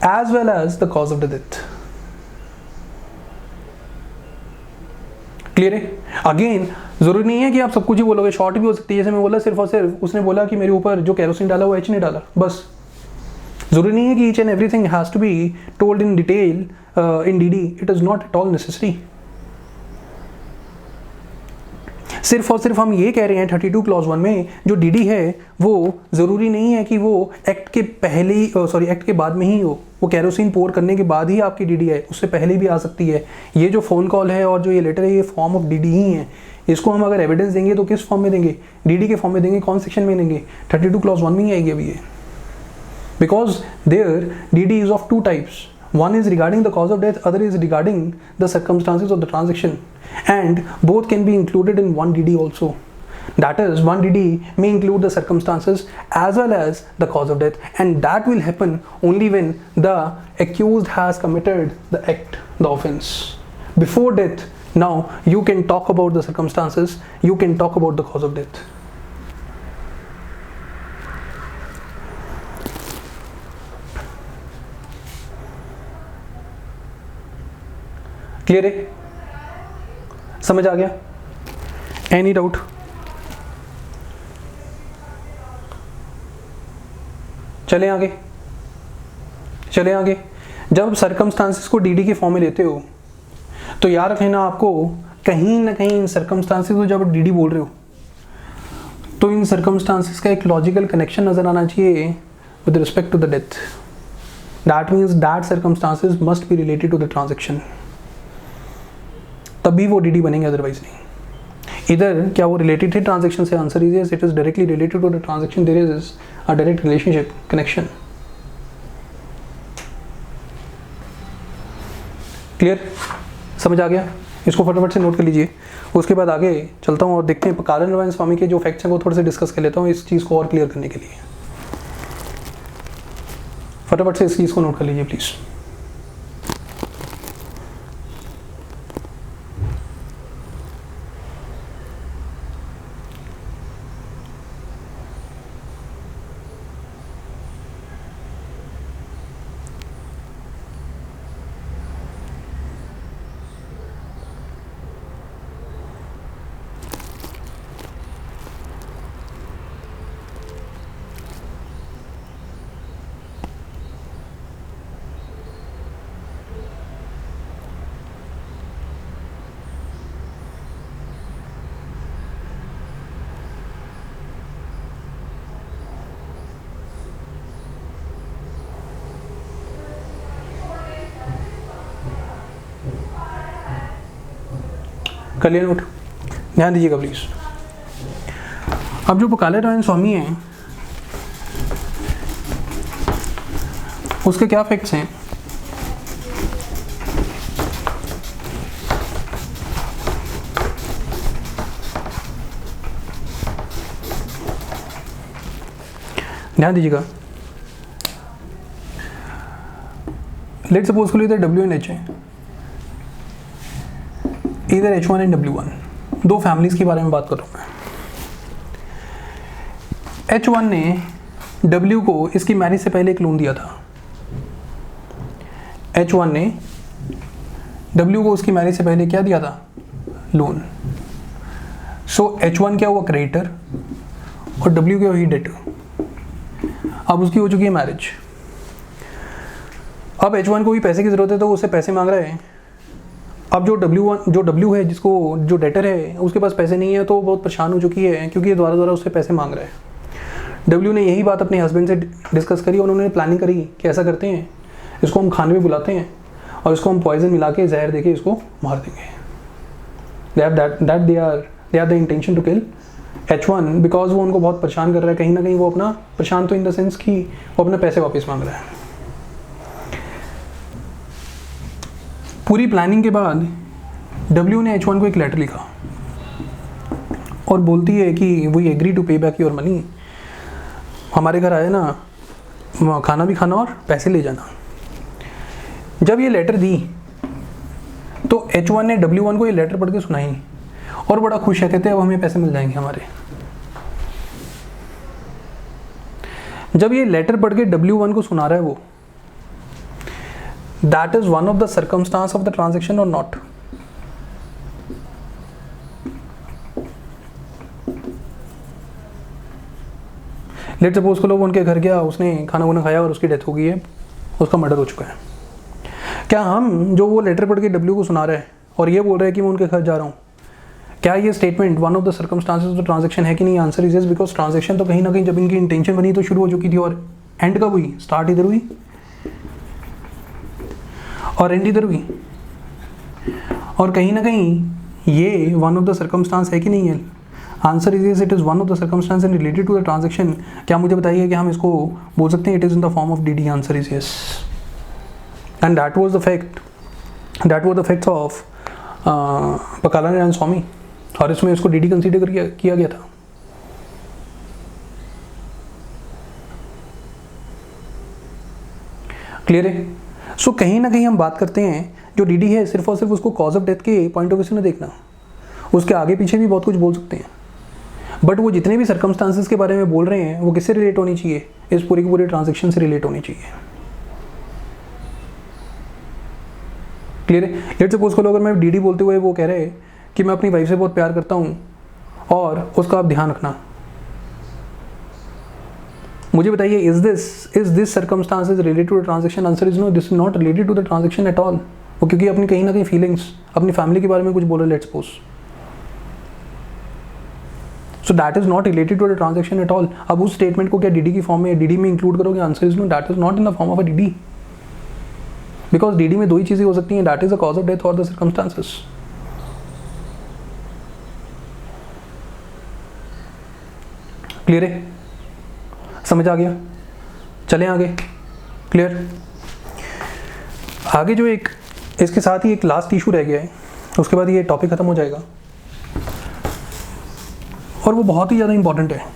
as well as the cause of the death. Clear है? Again जरूरी नहीं है कि आप सब कुछ ही बोलोगे, शॉर्ट भी हो सकती है। जैसे मैं बोला सिर्फ और सिर्फ उसने बोला कि मेरे ऊपर जो केरोसिन डाला वो एच ने डाला, बस। जरूरी नहीं है कि each and everything has to be told in detail in DD, it is not at all necessary. सिर्फ और सिर्फ हम ये कह रहे हैं 32 क्लॉज 1 में जो डीडी है वो ज़रूरी नहीं है कि वो एक्ट के पहले ही, एक्ट के बाद में ही हो। वो कैरोसिन पोर करने के बाद ही आपकी डीडी है, उससे पहले भी आ सकती है। ये जो फ़ोन कॉल है और जो ये लेटर है, ये फॉर्म ऑफ डीडी ही है। इसको हम अगर एविडेंस देंगे तो किस फॉर्म में देंगे? डीडी के फॉर्म में देंगे। कौन सेक्शन में देंगे? 32 क्लॉज 1 में ही आएगी अभी ये, because there DD is of 2 types. One is regarding the cause of death, other is regarding the circumstances of the transaction, and both can be included in one DD also. That is, one DD may include the circumstances as well as the cause of death, and that will happen only when the accused has committed the act, the offense. Before death, now you can talk about the circumstances, you can talk about the cause of death. Clear है? समझ आ गया? Any doubt? चले आगे, चले आगे। जब circumstances को डीडी के फॉर्म में लेते हो तो याद रखना आपको कहीं ना कहीं इन सर्कमस्टांसेस को जब डीडी बोल रहे हो तो इन सर्कमस्टांसेस का एक लॉजिकल कनेक्शन नजर आना चाहिए with respect to the death. That means that circumstances must be related to the transaction, तभी वो डीडी बनेंगे, अदरवाइज नहीं। इधर क्या वो रिलेटेड है ट्रांजैक्शन से? Answer is yes, it is directly related to the transaction, there is a direct relationship, connection. Clear? समझ आ गया? इसको फटाफट से नोट कर लीजिए। उसके बाद आगे चलता हूँ और देखते हैं कालन नारायण स्वामी के जो फैक्ट्स हैं वो थोड़े से डिस्कस कर लेता हूँ इस चीज़ को और क्लियर करने के लिए। फटाफट से इस चीज़ को नोट कर लीजिए प्लीज़। कर लिया नोट? ध्यान दीजिएगा प्लीज। अब जो कालन नारायण स्वामी हैं उसके क्या फैक्ट्स हैं? ध्यान दीजिएगा। लेट्स सपोज को इधर W एंड H है, इधर H1 एंड W1, दो फैमिलीज के बारे में बात कर रहा हूँ मैं। H1 ने W को इसकी मैरिज से पहले एक लोन दिया था। H1 ने W को उसकी मैरिज से पहले क्या दिया था? लोन। सो H1 क्या हुआ? क्रेडिटर और W क्या हुई? डेटर। अब उसकी हो चुकी है मैरिज, अब H1 को भी पैसे की ज़रूरत है तो उससे पैसे मांग रहा है। अब जो W है, जिसको जो डेटर है, उसके पास पैसे नहीं है तो बहुत परेशान हो चुकी है क्योंकि ये दोबारा उससे पैसे मांग रहा है। W ने यही बात अपने हस्बैंड से डिस्कस करी और उन्होंने प्लानिंग करी कि ऐसा करते हैं, इसको हम खाने में बुलाते हैं और इसको हम पॉइजन मिला के जहर दे के इसको मार देंगे। They have the intention to kill H1 because वो उनको बहुत परेशान कर रहा है। कहीं ना कहीं वो अपना परेशान तो इन द सेंस कि वो अपने पैसे वापस मांग रहा है। पूरी प्लानिंग के बाद W ने H1 को एक लेटर लिखा और बोलती है कि वी एग्री टू पे बैक योर मनी, हमारे घर आए ना, खाना भी खाना और पैसे ले जाना। जब ये लेटर दी तो H1 ने W1 को ये लेटर पढ़ के सुनाई और बड़ा खुश है, कहते हैं अब हमें पैसे मिल जाएंगे हमारे। जब ये लेटर पढ़ के W1 को सुना रहा है वो, that is one of the circumstance of the transaction और नॉट? लेट सपोज को लोग उनके घर गया, उसने खाना वाना खाया और उसकी डेथ हो गई है, उसका मर्डर हो चुका है। क्या हम जो वो लेटर पढ़ के W को सुना रहे हैं और ये बोल रहे हैं कि मैं उनके घर जा रहा हूँ, क्या ये statement one of the circumstances of the transaction है कि नहीं? Answer is yes, because transaction तो कहीं ना कहीं जब इनकी इंटेंशन बनी तो शुरू हो चुकी थी और एंड कब हुई? स्टार्ट इधर हुई और एंड इधर हुई। और कहीं ना कहीं ये वन ऑफ द सर्कमस्टांस है कि नहीं है? Answer is yes, it is one of the circumstance and related to the transaction. क्या मुझे बताइए कि हम इसको बोल सकते हैं it is in the form of DD? Answer is yes, and that was the fact, that was the facts of Pakala Swami, और इसमें इसको DD कंसीडर किया गया था। क्लियर है? सो कहीं ना कहीं हम बात करते हैं जो DD है सिर्फ और सिर्फ उसको कॉज ऑफ डेथ के पॉइंट ऑफ व्यू से न देखना, उसके आगे पीछे भी बहुत कुछ बोल सकते हैं, बट वो जितने भी सर्कमस्टांसेस के बारे में बोल रहे हैं वो किससे रिलेट होनी चाहिए? इस पूरी की पूरी ट्रांजेक्शन से रिलेट होनी चाहिए। क्लियर है? लेट्स सपोज करो अगर मैं DD बोलते हुए वो कह रहे हैं कि मैं अपनी वाइफ से बहुत प्यार करता हूँ और उसका आप ध्यान रखना, मुझे बताइए is this circumstances related to the transaction? Answer is no, this is not related to the transaction at all. वो क्योंकि अपनी कहीं ना कहीं फीलिंग्स, अपनी फैमिली के बारे में कुछ बोले, let's suppose, so that is not related to the transaction at all. अब उस स्टेटमेंट को क्या DD की फॉर्म में DD में इंक्लूड करोगे? Answer is no, that is not in the form of a DD, because DD में दो ही चीजें हो सकती हैं, that is the cause of death और द सर्कमस्टांसेस। क्लियर है? समझ आ गया? चलें आगे। क्लियर? आगे जो एक इसके साथ ही एक लास्ट इशू रह गया है, उसके बाद ये टॉपिक खत्म हो जाएगा और वो बहुत ही ज़्यादा इंपॉर्टेंट है।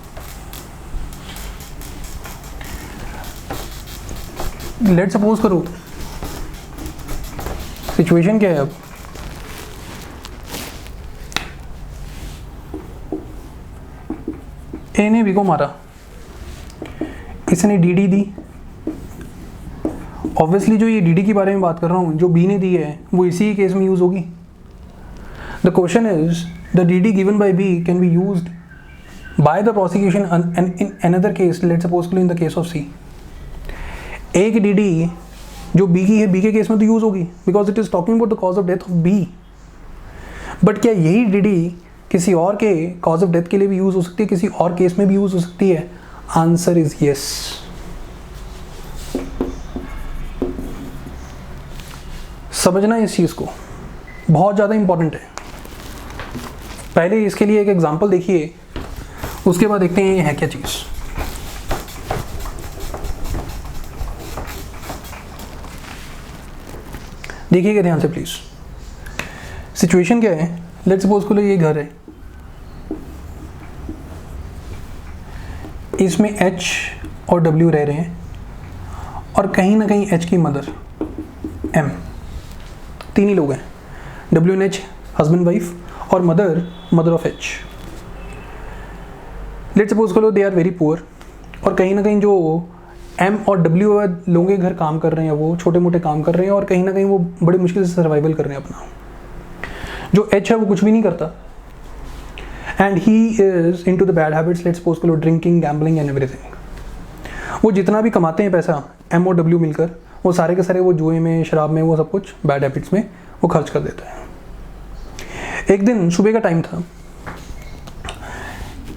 लेट सपोज करो सिचुएशन क्या है, अब ए ने बी को मारा, इसने DD दी। ऑब्वियसली जो ये DD के बारे में बात कर रहा हूँ, जो B ने दी है वो इसी केस में यूज होगी। The question is the DD given by B can be used by the prosecution in another case, let's suppose in the case of C। एक DD जो B की है, B के केस में तो यूज होगी because it is talking about the cause of death of B। But क्या यही DD किसी और के कॉज ऑफ डेथ के लिए भी यूज हो सकती है, किसी और केस में भी यूज हो सकती है? Answer is yes. समझना इस चीज को, बहुत ज्यादा इंपॉर्टेंट है। पहले इसके लिए एक एग्जांपल देखिए, उसके बाद देखते हैं ये है क्या चीज। देखिएगा ध्यान से प्लीज। सिचुएशन क्या है? लेट्स सपोज को ये घर है, इसमें H और W रह रहे हैं और कहीं ना कहीं H की मदर M, तीन ही लोग हैं, W and H husband wife और mother of H। Let's suppose करो दे आर वेरी पुअर और कहीं ना कहीं जो M और W लोगों के घर काम कर रहे हैं, वो छोटे मोटे काम कर रहे हैं और कहीं ना कहीं वो बड़ी मुश्किल से सर्वाइवल कर रहे हैं अपना। जो H है वो कुछ भी नहीं करता and he is into the bad habits, let's suppose करो ड्रिंकिंग, गैम्बलिंग एंड एवरीथिंग। वो जितना भी कमाते हैं पैसा एम और डब्ल्यू मिलकर, वो सारे के सारे वो जुए में, शराब में, वो सब कुछ बैड हैबिट्स में वो खर्च कर देते हैं। एक दिन सुबह का टाइम था,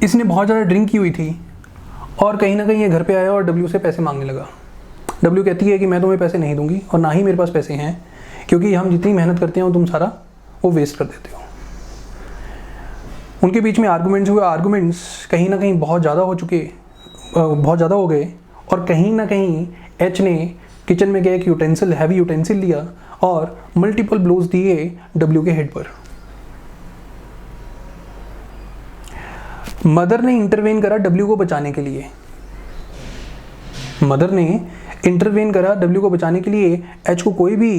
इसने बहुत ज़्यादा ड्रिंक की हुई थी और कहीं ना कहीं ये घर पे आया और डब्ल्यू से पैसे मांगने लगा। डब्ल्यू कहती है कि मैं तुम्हें पैसे नहीं दूंगी और ना ही मेरे पास पैसे हैं, क्योंकि हम जितनी मेहनत करते हैं तुम सारा वो वेस्ट कर देते हो। उनके बीच में आर्गूमेंट्स हुए, आर्गूमेंट्स कहीं ना कहीं बहुत ज़्यादा हो गए और कहीं ना कहीं एच ने किचन में गया एक यूटेंसिल, हैवी यूटेंसिल लिया और मल्टीपल ब्लोज दिए डब्ल्यू के हेड पर। मदर ने इंटरवेन करा डब्ल्यू को बचाने के लिए। मदर ने इंटरवेन करा डब्ल्यू को बचाने के लिए। एच को कोई भी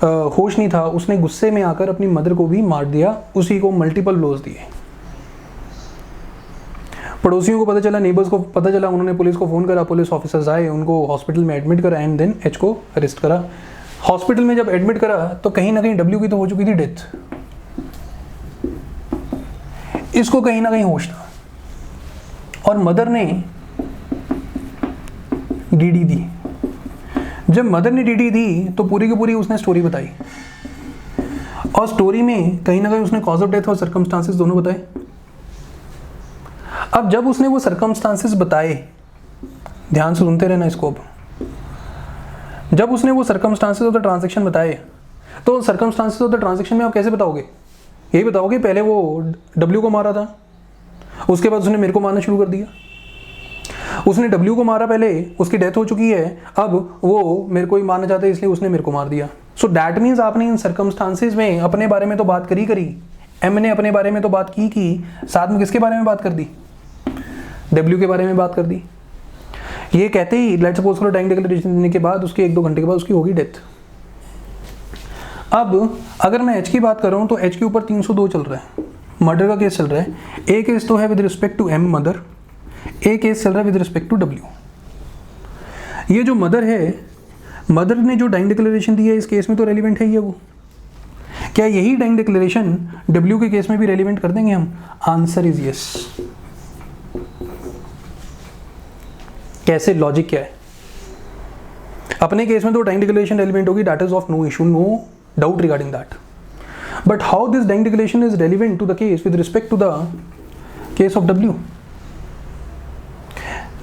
होश नहीं था, उसने गुस्से में आकर अपनी मदर को भी मार दिया, उसी को मल्टीपल ब्लोज दिए। पड़ोसियों को पता चला, नेबर्स को पता चला, उन्होंने पुलिस को फ़ोन करा, पुलिस ऑफिसर्स आए, उनको हॉस्पिटल में एडमिट करा एंड देन एच को अरेस्ट करा। हॉस्पिटल में जब एडमिट करा तो कहीं ना कहीं डब्ल्यू की तो हो चुकी थी डेथ, इसको कहीं ना कहीं होश था और मदर ने डीडी दी। जब मदर ने डीडी दी तो पूरी की पूरी उसने स्टोरी बताई और स्टोरी में कहीं ना कहीं उसने कॉज ऑफ डेथ और सर्कमस्टांसेस दोनों बताए। अब जब उसने वो सर्कमस्टांसेस बताए, ध्यान से सुनते रहना इसको, अब जब उसने वो सर्कमस्टांसेस ऑफ द ट्रांजैक्शन बताए तो सर्कमस्टांसेस ऑफ द ट्रांजैक्शन में आप कैसे बताओगे? यही बताओगे पहले वो डब्ल्यू को मारा था, उसके बाद उसने मेरे को मारना शुरू कर दिया। उसने डब्ल्यू को मारा पहले, उसकी डेथ हो चुकी है, अब वो मेरे को ही मारना चाहता है इसलिए उसने मेरे को मार दिया। सो दैट मीन्स आपने इन सर्कमस्टांसेस में अपने बारे में तो बात करी, एम ने अपने बारे में तो बात की, साथ में किसके बारे में बात कर दी? डब्ल्यू के बारे में बात कर दी। ये कहते ही लेट्स सपोज करो टाइम डिक्लेरेशन देने के बाद उसके 1-2 घंटे के बाद उसकी होगी डेथ। अब अगर मैं एच की बात कर रहा हूँ तो एच के ऊपर 302 चल रहा है, मर्डर का केस चल रहा है। एक केस तो है with respect to M mother, एक केस चल रहा है विद रिस्पेक्ट टू डब्ल्यू। ये जो मदर है, मदर ने जो डाइंग डिक्लेरेशन दी है इस केस में तो रेलिवेंट है ये वो। क्या यही डाइंग डिक्लेरेशन डब्ल्यू के केस में भी रेलिवेंट कर देंगे हम? Answer is yes. कैसे? लॉजिक क्या है? अपने केस में तो डाइंग डिक्लेरेशन रेलिवेंट होगी, that is of no issue, no doubt regarding that. But how this dying declaration is relevant to the case with respect to the case of W?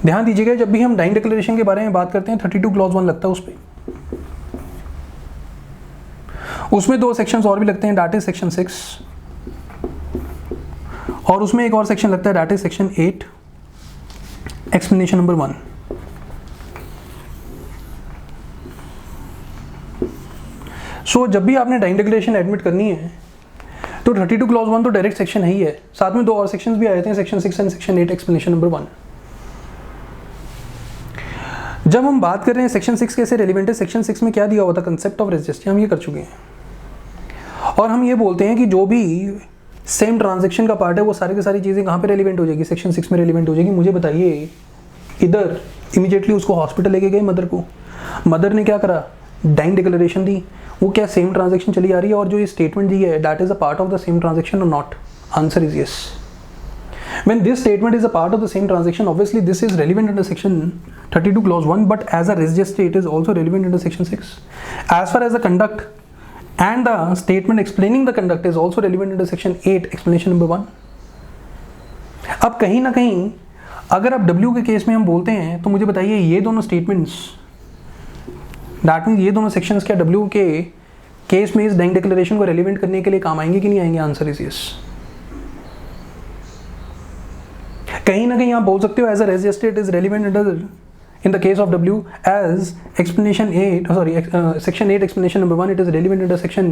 ध्यान दीजिएगा, जब भी हम डाइंग डिक्लेरेशन के बारे में बात करते हैं 32 क्लॉज 1 लगता है उस पे। उसमें 2 सेक्शंस और भी लगते हैं, दैट इज सेक्शन 6 और उसमें एक और सेक्शन लगता है that is section 8 explanation number 1। सो जब भी आपने डाइंग डिक्लेरेशन एडमिट करनी है तो 32 क्लॉज 1 तो डायरेक्ट सेक्शन है ही है, साथ में 2 और सेक्शंस भी आए थे, section 6 and section 8 explanation number 1। जब हम बात कर रहे हैं सेक्शन 6 कैसे रेलिवेंट है, सेक्शन 6 में क्या दिया हुआ था? कंसेप्ट ऑफ रेजिस्टेंस, हम ये कर चुके हैं और हम ये बोलते हैं कि जो भी सेम ट्रांजैक्शन का पार्ट है वो सारी की सारी चीज़ें कहाँ पे रेलिवेंट हो जाएगी? सेक्शन 6 में रेलिवेंट हो जाएगी। मुझे बताइए, इधर इमीडिएटली उसको हॉस्पिटल लेके गए मदर को, मदर ने क्या करा? डाइंग डिक्लेरेशन दी। वो क्या सेम ट्रांजैक्शन चली आ रही है और जो ये स्टेटमेंट दी है that is a part of the same transaction और not? Answer is yes. When this statement is a part of the same transaction, obviously this is relevant under section 32 clause 1, but as a register it is also relevant under section 6. As far as the conduct and the statement explaining the conduct is also relevant under section 8 explanation number 1. अब कहीं ना कहीं अगर आप W के case में हम बोलते हैं तो मुझे बताइए ये दोनों स्टेटमेंट्स, दैट मीन्स ये दोनों सेक्शंस क्या W के केस में इस डाइंग डिक्लेरेशन को रेलिवेंट करने के लिए काम आएंगे कि नहीं आएंगे? Answer is yes. कहीं ना कहीं आप बोल सकते हो as a register is relevant under in the case of W as explanation 8 section 8 explanation number 1 it is relevant under section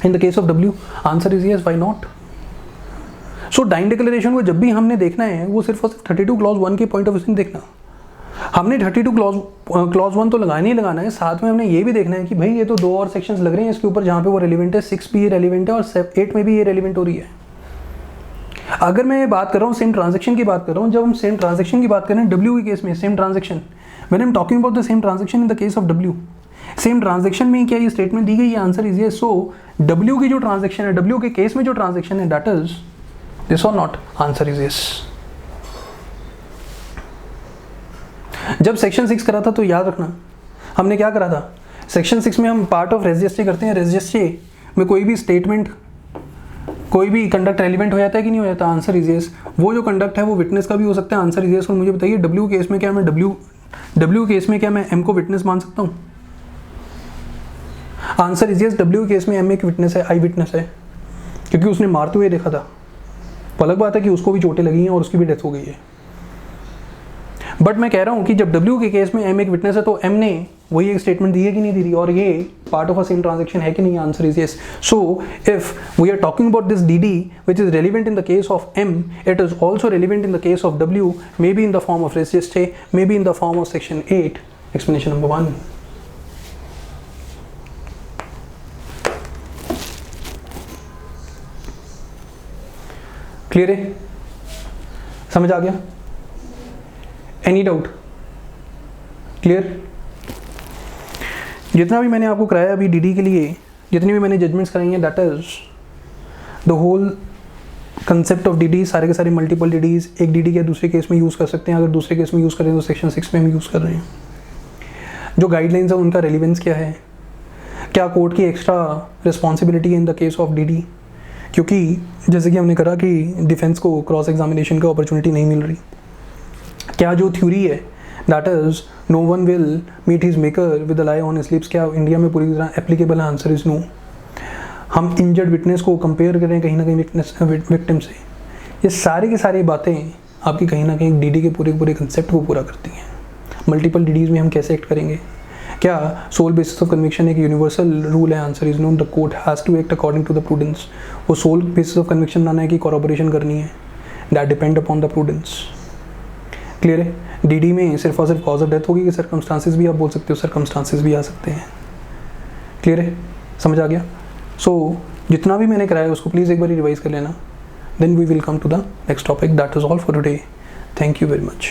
in the case of W। Answer is yes, why not? So dying declaration को जब भी हमने देखना है वो सिर्फ और सिर्फ 32 क्लॉज 1 के पॉइंट ऑफ व्यू से देखना। हमने 32 क्लॉज 1 तो लगाना ही लगाना है, साथ में हमने ये भी देखना है कि भाई ये तो 2 और सेक्शंस लग रहे हैं इसके ऊपर जहाँ पे वो रेलिवेंट है, 6 भी ये रेलिवेंट है और 8 में भी ये रेलिवेंट हो रही है। अगर मैं बात कर रहा हूँ सेम ट्रांजैक्शन की बात कर रहा हूँ, जब हम सेम ट्रांजैक्शन की बात करें W के केस में same transaction, when I am talking about the same transaction in the case of W, same transaction में क्या ये स्टेटमेंट दी गई है? Answer is yes. So W की जो ट्रांजैक्शन है, W के केस में जो ट्रांजैक्शन है दैट इज दिस और नॉट? Answer is yes. जब सेक्शन 6 करा था तो याद रखना हमने क्या करा था, सेक्शन 6 में हम पार्ट ऑफ रेजिस्ट्री करते हैं, रेजिस्ट्री में कोई भी स्टेटमेंट, कोई भी कंडक्ट रेलिवेंट हो जाता है कि नहीं हो जाता, आंसर इज यस। वो जो कंडक्ट है वो विटनेस का भी हो सकता है, आंसर इज यस। और मुझे बताइए डब्ल्यू केस में क्या मैं डब्ल्यू केस में क्या मैं एम को विटनेस मान सकता हूँ, answer is yes. W case में एम एक विटनेस है, आई विटनेस है, क्योंकि उसने मारते हुए देखा था। तो अलग बात है कि उसको भी चोटें लगी हैं और उसकी भी डेथ हो गई है, बट मैं कह रहा हूँ कि जब डब्ल्यू के केस में एम एक विटनेस है तो एम ने वही एक स्टेटमेंट दी है कि नहीं दी रही, और ये part of a same transaction है कि नहीं, answer is yes. So if we are talking about this D D which is relevant in the case of M, it is also relevant in the case of W, may be in the form of registry, may be in the form of section 8, explanation number 1। Clear है, समझ आ गया, any doubt, clear? जितना भी मैंने आपको कराया अभी डीडी के लिए, जितनी भी मैंने जजमेंट्स कराई हैं, that is the whole concept of DD. सारे के सारे मल्टीपल डीडीज एक डीडी के दूसरे केस में यूज़ कर सकते हैं, अगर दूसरे केस में यूज़ करें तो सेक्शन 6 में हम यूज़ कर रहे हैं। जो गाइडलाइंस है उनका रेलिवेंस क्या है, क्या कोर्ट की एक्स्ट्रा रिस्पॉन्सिबिलिटी है in the case of DD, क्योंकि जैसे कि हमने करा कि डिफेंस को क्रॉस एग्जामिनेशन का अपॉर्चुनिटी नहीं मिल रही। क्या जो थ्योरी है that is no one will meet his maker with the lie on his lips, क्या इंडिया में पूरी तरह एप्लीकेबल है, आंसर इज नो। हम इंजर्ड विटनेस को कंपेयर करें कहीं ना कहीं विक्टिम से, ये सारी की सारी बातें आपकी कहीं ना कहीं डीडी के पूरे कंसेप्ट को पूरा करती हैं। मल्टीपल डीडीज में हम कैसे एक्ट करेंगे, क्या सोल बेसिस ऑफ कन्विक्शन एक यूनिवर्सल रूल है, answer is no. The court has to act according to the prudence. वो सोल बेसिस ऑफ कन्विक्शन बनाना है कि कॉरपोरेशन करनी है, that depend upon the prudence. Clear है? डीडी में सिर्फ और सिर्फ कॉज ऑफ डेथ होगी कि सर्कमस्टांसिस भी आप बोल सकते हो, सर्कमस्टांसिस भी आ सकते हैं। क्लियर है, समझ आ गया? सो जितना भी मैंने कराया उसको प्लीज़ एक बार रिवाइज कर लेना, then we will come to the next topic. That is all for today, thank you very much.